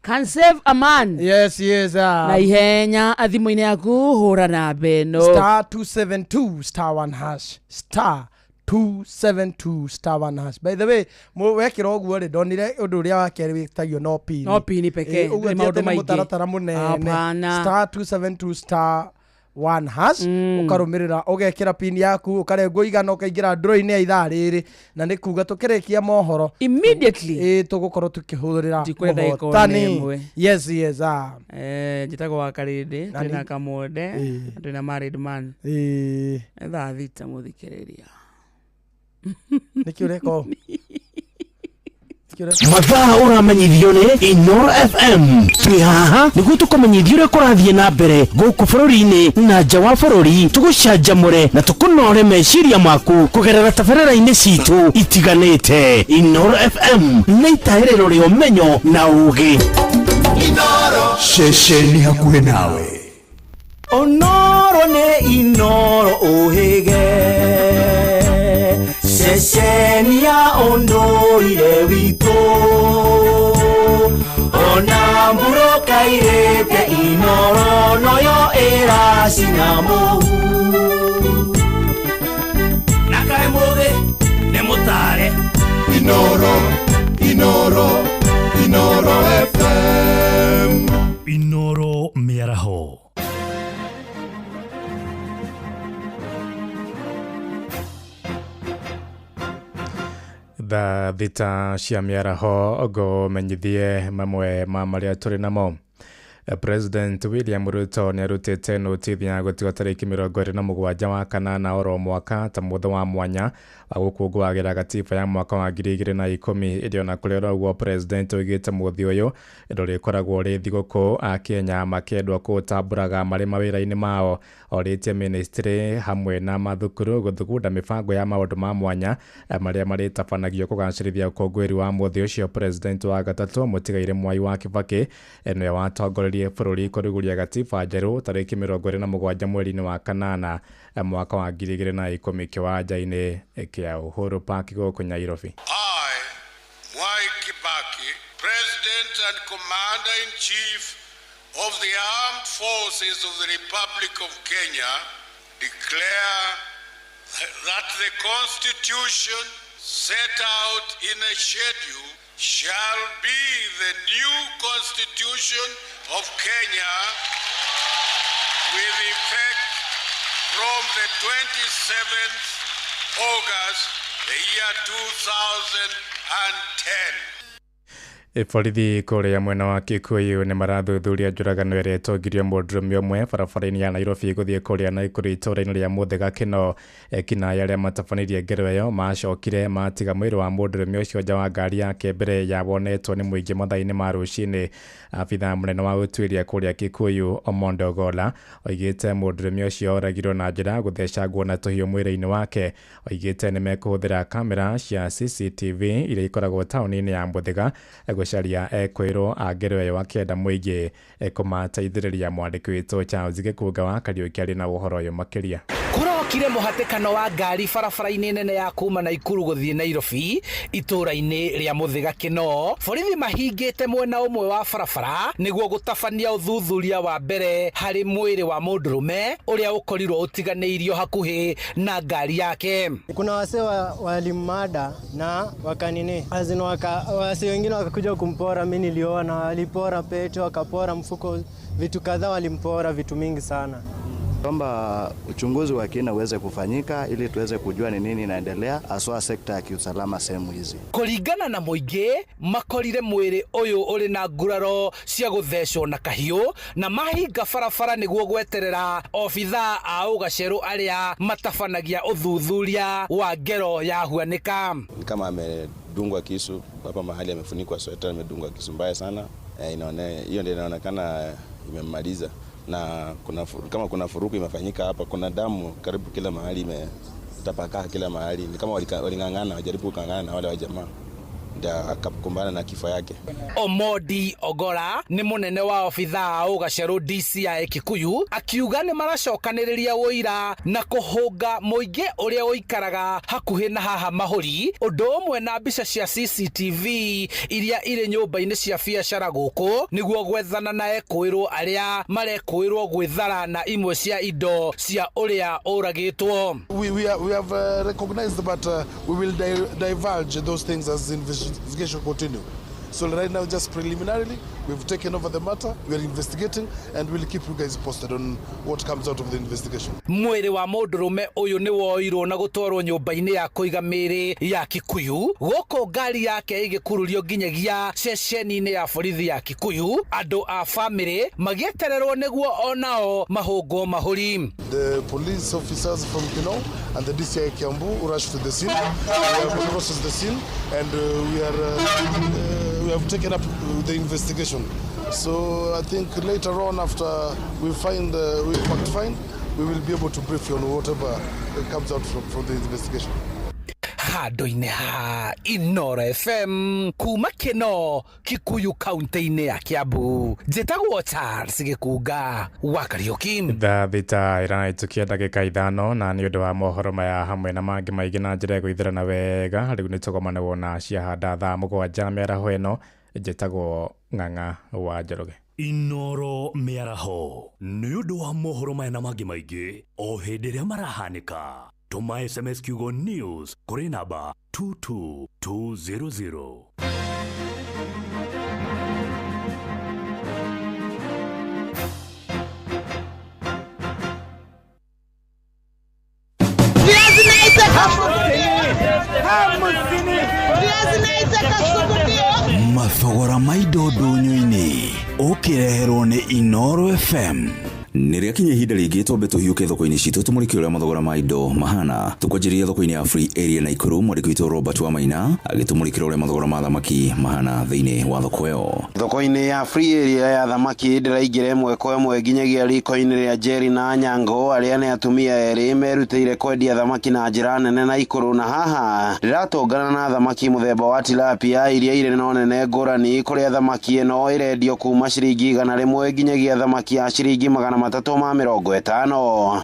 can save a man yes na ihenya thimũ-inĩ yaku hũra namba ĩno star 272 star 1 hash star 272 star 1 hash by the way wekĩra ũguo rĩ ndonire ũndũ ũrĩa wa kerĩ wĩtagio no pin peke ũguo maũndũ maingĩ mũtaratara mũnene star 272 star 1 hash ukarũmĩrĩra ũgekĩra pin yaku ũkarengwo igana ũkaingĩra draw-inĩ ya ithaa rĩrĩ na nĩ kuga tũkĩrĩkia mohoro immediately tũgũkorwo tũkĩhũrĩra mũhotani yes njĩtagwo wa karĩndĩ twĩna kamwonde twĩna married man thaa thita mũthikĩrĩria nĩkĩ ũreka mathaa ũramenyithio nĩ Inoro FM twĩ haha nĩguo tũkũmenyithia ũrĩa kũrathiĩ na mbere gũkũ bũrũri-inĩ na nja wa bũrũri tũgũcanjamũre na tũkũnore meciria maku kũgerera tabarĩra-inĩ citũ itiganĩte Inoro FM nĩ itaĩrĩro rĩa ũmenyo na ũũgĩ Inoro ceceni hakuhĩ nawe Onoro nĩ Inoro ũhĩge ceceni ya ũndũire witũ ona mburũka yairĩte Inoro noyo ĩracina mũhu na kaĩ mũthĩ nĩ mũtare Inoro FM Inoro mĩaraho. Tha thita cia mĩaraho ngo menyithie mamwe ma marĩa tũrĩ namo. President William Ruto nĩ arutĩte notisi ya gũtiga tarĩki 27 wa kanana oro mwaka ta mũthenya wa mwanya wa gũkũngũagĩra gatiba ya mwaka wa 2010 ĩrĩa ona kũrĩ ũguo president oigĩte mũthĩ ũyũ ndũrĩkoragwo rĩ thigũkũ a Kenya makĩendwa kũtambũraga marĩ mawĩra-inĩ mao. Orĩtie ministry hamwe na mathukuru gũthugunda mĩbango ya maũndũ ma mwanya marĩa marĩtabanagio kũgacĩrithia ũkũngũĩri wa mũthĩ ũcio. President wa gatatũ mũtigaire Mwai wa Kibaki nĩwe watongoririe bũrũri kũrugũria gatiba njerũ tarĩki 27 mweri-inĩ wa kanana mwaka wa 2010 kĩwanja-inĩ kĩa Uhuru Park gũkũ Nairobi. Mwai Kibaki, President and Commander-in-Chief of the Armed Forces of the Republic of Kenya, declare that the Constitution set out in a schedule shall be the new Constitution of Kenya with effect from the 27th August the year 2010. Borithi kũrĩa mwena wa Kikuyu nĩ marathuthuria njũragano ĩrĩa ĩtongirio mũndũrũme ũmwe barabara-inĩ ya Nairobi gũthiĩ kũrĩa Naikuru itũũra-inĩ rĩa Mũthĩga Kĩno. Ekinaĩ arĩa matabanĩirie ngero ĩyo macokire matiga mwĩrĩ wa mũndũrũme ũcio nja wa ngari yake mbere ya wonetwo nĩ mũingĩ mathaa-inĩ ma rũcinĩ. Abithaa mũnene wa ũtuĩria kũrĩa Kikuyu Omondi Ogolla oigĩte mũndũrũme ũcio oragirwo na njĩra gũthecangwo na tũhiũ mwĩrĩ-inĩ wake. Oigĩte nĩ mekũhũthĩra kamera cia CCTV iria ikoragwo taũni-inĩ ya Mũthĩga gũcaria ekwĩrwo a ngero ĩyo akĩenda mũingĩ kũmateithĩrĩria. Mwandĩki witũ Charles Gĩkunga wa Kariũki arĩ na ũhoro ũyũ makĩria. Kũrokire mũhatĩkano wa ngari barabara-inĩ nene ya kuma Naikuru gũthiĩ Nairobi itũũra-inĩ rĩa Mũthĩga Kĩno. Borithi mahingĩte mwena ũmwe wa barabara nĩguo gũtabania ũthuthuria wa mbere harĩ mwĩrĩ wa mũndũrũme ũrĩa ũkorirwo ũtiganĩirio hakuhĩ na ngari yake. Kuna wase walimada na wakanini azino wase wengine wakakuja kumpora. Mimi niliona walipora pete, wakapora mfuko, vitu kadhaa walimpora, vitu mingi sana. Kwamba uchunguzi wa kina uweze kufanyika ili tuweze kujua ni nini inaendelea haswa sekta ya kiusalama sehemu hizi. Kũringana na mũingĩ makorire mwĩrĩ ũyũ ũrĩ na nguraro cia gũthecwo na kahiũ na mahinga barabara nĩguo gweterera obithaa a ũgacerũ arĩa matabanagia ũthuthuria wa ngero ya huanĩka. Kama amedungwa kisu hapa mahali, amefunikwa sweta, amedungwa kisu mbaya sana. Hiyo ndio inaonekana imemmaliza. Na kama kuna furuku imefanyika hapa, kuna damu karibu kila mahali, imetapakaa kila mahali. Ni kama walingangana, wajaribu kungangana na wale wa jamaa, ndio akakumbana na kifo yake. Omondi Ogolla ni munene wa obithaa ũgacerũ DCI Kikuyu akiuga nĩ maracokanĩrĩria ũira na kũhũnga mũingĩ ũrĩa ũikaraga hakuhĩ na haha mahũri, ũndũ ũmwe na mbica cia CCTV iria irĩ nyũmba-inĩ cia biacara gũkũ nĩguo gwethana na ekwĩrwo arĩa marekwĩrwo gwĩthara na imwe cia indo cia ũrĩa ũragĩtwo. We have recognized that we will divulge those things as investigation continue. So right now, just preliminarily, we've taken over the matter, we are investigating, and we'll keep you guys posted on what comes out of the investigation. Mwĩrĩ wa mũndũrũme ũyũ nĩ woirwo na gũtwarwo nyũmba-inĩ ya kũiga mĩĩrĩ ya Kikuyu. Gũkũ ngari yake ĩgĩkururio nginyagia ceceni-inĩ ya borithi ya Kikuyu. Andũ a bamĩrĩ magĩetererwo nĩguo onao mahũngwo mahũri. The police officers from Kino and the DCI Kiambu rushed to the scene. We have processed the scene, and we have taken up the investigation. So I think later on, after we find we will be able to brief you on whatever comes out from the investigation. Handũ-inĩ ha Inoro FM kuma Kino, Kikuyu kaunti-inĩ ya Kiambu. Njĩtagwo Charles Gĩkunga wa Kariũki. Thaa thita ĩraitukia ndagĩka 5 na nĩ ũndũ wa mohoro maya hamwe na mangĩ maingĩ na njĩra gwĩthirana wega. Rĩu nĩ tũgomanagwo na ciahanda thaa 7 mĩaraho ĩno. Njĩtagwo Ng'ang'a wa Njoroge. Inoro Miaraho nĩũndũ wa mohoro maya na mangĩ maingĩ o hĩndĩ ĩrĩa marahanĩka. Tũma SMS kiugo news kũrĩ namba 22200. Mathogora maido ndũnyũ-inĩ ũkĩreherwo nĩ Inoro FM. Nĩrĩa kinya ihinda rĩngĩ twambe tũhiũke thoko-inĩ citũ tũmũrĩke ũrĩa mathogora ma indo mahana. Tũkwanjĩrĩria thoko-inĩ ya Free Area Naikuru, mwandĩki witũ Robert wa Maina agĩtũmũrĩkĩra ũrĩa mathogora ma thamaki mahana thĩinĩ wa thoko ĩyo. Thoko-inĩ ya Free Area ya thamaki ndĩraingĩra ĩmwe kwa ĩmwe nginyagia riko-inĩ rĩa Jerry na Nyango, arĩa nĩ atumia erĩ merutĩire kwendia thamaki na njĩra nene Naikuru, na haha ndĩratũngana na thamaki mũthemba wa tilapia iria irĩ na ũnene ngũrani, kũrĩa thamaki ĩno ĩrendio kuma ciringi 100 nginyagia thamaki ya ciringi 350.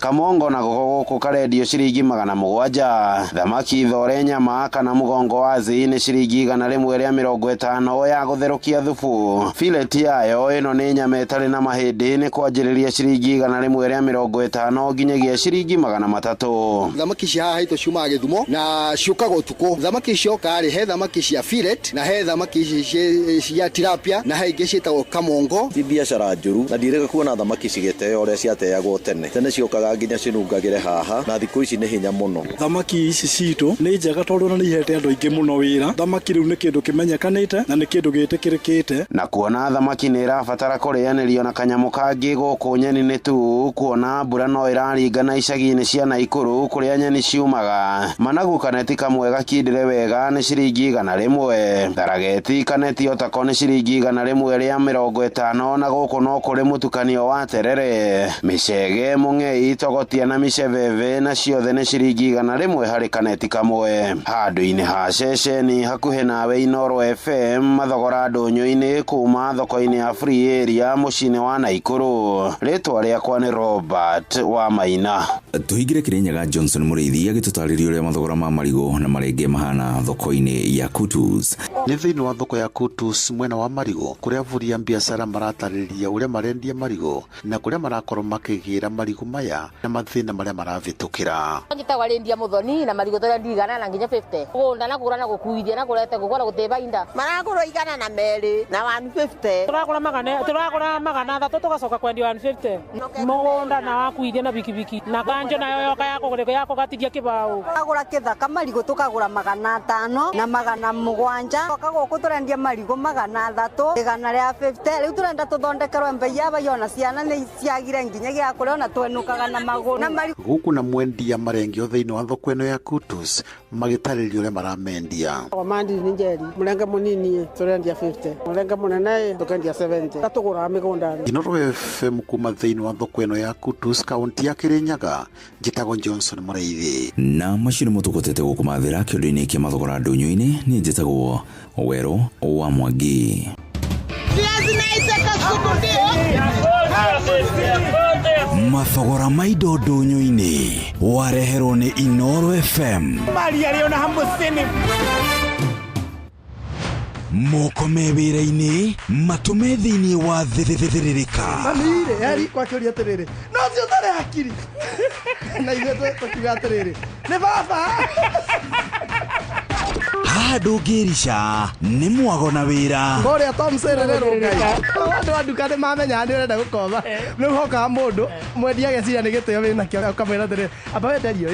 Kamongo na gũkũ karendio ciringi 700. Thamaki thore nyama kana mũgongo wazi nĩ ciringi 150 ya gũtherũkia thubu. Fillet yayo ĩno nĩ nyama ĩtarĩ na mahĩndĩ nĩ kwanjĩrĩria ciringi 150 nginyagia ciringi 300. Thamaki cia haha ito ciumaga Gĩthumo na ciũkaga ũtukũ. Thamaki cioka rĩ, he thamaki cia fillet na he thamaki cia tilapia na he ingĩ ciĩtagwo kamongo. Ti biacara njũru na ndireka kuona thamaki cigĩteo ũrĩa ciateagwo tene ciokaga nginya cinungagĩre haha, na thikũ ici nĩ hinya mũno. Thamaki ici citũ nĩ njega tondũ nĩ ihete andũ aingĩ mũno wĩra. Thamaki rĩu nĩ kĩndũ kĩmenyekanĩte na nĩ kĩndũ gĩtĩkĩrĩkĩte. Na kuona thamaki nĩ ĩrabatara kũrĩanĩrio na kanyamũ kangĩ gũkũ nyeni-inĩ tu, kuona mbura no ĩraringana icagi-inĩ cia Naikuru kũrĩa nyeni ciumaga. Managu kaneti kamwe gakindĩre wega nĩ ciringi 100. Darageti kaneti otako nĩ ciringi 100 rĩa 50, na gũkũ no kũrĩ mũtukanio wa terere. Micege, mũng'ei, togotia na micebebe na ciothe nĩ ciringi 100 harĩ kaneti kamwe. Handũ-inĩ ha ceceni hakuhĩ nawe Inoro FM, mathogora ndũnyũ-inĩ kuma thoko-inĩ ya Free Area mũciĩ-inĩ wa Naikuru. Rĩtwa rĩakwa nĩ Robert wa Maina. Tũhingĩre Kĩrĩnyaga Johnson Mũrĩithi agĩtũtarĩria ũrĩa mathogora ma marigũ na marenge mahana thoko-inĩ ya Kutus. Nĩ thĩinĩ wa thoko ya Kutus mwena wa marigũ, kũrĩa avuri a biacara maratarĩria ũrĩa marendia marigũ na kũrĩa marakorwo makĩgĩra marigũ maya na mathĩna marĩa maravĩtũkĩra. Ngĩtagwa rendia Muthoni na marigũ tũrĩa ndigana na nginya 50. Gũnda na kũgũra na gũkuithia na kũrete gũkora gũtĩba inda. Maragũrwo 100 na 2 na 150. Tũragũra 300 tũgacoka kwendia 150. Mũgũnda na wakuithia na bikibiki. Na kanjo nayo yoka yako gatithia kĩbaũ. Agũra kĩthaka marigũ tũkagũra 500 na 700. Toka gũkũ tũrendia marigũ 300, 150. Rĩu tũrenda tũthondekerwo mbei ya bayona ciana nĩ ciagire nginya gĩa kũrĩa na twenukaga na magũrũ na marigũ. Gũkũ na mwendia marengio thĩinĩ wa thoko ĩno ya Kutus magĩtarĩria ũrĩa maramendia. Mandi nĩ njeri, mũrenge mũnini tũrendia 50, mũrenge mũnene tũkendia 70. Tatũgũra mĩgũnda. Inoro FM kuma thĩinĩ wa thoko ĩno ya Kutus, kaunti ya Kĩrĩnyaga, njĩtagwo Johnson Mũrĩithi. Na macio nĩ mũtũkotete gũkũmathĩra kĩũndũ-inĩ kĩa mathogora ndũnyũ-inĩ. Niĩ njĩtagwo Wero wa Mwangi. Mathogora maido ndũnyũ-inĩ wareherwo nĩ Inoro FM. Moko me wĩra-inĩ matũme thĩinĩ wa thĩrĩrĩka. Mamire yari kwa kĩũria atĩrĩrĩ, no cio tarĩ hakiri na ithuĩ tũkiuga atĩrĩrĩ nĩ baba. Haha ndũngĩrica nĩ mwago na wĩra. Kũrĩa Tom Sererero ngai. Andũ a nduka nĩ mamenya nĩ ũrenda gũkomba. Rĩu hokaga mũndũ mwendia ageciria nĩ gĩtĩo wĩna kĩo ũkamwĩra atĩrĩrĩ amba wenderio.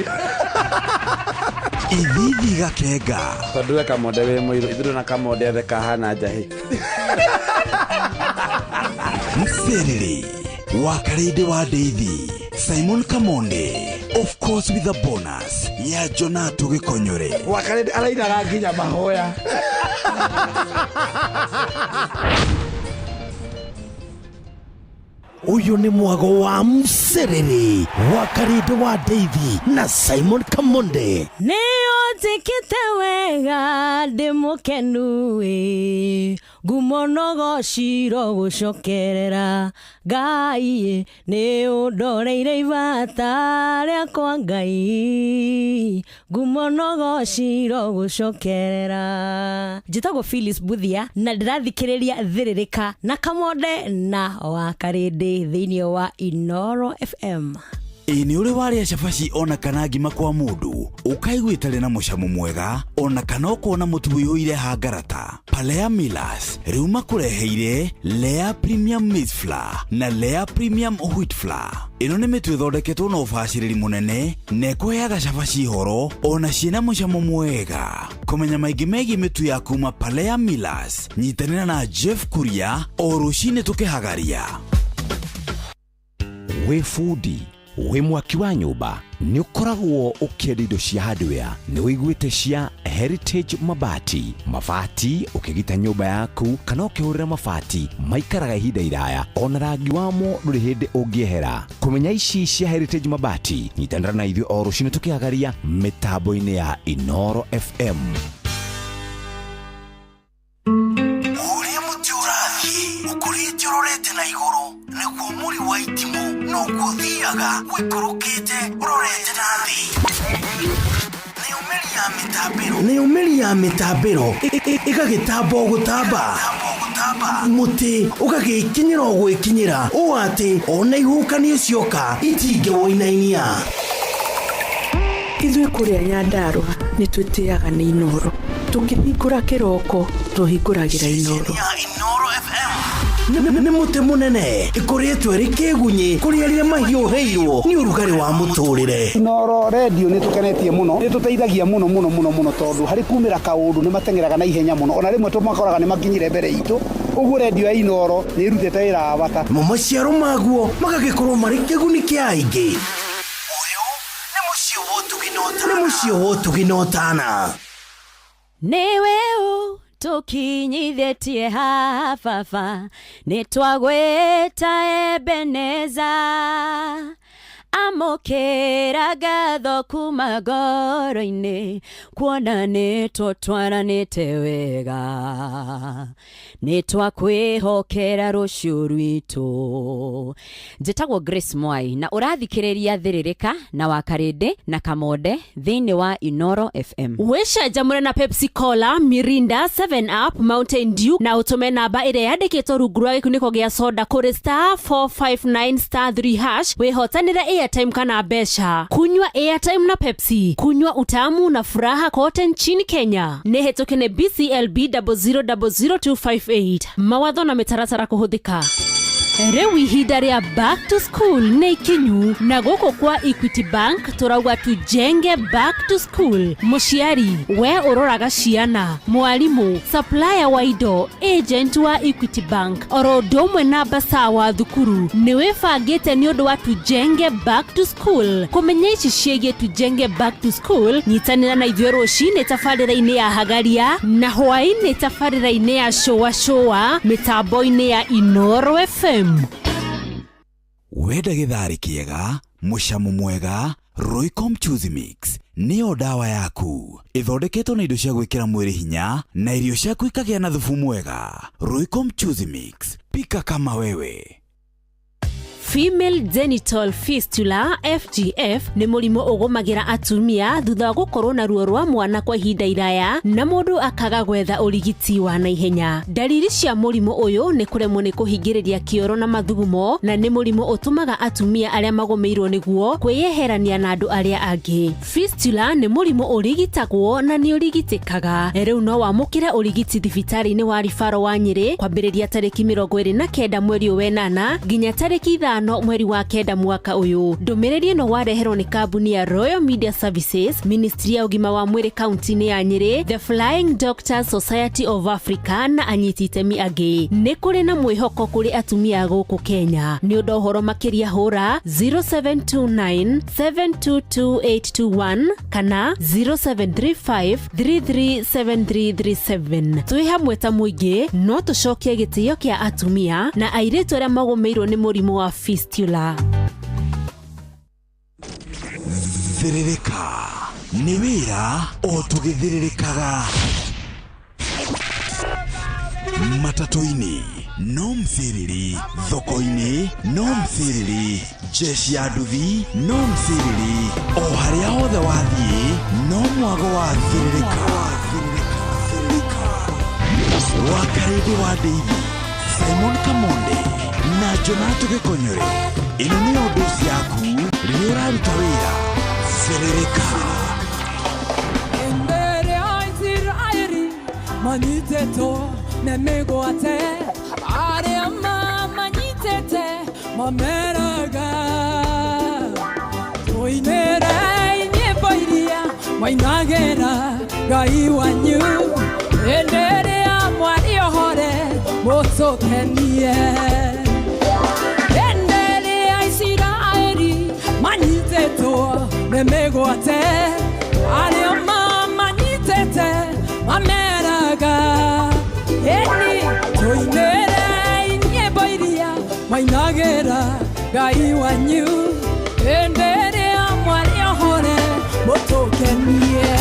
Ithithi gakenga. Tondũ we kamonde wĩ mũirũ, ithuĩ na kamonde othe kahana njahĩ. Mserere wa Karĩndĩ wa Ndeithi, Simon Kamonde, of course with a bonus ya Jonato Gĩkonyore. Wa Karĩndĩ arainaga nginya mahoya. Uyu ni mwago wa Mserere wa Karĩndĩ wa Ndeithi na Simon Kamonde. Nĩũnjĩkĩte wega ndĩ mũkenu ngumo nogo ciro gũcokerera Ngai nĩ ũndoreire ibata rĩakwa Ngai ngumo nogo ciro gũcokerera njitagwo Phyllis Buthia na ndirathikiriria thiririka na Kamonde na Wakarindi thiini wa Inoro FM. Ini uri waria cabaci ona kana ngima kwa mundu ukaiguitare na mucamo mwega ona kana ukona mutu uyuire hangarata. Palea Millers riu makureheire Lea Premium Maize Flour na Lea Premium Wheat Flour. Ino ni mitu ithondeketwo na ubaciriri munene na ikuheaga cabaci horo ona ciina mucamo mwega. Kumenya maingi megi mitu ya kuma Palea Millers, nyitanira na Jeff Kuria o rucini tukihagaria. We foodie we mwaki wa nyumba ni ukoragwo ukienda indo cia hardware ni wiguite cia Heritage mabati ukigita nyumba yaku kana ukihurira mabati maikaraga ihinda iraya ona rangi wamo nduri hindi ungiehera. Kumenya ici cia Heritage mabati nyitanira na ithuĩ o rucini tukihagaria mitambo-ini ya Inoro FM. Uria muti urathie ukurite urorete na iguru niguo muri wa itimu no guthiaga wikurukite urorete na thi. Ni umeri ya mitambiro ikagitambo gutamba muti ugagikinyira gwikinyira o ati ona ihukani cioka itinge woinainia. Ithuĩ kũrĩa Nyandarua nĩ twĩtĩaga nĩ Inoro, tũkĩhingũra kĩroko tũhingũragĩra Inoro. Nĩ muti munene ikoretwo ri kĩgunyi kũrĩa rĩrĩa mahiũhĩirwo nĩ ũrugarĩ wa mũtũrĩre. Inoro radio nĩ tũkenetie mũno, nĩ tũteithagia mũno tondũ harĩ kumĩra kaũndũ nĩ matengeraga na ihenya mũno, ona rĩmwe tũmakoraga nĩ makinyire mbere itũ. Ũguo radio ya Inoro nĩ irutĩte wĩra wa bata. Maciaro maguo magagĩkorwo marĩ kĩguni kĩa aingĩ. Nĩ mũciĩ wa Ũtugi-Notana. Niwe tukinyithĩtie hafafa nĩtwagwĩta Ebeneza amũkĩra ngatho kuma ngoro-inĩ kuona nĩtũtwaranĩte wega nĩtwakwĩhokera rũciũ rwitũ. Njĩtagwo Grace Mwai na ũrathikĩrĩria Thiririka na Wakarindi na Kamonde thĩinĩ wa Inoro FM. Wĩcanjamũre na Pepsi Cola, Mirinda, 7up, Mountain Dew na ũtũme namba ĩrĩa yandĩkĩtwo rungu rwa gĩkunĩko gĩa soda kũrĩ *459*3# wĩhotanĩre airtime kana mbeca. Kunywa airtime na Pepsi, kunywa utamu na furaha kote nchini Kenya. Nĩ hetũkene BCLB 0000258. Mawatho na mĩtaratara kũhũthĩka. Rĩu ihinda rĩa back to school nĩ ikinyu na gũkũ kwa Equity Bank turauga tujenge back to school. Mũciari we ũroraga ciana, mwarimu, supplier wa indo, agent wa Equity Bank oro ũndũ ũmwe na mbasa wa thukuru nĩ wĩbangĩte nĩ ũndũ wa tujenge back to school. Kũmenya ici ciĩgiĩ tujenge back to school, nyitanĩra na ithuĩ rũcinĩ tabarĩra-inĩ ya Hagaria na hwaĩ-inĩ tabarĩra-inĩ ya Showa mĩtambo-inĩ ya Inoro FM. Wenda gĩtharĩ kĩega, mũcamo mwega, Royco Mchuzi Mix nĩyo dawa yaku. Ithondeketwo na indo cia gwĩkĩra mwĩrĩ hinya na irio ciaku ikagĩa na thubu mwega. Royco Mchuzi Mix, pika kama wewe. Female genital fistula FGF nĩ mũrimũ ũgũmagĩra atumia thutha wa gũkorwo na ruo rwa mwana kwa ihinda iraya na mũndũ akaga gwetha ũrigiti wa naihenya. Dalili cia mũrimũ ũyũ nĩ kũremwo nĩ kũhingĩrĩria kĩoro na mathugumo na nĩ mũrimũ ũtũmaga atumia arĩa magũmĩirwo nĩguo kwĩyeherania na andũ arĩa angĩ. Fistula nĩ mũrimũ ũrigitagwo na nĩ ũrigitĩkaga. Rĩu no wamũkĩre ũrigiti thibitarĩ-inĩ wa Rifaro wa Nyĩrĩ kwambĩrĩria tarĩki 29 mweri wenana nginya tarĩki 5 mweri wa kenda mwaka uyu. Ndũmĩrĩri ĩno wareherwo nĩ kambuni ya Royal Media Services, Ministry ya ũgima wa mwĩrĩ kaunti-inĩ ya Nyĩrĩ, The Flying Doctors Society of Africa na anyiti itemi angĩ. Nĩ kũrĩ na mwĩhoko kũrĩ atumia gũkũ Kenya. Nĩ ũndũ ũhoro makĩria hũra 0729722821 kana 0735337337. Twĩ hamwe ta mũingĩ no tũcokie gĩtĩo kĩa atumia na airĩtu arĩa magũmĩirwo nĩ mũrimũ wa fistula. Thiririka nĩ wĩra o tũgĩthiririkaga. Matatu-inĩ no mthiriri, thoko-inĩ no mthiriri, jeshi ya nduthi no mthiriri, o harĩa hothe wathiĩ no mwago wa thiririka. Wakaridi wa David, Simon Kamonde na Jonato Gikonyore. Ino ni odosi yaku rĩrĩa ũraruta wĩra. Serereka. Endere Israeli manyiteto nemegwate arĩa manyitete mameraga toinere nyĩmbo iria mainagĩra Ngai wanyu endere mwari ohore mũtũkenie endere Israeli manyiteto nemegwate arĩa manyitete mameraga eni toinere nyĩmbo iria mainagĩra Ngai wanyu endere mwari ohore mũtũkenie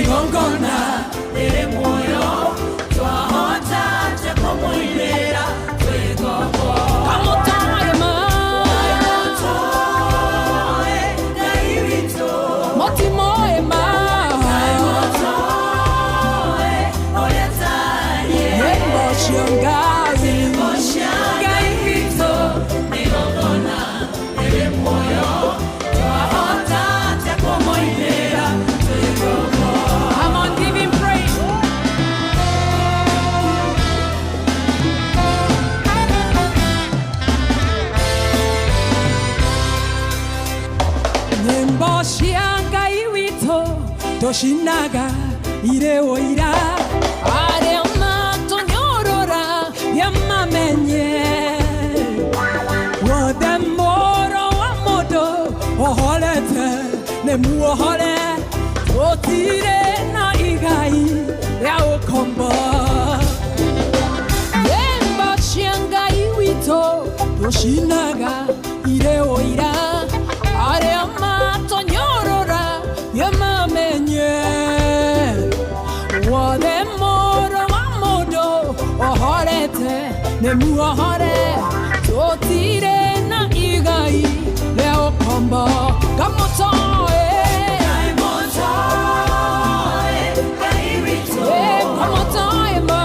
Gongona ere moyo twahota tekomoilera twegogo kamotama motoe gairito motimoe ma motoe oyataye emotionga gairito gongona ere moyo twahota tekomoilera twegogo. Ngai wito toshinaga ire oira are matonyorora yamamenye wodemoro wamodo oholete nemuohole otire na igai ya okombo Ngai wito toshinaga ire oira are matonyorora yamamenye wodemoro wamodo ohorete nemuohore totire na igai leo kombo kamotoe kamotoe ma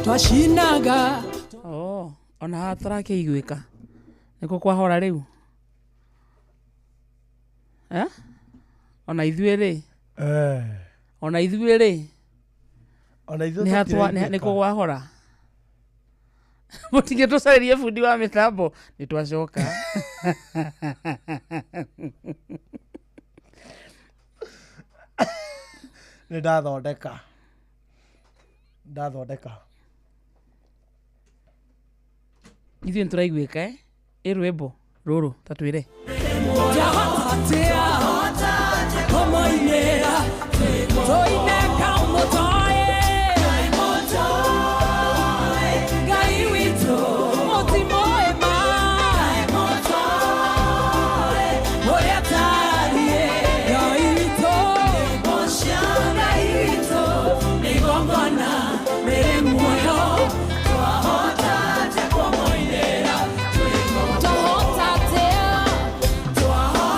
twashinaga ona hatarake igwika niko kwahora riu ona ithuĩ ona ithuĩ niko kwahora mutige tucaririe fundi wa mitambo ni twacoka ni ndathondeka ithuĩ nĩtũraiguĩka rwĩmbo rũrũ tatwĩre Twahota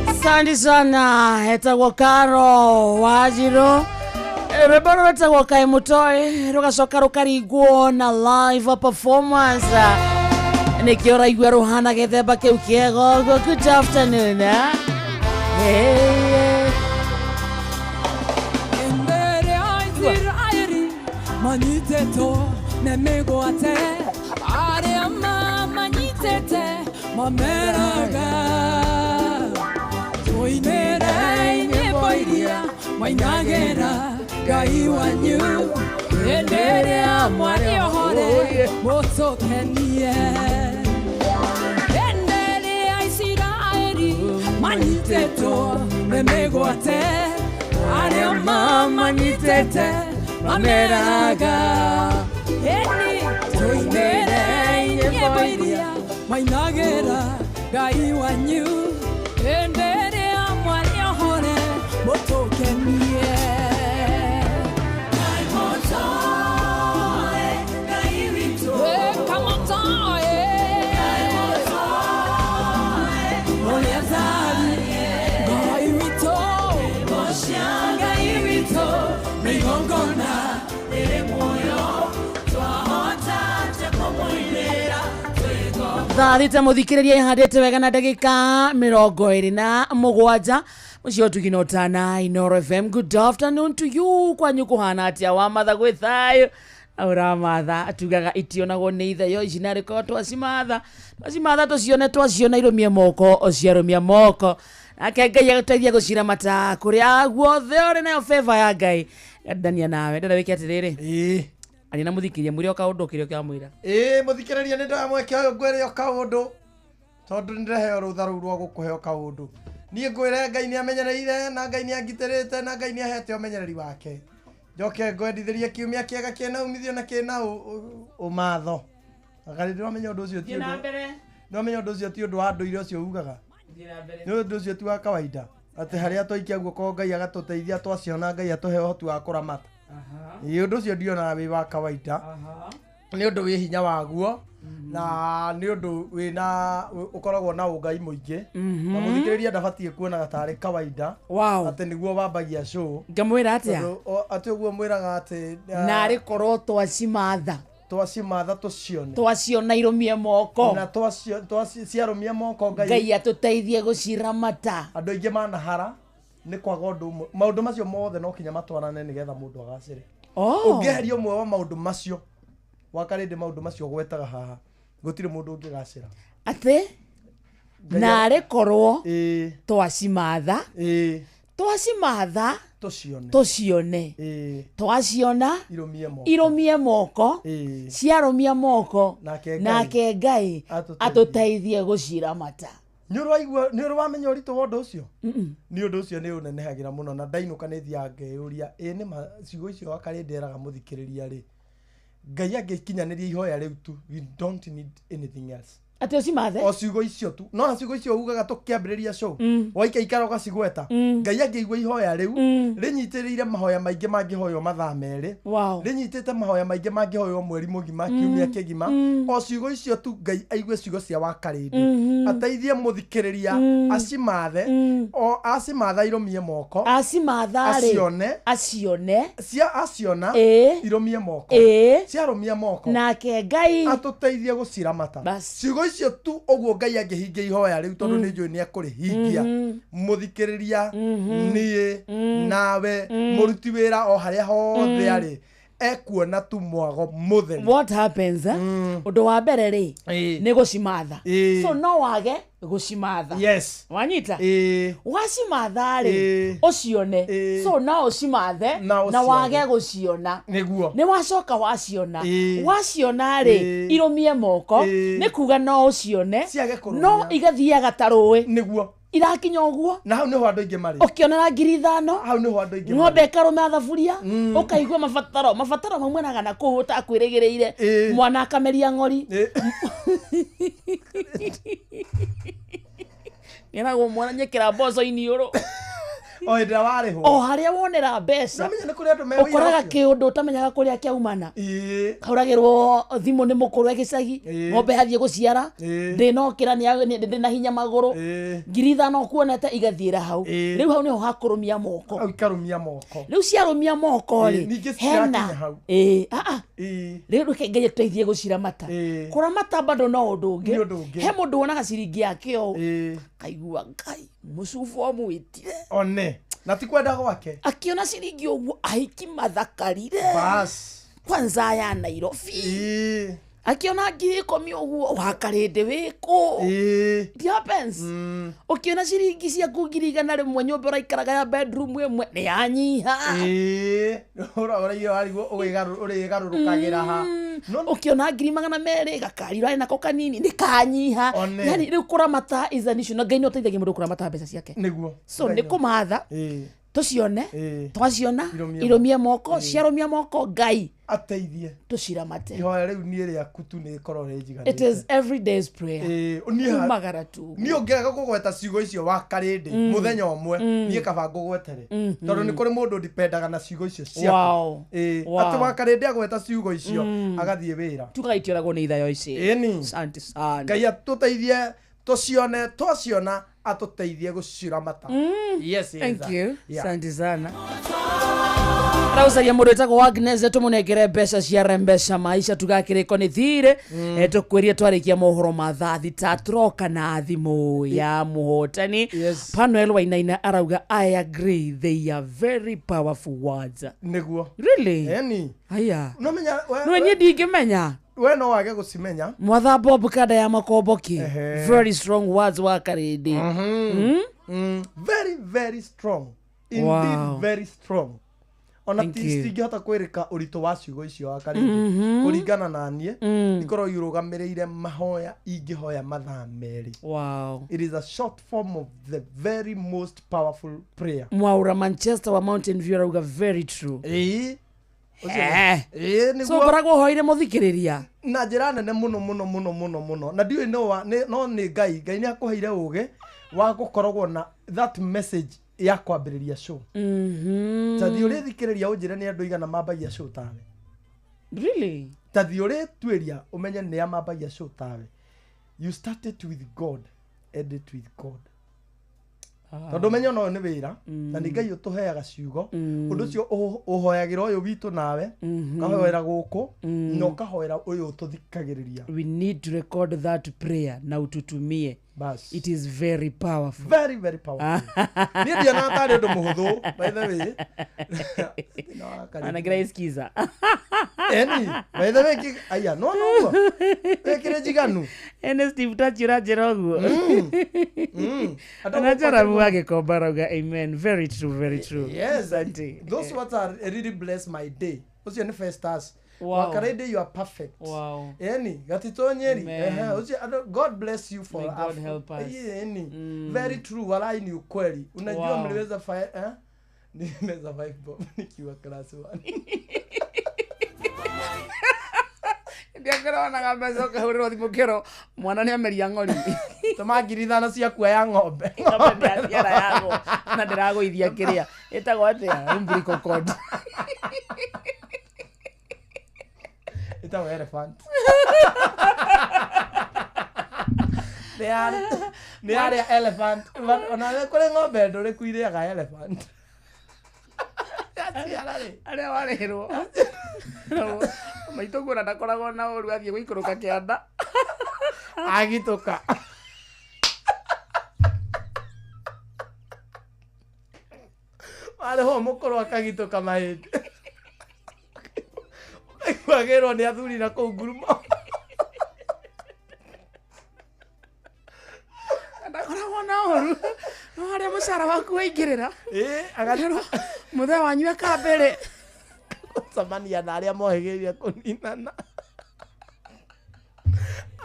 Asante sana, etagwo Karo Wajiro. Reboro etagwo Kai Mutoe, rugacoka rukaringwo na live performance. Nikiora igua ruhana gethemba kiu kiego. Good afternoon. Hey. Endere aizir airi maniteto nemegwate are ama manitete mameraga toinere nyeboiria mainagera gai wanyu endere amwari ohore motokenie endere aizir airi maniteto nemegwate are ama manitete mameraga eni toinere nyeboiria mainagera gai wanyu endere amwari ohore motokenie gai motoe gai wito kamotoe gai motoe oleazari gai wito moshia gai wito migongona ere moyo twahota chakomoinera twego Thita muthikiriria ihandite wega na ndagika 27 mucio tuginotana Inoro FM. Good afternoon to you. Kwanyu kuhana atia wa matha gwi thayo aura matha atugaga itionagwo ni ithe yo icinari ko twacimatha twaciona irumie moko ociarumia moko nake Ngai agũteithia gũcira mata kũrĩa guothe ũrĩ nayo favor ya Ngai ndania nawe ndĩra wĩke atĩrĩrĩ ari na mũthikĩria mwĩre o kaũndũ kĩrĩa kĩamwĩra mũthikĩrĩria nĩ ndamweke ũyũ ngwĩre o kaũndũ tondũ nĩndĩreheo rũtha rũu rwa gũkũhe o kaũndũ niĩ ngwĩre Ngai nĩ amenyereire na Ngai nĩ angitĩrĩte na Ngai nĩ ahete ũmenyereri wake njoke ngwendithĩrie kiumia kĩega kĩna umithio na kĩna ũmatho agarĩ ndĩramenya ũndũ ũcio ti ũndũ wa ndũire ũcio ugaga nĩ ũndũ ũcio ti wa kawaida atĩ harĩa tũikia guoko Ngai agatũteithia twaciona Ngai atũhe ũhoti wa kũramata ũndũ ũcio ndionaga wĩ wa kawaida nĩ ũndũ wĩ hinya waguo na nĩ ũndũ wĩna ũkoragwo na ũngai mũingĩ na mũthikĩrĩria ndabatiĩ kuonaga tarĩ kawaida atĩ nĩguo wambagia show ngamwĩra atĩa atĩ ũguo mwĩraga atĩ narĩ korwo twacimatha twaciona irũmie moko na twaciarũmia moko Ngai atũteithie gũciramata andũ aingĩ manahara nĩ kwaga ũndũ ũmwe maũndũ macio mothe no kinya matwarane nĩgetha mũndũ agacĩre ũngĩeheria ũmwe wa maũndũ macio wakarĩndĩ maũndũ macio gwetaga haha gũtirĩ mũndũ ũngĩgacĩra atĩ narĩ korwo twacimatha tucione twaciona irumie moko ciarumia moko nake Ngai atũteithie gũciramata nĩ ũrwamenya ũritũ wa ũndũ ũcio nĩ ũndũ ũcio nĩ ũnenehagĩra mũno na ndainũka nĩ thiaga ngeyũria nĩ ciugo icio wakarĩnderaga mũthikĩrĩria rĩ Ngai angĩkinyanĩria ihoya rĩu tu we don't need anything else atĩ ũcimathe o ciugo icio tu no ciugo icio ugaga tũkĩambĩrĩria show waikaikara ũgacigweta Ngai angĩigua ihoya rĩu rĩnyitĩrĩire mahoya maingĩ mangĩhoywo mathaa merĩ rĩnyitĩte mahoya maingĩ mangĩhoywo mweri mũgima kiumia kĩgima o ciugo icio tu Ngai aigue ciugo cia wakarĩndĩ ateithie mũthikĩrĩria acimathe o acimatha irũmie moko acimatha acione irũmie moko ciarũmia moko nake Ngai atũteithie gũciramata ciugo icio tu ũguo Ngai angĩhingia ihoya rĩu tondũ nĩ njũĩ nĩ akũrĩhingia mũthikĩrĩria niĩ nawe mũruti wĩra o harĩa hothe arĩ ekuona tu mwago mũtheri what happens ũndũ wa mbere rĩ nĩ gũcimatha so no wage gũcimatha wanyita wacimatha rĩ ũcione so no ũcimathe na wage gũciona nĩ wacoka waciona rĩ irũmie moko nĩ kuga no ũcione no igathiaga ta rũĩ nĩguo irakinya ũguo na hau nĩho andũ aingĩ marĩ ũkĩonera 5,000 hau nĩho andũ aingĩ ng'ombe ĩkarũma thaburia ũkaigua mabataro mamwe na gana kũu ũtakwĩrĩgĩrĩire mwana akameria ng'ori nĩeragwo mwana nyekĩra mboco iniũrũ o hĩndĩ ĩrĩa warĩhwo o harĩa wonera mbeca ũkoraga kĩũndũ ũtamenyaga kũrĩa kĩaumana kauragĩrwo thimũ nĩ mũkũrũ wa gĩcagi ng'ombe hathiĩ gũciara ndĩnokĩra ndĩna hinya magũrũ 5,000 kuonete igathiĩra hau rĩu hau nĩho hakũrũmia moko rĩu ciarũmia moko rĩ hena rĩu Ngai atũteithie gũciramata kũramata bado no ũndũ ũngĩ he mũndũ wonaga ciringi yake o kaigua Ngai mũcubu omwĩtire one na ti kwenda gwake akiona ciringi ũguo aiki mathakarire kwanza ya Nairobi akiona 10,000 ũguo wakarĩndĩ wĩkũ it happens ũkiona ciringi ciaku 100 nyũmba ũraikaraga ya bedroom ĩmwe nĩ yanyiha ũrĩgarũrũkagĩra ha ũkiona 200 gakari ũrarĩ nako kanini nĩ kanyiha yani rĩu kũramata is an issue na Ngai nĩ ũteithagia mũndũ kũramata mbeca ciake so nĩ kũmatha tucione twaciona irũmie moko ciarũmia moko Ngai ateithie tuciramate ihoya rĩu niĩ rĩaku tu nĩ korwo rĩnjiganĩte it is every day's prayer umagara tu niĩ ũngĩaga kũgweta ciugo icio wakarĩndĩ mũthenya ũmwe niĩ kaba ngũgwetere tondũ nĩ kũrĩ mũndũ ndipendaga na ciugo icio ciaku atĩ wakarĩndĩ agweta ciugo icio agathiĩ wĩra tugaitioragwo nĩ ithayo ici asante sana Ngai atũteithie tucione twaciona atũteithie gũciramata thank you asante sana Rausaria mũndũ etagwo Agnes tũmũnengere mbeca cia rembesha maisha tugakĩrĩko nĩ thirĩ tũkwĩrie twarĩkia mohoro ma thaa thita troka na thimũ ya mũhotani Panuel Wainaina arauga I agree they are very powerful words nĩguo really aya no nie ndingĩmenya we no wage gũcimenya Mwatha Bob Kada ya Makomboki very strong words wa Karĩndĩ very very strong indeed very strong ona tistingĩhota kwĩrĩka ũritũ wa ciugo icio wa Karĩndĩ kũringana na niĩ ikorwo irũgamĩrĩire mahoya ingĩhoya mathaa merĩ it is a short form of the very most powerful prayer Mwaura Manchester wa Mountain View arauga very true so koragwo hoire mũthikĩrĩria na njĩra nene mũno na ndiũĩ no nĩ Ngai nĩ akũheire ũgĩ wa gũkoragwo na that message ya kwambĩrĩria show tathi ũrĩ thikĩrĩria ũnjĩre nĩ andũ igana mambagia show tawe really tathi ũrĩ tuĩria ũmenye nĩ amambagia show tawe you started with God ended with God tondũ menyo no nĩ wĩra na nĩ Ngai ũtũheaga ciugo ũndũ ũcio ũhoyagĩra ũyũ witũ nawe kahoera gũkũ no kahoera ũyũ ũtũthikagĩrĩria we need to record that prayer na ututumie it is very powerful very very powerful niĩ ndiana tarĩ ũndũ mũhũthũ by the way ana Grace Kiza by the way aya no wekire jiganu Steve Tachira Jerogu anajarabu wake kobaroga amen very true yes those words are really bless my day ucio ni first stars Wakarede you are perfect gatito nyeri ucio God bless you for God help us very true walai ni ukweli unajua mliweza nimeza 5 bob nikiwa class 1 ndiakora na gambezo kahuriro thimukero mwana ni ameria ng'ori tumangirithana cia kuoya ng'ombe ndiara yago na ndiragoithia kiria etagwo atia umbilical cord etagwo elephant they are elephant ona kule ng'ombe ndore kuiriaga elephant aria warehirwo maito ngora ndakoragwo na ũru athiĩ gũikũrũka kĩanda agitũka wale ho mũkũrũ akagitũka mahĩndĩ ũkaiguagĩrwo nĩ athuri na kũu ngurumo ndakoragwo na ũru no harĩa mũcara waku waingĩrĩra agatherwo mũthee wanyu akambere samania na arĩa mohĩgĩrĩire kũninana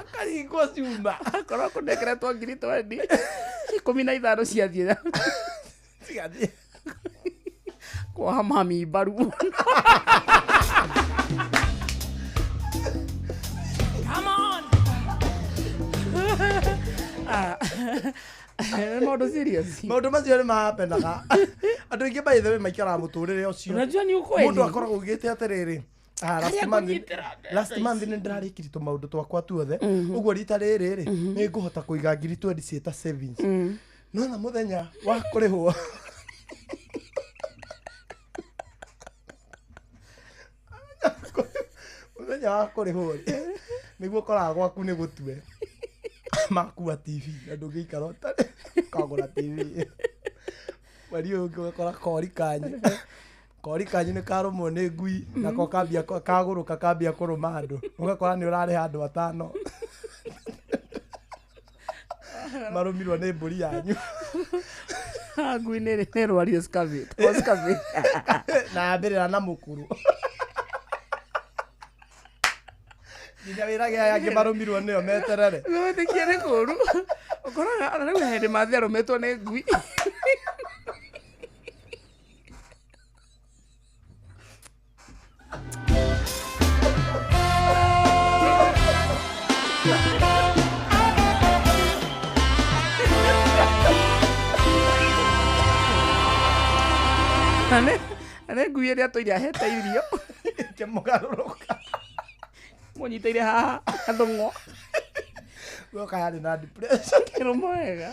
akaringwo ciuma akorwo kũnengeretwo 20 15 ciathiĩ cigathiĩ kwa mami mbaru come on maũndũ serious maũndũ macio nĩ mapendaga andũ aingĩ by the way maikaraga mũtũrĩre ũcio unajua ni ukweli mũndũ akoragwo ugĩte atĩrĩrĩ last month nĩ ndĩrarĩkirie tũmaũndũ twakwa tuothe ũguo rita rĩrĩ nĩ ngũhota kũiga 20 ciĩta savings no na mũthenya wa kũrĩhwo mũthenya wa kũrĩhwo nĩguo koraga gwaku nĩ gũtue makua TV na ndũngĩikara ũtarĩ kagũra TV wari ũngĩkora kori kanyu nĩ karũmwo nĩ ngui nako kambia kagũrũka kambia kũrũma andũ ũgakora nĩ ũrarĩha andũ 5 marũmirwo nĩ mbũri yanyu ngui nĩ rwarire scavate na mbĩrĩra na mũkũrũ nginya wĩrage yake marũmirwo nĩyo meterere gũthĩkia nĩ kũru ũkoraga rĩu hĩndĩ mathiĩ arũmĩtwo nĩ ngui ane ngui ĩrĩa tũire ahete irio kĩmũgarũrũka mũnyitĩire haha gathũng'o woka yarĩ na depression kĩrũmo wega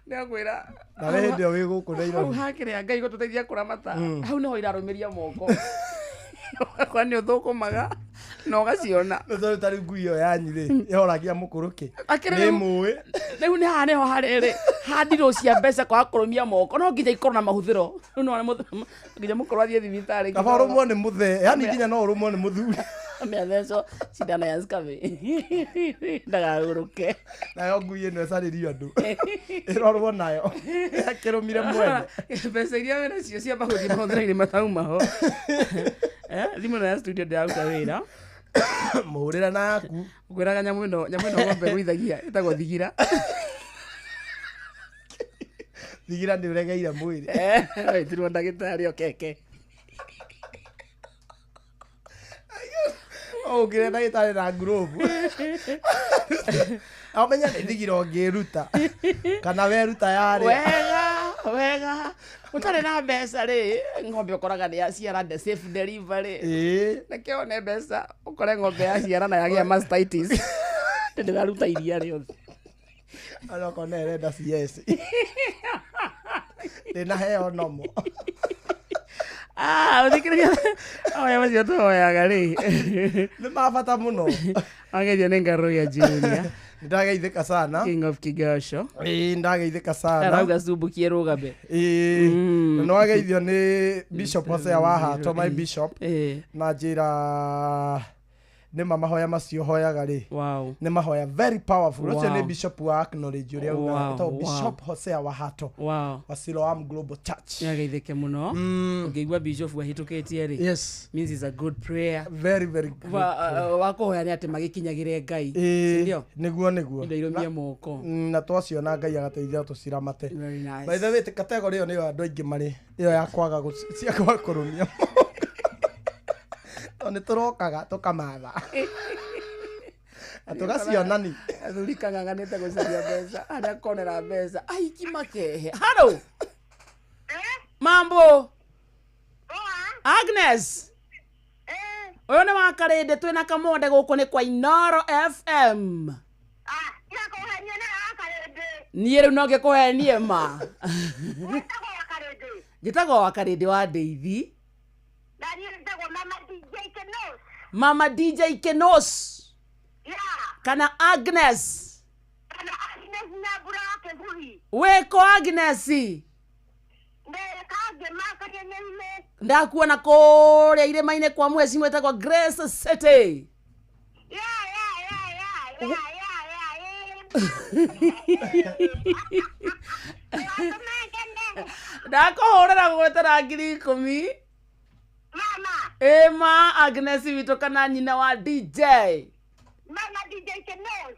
Nĩakwĩra. Na we hĩndĩ ĩyo wĩ gũkũ Nairobi. Hau hakĩrĩa Ngai gũtũteithia kũramata. Hau nĩho irarũmĩria moko. Kwa nĩ ũthũkũmaga na ũgaciona. Nĩ tari ngui ĩyo yanyu rĩ ĩhoragia mũkũrũki. Nĩ mũĩ. Rĩu nĩ haha nĩho harĩ handirwo cia mbeca kwa kũrũmia moko no nginya ikorwo na mahũthĩro. Rĩu no nginya mũkorwo athiĩ thibitarĩ. Kaba ũrũmwo nĩ mũthee. Yani nginya no ũrũmwo nĩ mũthuri. Ameathecwo cindano ya Scurvy. Ndagagũrũke. Nayo ngui ĩno ĩcarĩrio andũ. Ĩrorwo nayo. Akĩrũmire mwene. Mbeca iria wĩna cio cia mahũthĩro mahũthĩro-inĩ matauma ho. Thimũ ĩno ya studio ndĩraruta wĩra. Mũhũrĩra na yaku. Ngwĩraga nyamũ ĩno ng'ombe gũithagia ĩtagwo thigira. Thigira nĩ ũregeire mwĩrĩ. Wĩtirwo ndagĩtarĩ okeke. Ũngĩre ndagĩtarĩ na ngurovu. Amenya nĩ thigira ũngĩruta. Kana weruta yarĩ. Wega. Ũtarĩ na mbeca rĩ ng'ombe ũkoraga nĩ yaciara the safe delivery. Nĩkĩo one mbeca ũkore ng'ombe yaciara na yagĩa mastitis. Ndĩraruta iria rĩothe. Aroko nĩ renda CS. Ndĩna heo nomo. Ũthikĩrĩria oya macio tũhoyaga rĩ. Nĩ mabata mũno. Ageithio nĩ Ngaruya Junior. Ndageithĩka sana. King of Kigosho. Ndageithĩka sana. Arauga cumbukie rũgambe. No ageithio nĩ Bishop Hosea wa Hato, my bishop. Na njĩra nĩ mahoya macio hoyaga rĩ. Wow. Nĩ mahoya very powerful. Ũcio nĩ bishop wa acknowledge ũrĩa uga Bishop Hosea wa Hato. Wow. Wa Siloam Global Church. Nĩageithĩke mũno. Ũngĩigua bishop ahĩtũkĩtie rĩ. Yes. Means it's a good prayer. Very very good. Wa kũhoya nĩ atĩ magĩkinyagĩre Ngai. Nĩguo nĩguo. Indo irũmie moko. Na twaciona Ngai agateithia tũciramate. Very nice. By the way category ĩyo nĩyo andũ aingĩ marĩ. Ĩyo ya kwaga cia kũrũmia. Nĩ tũrokaga tũkamatha. Tugacionani. Athuri kang'ang'anĩte gũcaria mbeca. Arĩa konera mbeca. Aiki makehe. Hello. Mambo. Agnes. Ũyũ nĩ wa Karĩndĩ twĩna kamonde gũkũ nĩ kwa Inooro FM. Niĩ rĩu no ngĩkũhenie ma. Njĩtagwo wa Karĩndĩ wa Ndeithi. Mama DJ Kenos. Kana Agnes. Weko Agnes. Ndakuona kũrĩa irĩma-inĩ kwa mweci mwĩtagwo Grace City. Ndakũhũrĩra gwetera 10,000. Ma Agnes witũ kana nyina wa DJ. Mama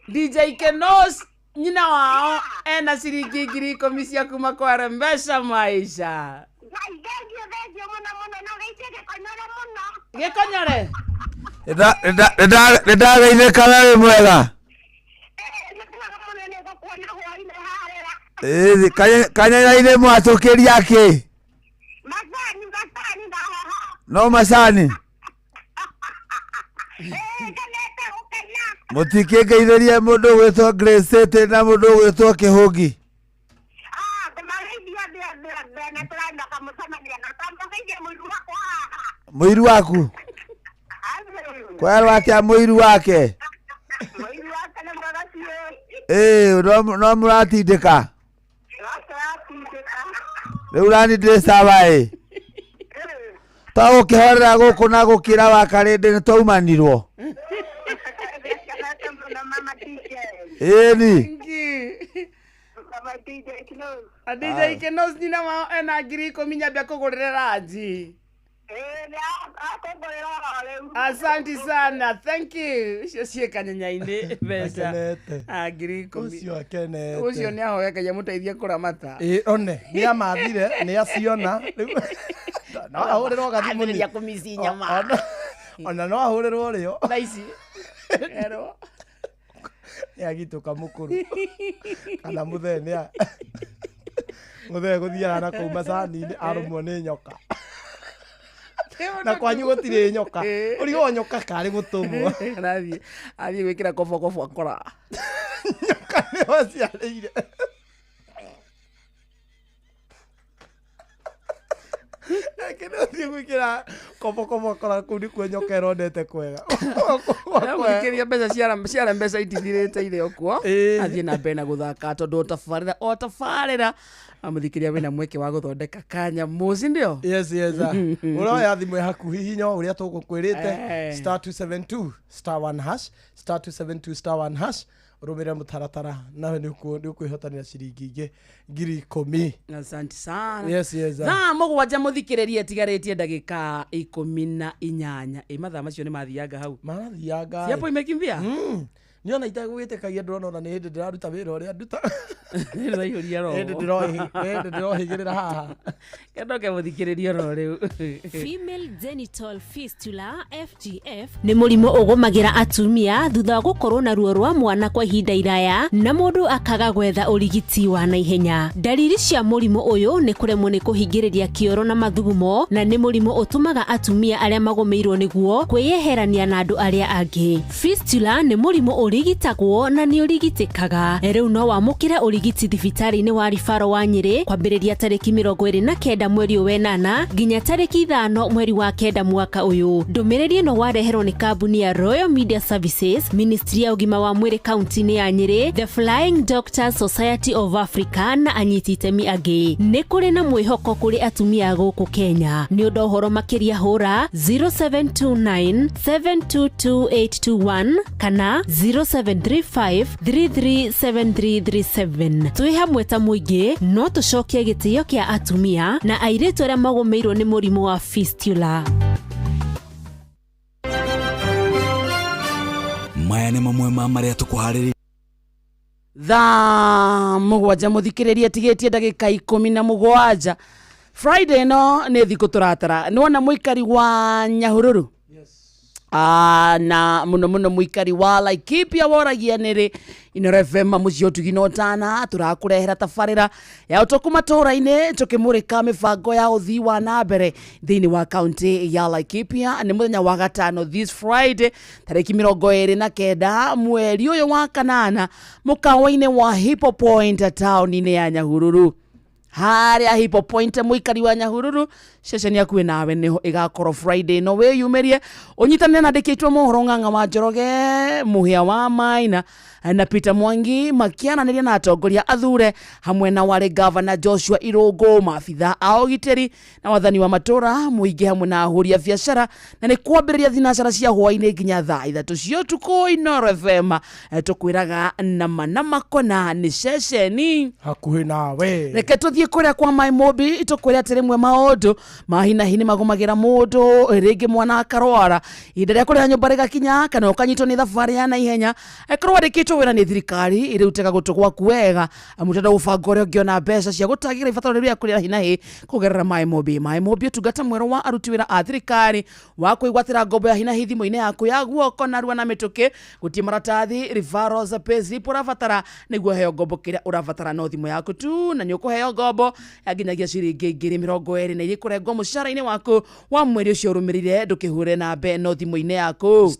DJ Kenos nyina wao ena ciringi 10,000 cia kuma kwa Mpesa Maisha. Gĩkonyore. Nĩndageithĩka wĩ mwega. Kanyainĩ mwatũkĩria kĩ? No macani. Mũtikĩngeithĩrie mũndũ gwĩtwo Grace City na mũndũ gwĩtwo Kĩhũngi. Mũiru waku? Kwerwo atĩa mũiru wake? No mũratindĩka? Rĩu rani ndĩ sawa ĩ? Twagũkĩhorera gũkũ na gũkĩra wa Karĩndĩ nĩtwaumanirwo. Ĩni. DJ Kenos nyina wao ena 10,000 nyambia kũgũrĩra ranji. Asante sana, thank you. Icio ciĩka nyenyainĩ mbeca. 10,000. Ũcio nĩ ahoya Ngai amũteithie kũramata. One nĩ amathire nĩ aciona. No ahũrĩrwo gathimũ nĩ kũmici nyama. Ona no ahũrĩrwo rĩo. Na ici. Ero. Yagituka mũkũrũ. Kana mũthee gũthiaga na kũu macani-inĩ arũmwo nĩ nyoka. Na kwanyu gũtirĩ nyoka. Ũrigwo nyoka karĩ gũtũmwo. Athiĩ gwĩkĩra kobokobo akora. Nyoka nĩho ciarĩire. Kino thigukira kopo kora kuni kwenyokero ndete kwega. Muthikĩria mbeca ciara mbeca itithirĩte ile okuo. Athiĩ na mbere na gũthaka tondu otabarĩra amuthikĩria wĩna mweke wa gũthondeka kanya muci ndio. Yes. Uroya thimũ hakuhi hinya ũrĩa tũgũkwĩrĩte *272 *1# *272 rumira mutaratara nawe ni ukwihotanira ciringi ingi 10,000. Asante sana. Yes. Na mugwanja muthikiririe tigaritie ndagika 18 mathaa macio ni mathianga hau. Mathianga. Siapo imekimbia? Niona itagwĩtĩkagia ndĩrona nĩ hĩndĩ ndĩraruta wĩra ũrĩa nduta. Nĩraihũria roho. Hĩndĩ ndĩrohĩgĩrĩra haha. Kendoke mũthikĩrĩrie roho rĩu. Female genital fistula FGF nĩ mũrimũ ũgũmagĩra atumia thutha wa gũkorwo na ruo rwa mwana kwa ihinda iraya na mũndũ akaga gwetha ũrigiti wa naihenya. Dalili cia mũrimũ ũyũ nĩ kũremwo nĩ kũhingĩrĩria kĩoro na mathugumo na nĩ mũrimũ ũtũmaga atumia arĩa magũmĩirwo nĩguo kwĩyeherania na andũ arĩa angĩ. Fistula nĩ mũrimũ urigitagwo na ni urigitikaga. Rĩu no wamũkĩre urigiti thibitarĩ-inĩ wa Rifaro wa Nyĩrĩ kwambĩrĩria tarĩki 29 mweri wa 8 nginya tarĩki 5 mweri wa 9 mwaka ũyũ. Ndũmĩrĩri ĩno wareherwo nĩ kambuni ya Royal Media Services, Ministry ya ũgima wa mwĩrĩ kaunti-inĩ ya Nyĩrĩ, The Flying Doctors Society of Africa na anyiti itemi angĩ. Nĩ kũrĩ na mwĩhoko kũrĩ atumia gũkũ Kenya. Nĩ ũndũ ũhoro makĩria hũra 0729 722 821 kana 0735337337. Twi hamwe ta mũingĩ no tũcokie gĩtĩo kĩa atumia na airĩtu arĩa magũmĩirwo nĩ mũrimũ wa fistula. Maya nĩ mamwe ma marĩa tũkũharĩrĩirie. Thaa mũgwanja mũthikĩrĩrie tigĩtie ndagĩka 17. Friday no nĩ thikũ tũratara. Nĩwona mũikari wa Nyahururu? Na muno muikari wa Laikipia woragia nĩrĩ Inooro FM mũciĩ tuginotana tũrakũrehera tabarĩra ya ũtũkũ matũra-inĩ tũkĩmũrĩka mĩbango ya ũthii wa na mbere thĩinĩ wa kaunti ya Laikipia. Nĩ mũthenya wa gatano this Friday tarĩki 29 mweri ũyũ wa kanana mũkawa-inĩ wa Hippo Point taũni-inĩ ya Nyahururu. Harĩa Hippo Point mũikari wa Nyahururu ceceni yaku nawe niho igakorwo Friday no wĩyumĩrie ũnyitanĩre na ndĩkĩtwo mohoro Ng'ang'a wa Njoroge, Mũhĩa wa Maina na Peter Mwangi makiananĩria na atongoria athure hamwe na wale Governor Joshua Irũngũ, maabitha a ũgitĩri na wathani wa matũra mũingĩ hamwe na ahũri a biacara, na nĩ kwambĩrĩria thinacara cia hwaĩ-inĩ nginya thaa 3 cia ũtukũ. Inooro FM tũkwĩraga nama makona nĩ ceceni hakuhĩ nawe. Reke tũthiĩ kũrĩa kwa My Mobi tũkwĩra atĩ rĩmwe maũndũ mahinahi nĩ magũmagĩra mũndũ, rĩngĩ mwana akarwara ihinda rĩa kũrĩha nyũmba rĩgakinya kana ũkanyitwo nĩ thabarĩ ya naihenya ĩkorwo wandĩkĩtwo wĩra nĩ thirikari ĩrĩutega gũtũ gwaku wega mũtenda gũbanga ũrĩa ũngĩona mbeca cia gũtagĩra ibataro rĩrĩa kũrĩha hinahi kũgerera My Mobi. My Mobi ũtungata mwerũ wa aruti wĩra a thirikari wa kũigwatĩra ngombo ya hinahi thimũ-inĩ yaku ya guoko narua na mĩtũkĩ, gũtirĩ maratathi, referrals, payslip ũrabatara nĩguo heo ngombo kĩrĩa ũrabatara no thimũ yaku tu, na nĩ ũkũheo ngombo ya nginyagia ciringi 20 na iria kũrengwo mũcara-inĩ waku wa mweri ũcio ũrũmĩrĩire ndũkĩhure na mbe no thimũ-inĩ yaku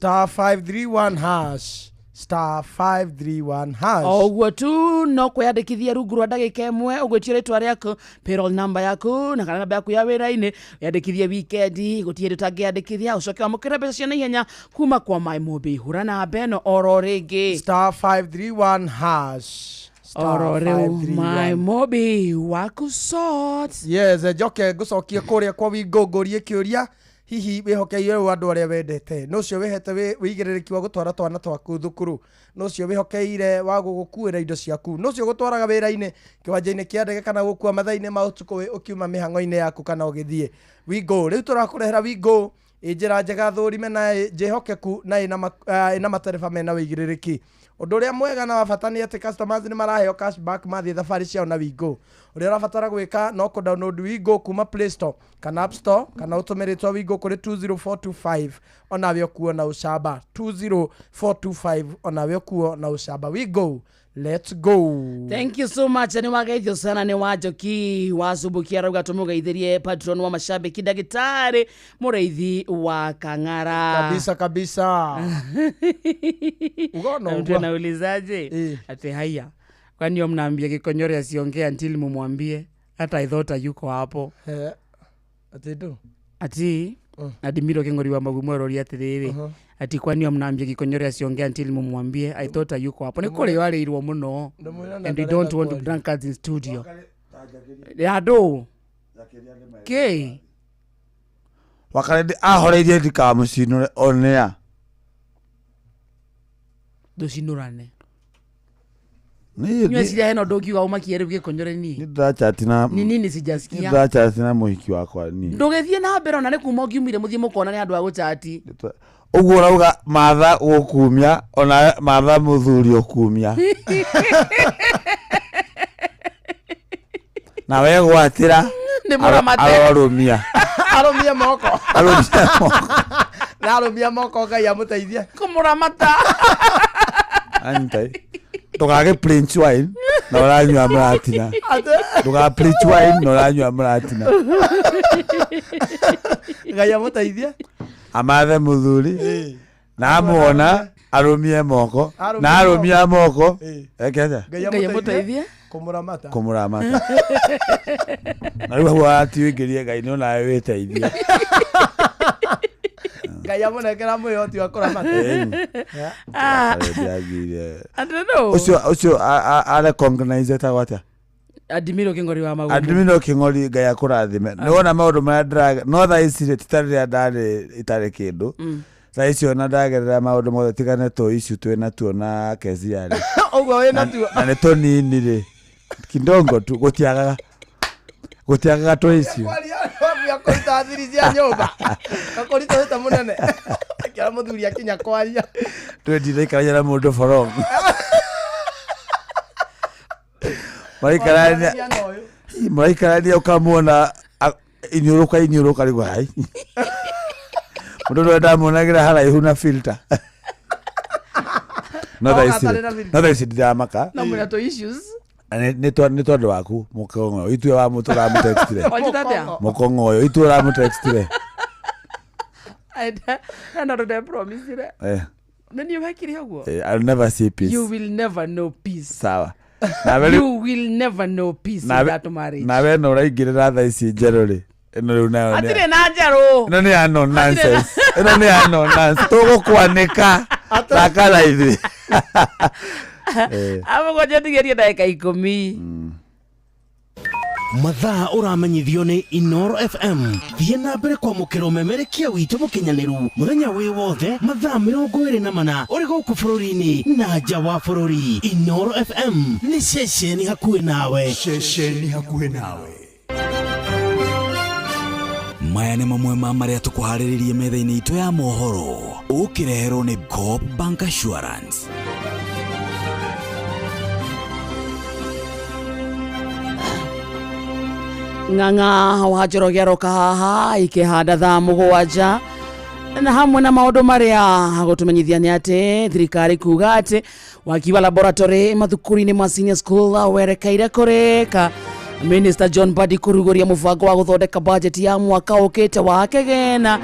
*531#. Oguo tu no kwĩyandĩkithia rungu rwa ndagĩka ĩmwe ũgwĩtio rĩtwa rĩaku, payroll number yaku na kana namba yaku ya wĩra-inĩ, yandĩkithie wikendi, gũtirĩ ndũtangĩyandĩkithia ũcoke wamũkĩre mbeca cia naihenya kuma kwa My Mobi. Hura na mbe no oro rĩngĩ *531#. Oro rĩu My Mobi waku sort. Yes, njoke ngũcokie kũrĩa kwa Wingũngũrie kĩũria hihi wĩhokeire andũ arĩa wendete, no cio wĩhete wĩigĩrĩrĩki wa gũtwara twana twaku thukuru, no cio wĩhokeire wa gũgũkuĩra indo ciaku, no cio gũtwaraga wĩra-inĩ kĩwanja-inĩ kĩa ndege kana gũkua mathaa-inĩ ma ũtukũ ũkiuma mĩhang'o-inĩ yaku kana ũgĩthiĩ. Wingũ rĩu tũrakũrehera Wingũ njĩra njega thũrime na njĩhokeku na ĩna matereba mena wĩigĩrĩrĩki. Ũndũ ũrĩa mwega na wa bata nĩ atĩ customers nĩ maraheo cashback mathiĩ thabarĩ ciao na Wingũ. Ũrĩa ũrabatara gwĩka no kũdownload Wingũ kuma Play Store kana App Store kana ũtũmĩrĩtwo Wingũ kũrĩ 20425 onawe ũkuo na ũcamba 20425 onawe ũkuo na ũcamba. Wingũ, let's go. Thank you so much. Ni wageithio sana ni Wanjoki wasumbukia rauga tumugeithirie patron wa mashabiki Ndagĩtarĩ Mũrĩithi wa Kang'ara. Kabisa. Ugono ndio naulizaje? Ati haya. Kwani mnaambia Gikonyore asiongee until mumwambie hata I thought yuko hapo. ati Adimiro Kingori wa Magumoro atiriri ati kwani mnaambia gikonyore asiongea until mumwambie I thought yuko hapo ni kule wale ilwa muno and we don't want to drunkards in studio ya do ke wakaredi ahoreire ndikamucinure onea ducinurane Nywe sija heno dogi wa umakiere gikonyore ni ndachatina ni nini sijasikia ndachatina muhiki wakwa ni ndugethie na mbere ona ne kuma ugiumire muthie mukona ni andu a guchati uguo rauga matha gukumia ona matha muthuri ukumia na we gwatira ni muramate aromia moko na aromia moko ga ya muteithia kumuramata antai tugage prince wine na uranywa mratina tuga prince wine na uranywa mratina ga ya muteithia amathe muthuri na muona aromie moko na aromia moko ekeza ga ya muteithia kumuramata na riu ati ingirie ngai no nawe witeithie ngai amunekera mwihoti wa kuramata ucio arecognize ta wata Adimiro Kingori wa Magumoro Adimiro Kingori ngai akurathime niwona maundu ma draga no tha ici titari ndari itari kindu tha icio na ndagerera maundu mothe tigane to ici twina tuo na kezi yale ogwa wena tuo na neto nini ri kindongo tu gutiagaga to icio ya korita thiri cia nyumba akorita heta munene kira muthuri akinya kwaria twendire ikaraja na mundu forong maikarania ukamuona inyuruka rigo hai mundu ndo ndamuonagira haraihu na filter no thaisi ndiramaka na muna to issues ni tondu waku mukongo itue wa mutura mutextire mukongo itue mutextire ana ndo promise nani wakiri ogwo I'll never see peace you will never know peace sawa you will never know peace in that marriage na we no raigirira tha ici njeruri ino riu nayo atire na njeru ino ni ano nonsense ino ni ano nonsense tugukwanika takala ithi amo gojetigeria ndagika 10 mathaa uramenyithio ni Inoro FM thie na mbere kwa mukiro memerekia witu mukinyaniru muthenya wi wothe mathaa 24 uri guku bururi-ini na nja wa bururi. Inoro FM ni ceceni hakuhi nawe maya nĩ mamwe ma marĩa tũkũharĩrĩirie metha-inĩ itũ ya mohoro ũkĩreherwo nĩ Coop Bank Assurance. ng'ang'a wa Njoroge aroka haha ikihanda thaa 7 na hamwe na maundu maria gutumenyithia ni ati thirikari kuga ati waki wa laboratory mathukuru-ini ma senior school werekeire kurika. Minister John Mbadi kuruguria mubango wa guthondeka budget ya mwaka ukite wa kigena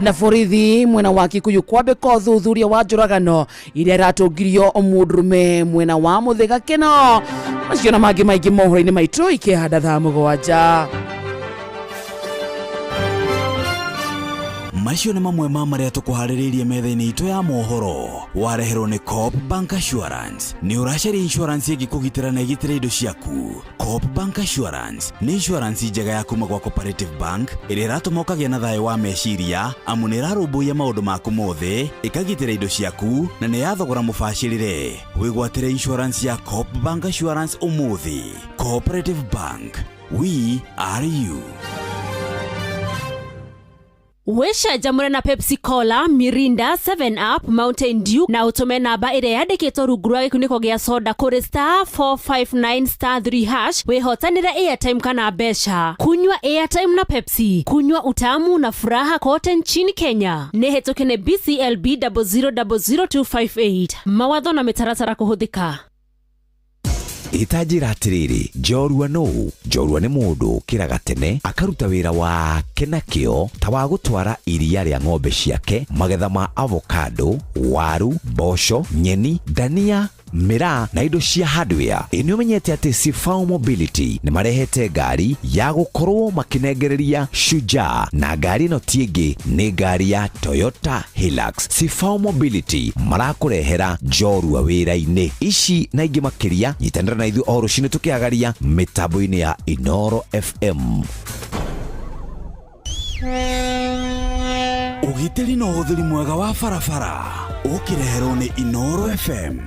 na borithi mwena wa Kikuyu kwambika uthuthuria wa njuragano iria iratungirio mundurume mwena wa Muthiga kino macio na mangi maingi mohoro-ini maitu ikihanda thaa 7. macio nĩ mamwe ma marĩa tũkũharĩrĩirie metha-inĩ itũ ya mohoro wareherwo nĩ Coop Bank Assurance. Nĩ ũracaria insurance ĩngĩkũgitĩra na ĩgitĩre indo ciaku. Coop Bank Assurance nĩ insurance njega ya kuma gwa Cooperative Bank ĩrĩa ĩratũma ũkagĩa na thayũ wa meciria amu nĩ ĩrarũmbũiya maũndũ maku mothe ĩkagitĩra indo ciaku na nĩ ya thogora mũbacĩrĩre. Wĩgwatĩre insurance ya Coop Bank Assurance ũmũthĩ. Cooperative Bank, we are you. Wĩcanjamũre na Pepsi Cola, Mirinda, 7up, Mountain Dew na ũtũme namba ĩrĩa yandĩkĩtwo rungu rwa gĩkunĩko gĩa soda kũrĩ *459*3# wĩhotanĩre airtime kana mbeca. Kunywa airtime na Pepsi, kunywa utamu na furaha kote nchini Kenya. Nĩ hĩtũke nĩ BCLB 0000258. Mawatho na mĩtaratara kũhũthĩka. Itajira atiriri njorua nĩ mũndũ kĩraga tene akaruta wĩra wake na kĩo ta wa gũtwara iria rĩa ng'ombe ciake, magetha ma avocado, waru, mboco, nyeni, dania, miraa na indo cia hardware. Ini umenyete ati Sifao Mobility ni marehete ngari ya gukorwo makinengereria Shujaa, na ngari no tienge ni ngari ya Toyota Hilux. Sifao Mobility marakurehera njorua wira-ini ici na ingi makiria. Nyitanira na ithu o rucini tukiagaria mitambo-ini ya Inoro FM. Ugitiri na uthiri mwega wa barabara ukireherwo ni Inoro FM.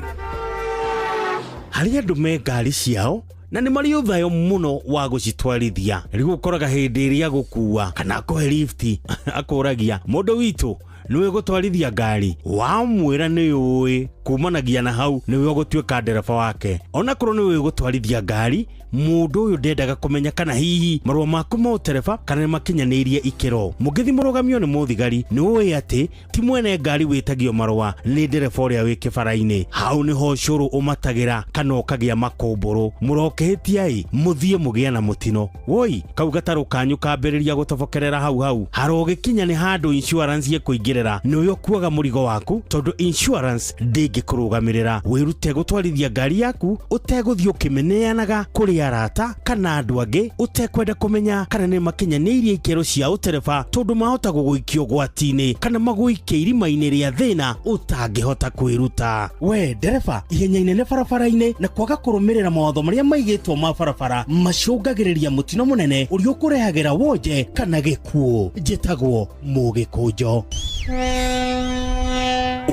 Hari andu me ngari ciao na nĩ marĩ ũthayo mũno wa gũcitwarithia. Rĩu ũkoraga hĩndĩ ĩrĩa gũkua kana kũhe lift akũragia mũndũ witũ nĩwe gũtwarithia ngari, wamwĩra nĩ ũĩ kumanagia na hau nĩwe ũgũtuĩka ndereba wake. Ona korwo nĩwe gũtwarithia ngari, mũndũ ũyũ ndendaga kũmenya kana hihi marũa maku ma ũtereba kana nĩ makinyanĩirie ikĩro. Mũngĩthi mũrũgamio nĩ mũthigari, nĩ ũĩ atĩ ti mwene ngari wĩtagio marũa, nĩ ndereba ũrĩa wĩ kĩbara-inĩ. Hau nĩho ũcũrũ ũmatagĩra kana ũkagĩa makũmbũrũ. Mũrokehĩtia mũthiĩ mũgĩa na mũtino. Woi, kau gatarũ kanyu kambĩrĩria gũtobokerera hau. Harogĩkinya nĩ handũ insurance ĩkũingĩrĩra, nĩwe ũkuaga mũrigo waku tondũ insurance ndĩngĩkũrũgamĩrĩra. Wĩrute gũtwarithia ngari yaku ũtegũthiĩ ũkĩmeneanaga kũrĩ arata kana andũ angĩ ũtekwenda kũmenya kana nĩ makinyanĩirie ikĩro cia ũtereba, tondũ mahota gũgũikio gwati-inĩ kana magũikie irima-inĩ rĩa thĩna ũtangĩhota kwĩruta. We ndereba, ihenya inene barabara-inĩ na kwaga kũrũmĩrĩra mawatho marĩa maigĩtwo ma barabara macũngagĩrĩria mũtino mũnene ũrĩa ũkũrehagĩra wonje kana gĩkuũ. Njĩtagwo Mũgĩkũnjo.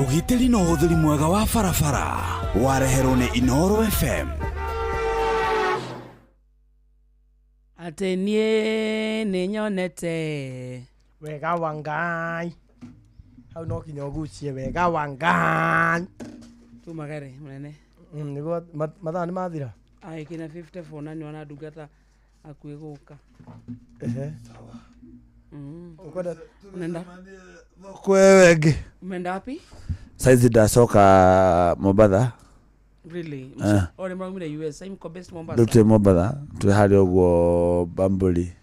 Ugitiri na uthiri mwega wa barabara wareherwo ni Inoro FM. Ate nie nĩ nyonete wega wa Ngai. Hau no kinya ũgucie wega wa Ngai. Tumagare mũnene. Nĩguo mathaa nĩ mathira. Ai kina 54 nani wana ndungata akuĩ gũka. Sawa. Ukwenda unaenda kwewege. Umeenda wapi? Saizi ndacoka Mombasa. Really? Ore mwaumire US, I'm ko best Mombasa. Dute Mombasa, tu hali ogwo Bambuli.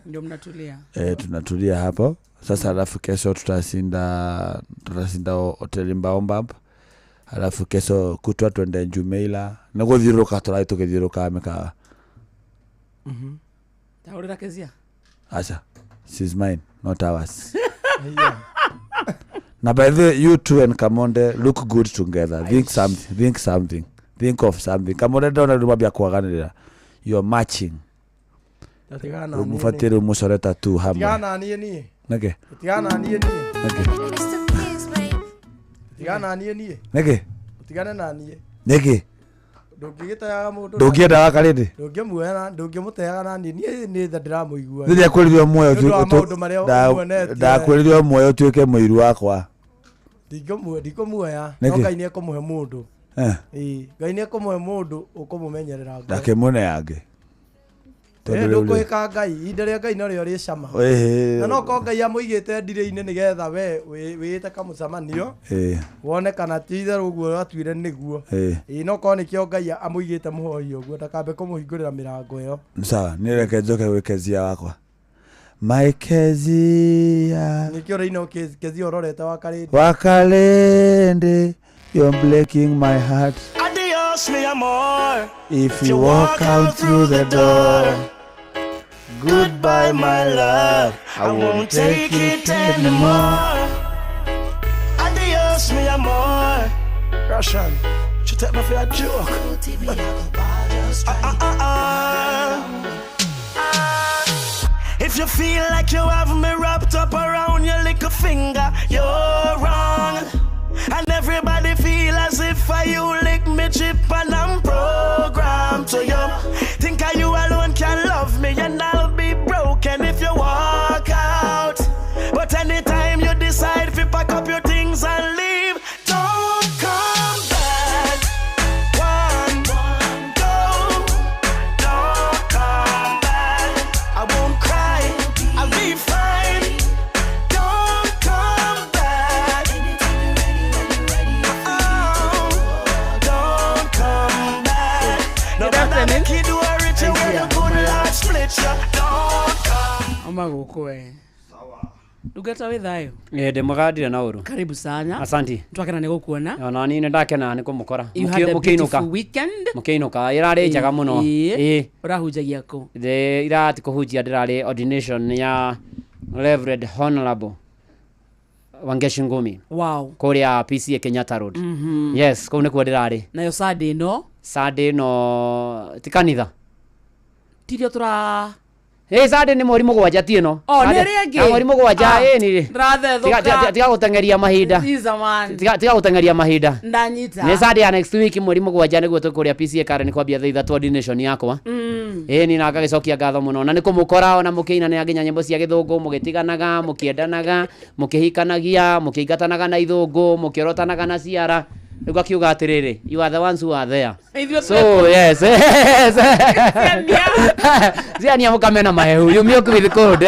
Ndio mnatulia. Tunatulia hapo. Sasa alafu kesho tutasinda hoteli Mbaombab. Alafu kesho kutwa twende Jumeila. Nagothiruka turai tukithiruka ameka. Taurira kezia. Asha, she's mine, not ours. Now by the way, you two and Kamonde look good together. Think something. Think of something. Kamonde don't know mabia kuaganira. You're matching. Umufatire umusoreta tu hama. Tigana ni. Nage. Tigana ni. Nage. Tigana ni. Nage. Tigana na ni. Nage. Ndũngĩgĩtayaga mũndũ. Ndũngĩendaga karĩndĩ. Ndũngĩmuoya, ndũngĩmũteaga nani. Niĩ tha ndĩramũigua. Rĩrĩa kwĩrĩrio muoyo ndakwĩrĩrio muoyo tuĩke mũiru wakwa. Ndikũmuoya. No Ngai nĩekũmũhe mũndũ. Ngai nĩekũmũhe mũndũ ũkũmũmenyerera. Ndakĩmũneange. Ndũkũhĩka Ngai, ihinda rĩa Ngai narĩo rĩ cama. Na no ko Ngai amũigĩte ndire-inĩ nĩgetha we wĩĩte kamũcemanio. Wone kana ti itherũ ũguo atuire nĩguo. No ko nĩkĩo Ngai amũigĩte mũhoi ũguo ndakambe kũmũhingũrĩra mĩrango ĩyo. Sawa, nĩreke njoke gwĩ Kezia wakwa. My Kezia. Nĩkĩo rĩino Kezia ũrorete Wakalende, you're breaking my heart. Adios mi amor. If you walk out through the door, goodbye my love, I won't take it anymore. Adios mi amor. Russian, you take me for a joke. If you feel like you have me wrapped up around your little finger, you're wrong. And everybody feel as if you lick me chip and I'm programmed to you. Think you alone can love me and I'll be broken if you walk out. But anytime you decide to pack up your things and leave, don't come back. One, go, don't come back. I won't cry, I'll be fine. Don't come back. Oh, don't come back. No matter the kid who are rich and where the good Lord split you, don't come. Amaguko ndungata wĩ thayũ ndĩ mwega ndirĩ na ũru. Karibu sana. Asanti. Twakena nĩ gũkuona. Ona ni ndakena nĩ kũmũkora. You had a beautiful weekend. Mũkĩinũka ĩrarĩ njega mũno. Ũrahunjagia kũ? Irati kũhunjia ndĩrarĩ ordination ya Reverend Honorable Wangeshi Ngumi. Wow. Kũrĩa PCA Kenyatta Road. Yes, kũu nĩkuo ndĩrarĩ. Nayo Sunday no? Sunday no ti kanitha. Tirio tũra Sunday nĩ mweri mũgwanja ti ĩno. Nĩ rĩngĩ. Mweri mũgwanja nĩ. Rathethũka. Tiga gũteng'eria mahinda. Tiga gũteng'eria mahinda. Ndanyita. Nĩ Sunday ya next week mweri mũgwanja nĩguo tũkũrĩa PCA Karen kwambia thaa 3 ordination yakwa. Ni na ngagĩcokia ngatho mũno na nĩ kũmũkora ona mũkĩinanĩra nginya nyĩmbo cia gĩthũngũ mũgĩtiganaga mũkĩendanaga mũkĩhikanagia mũkĩingatanaga na ithũngũ mũkĩrotanaga na ciara. Nĩguo akiuga atĩrĩrĩ, you are the ones who are there. So yes. Ziania mũkamena mahehu. You milk with cold.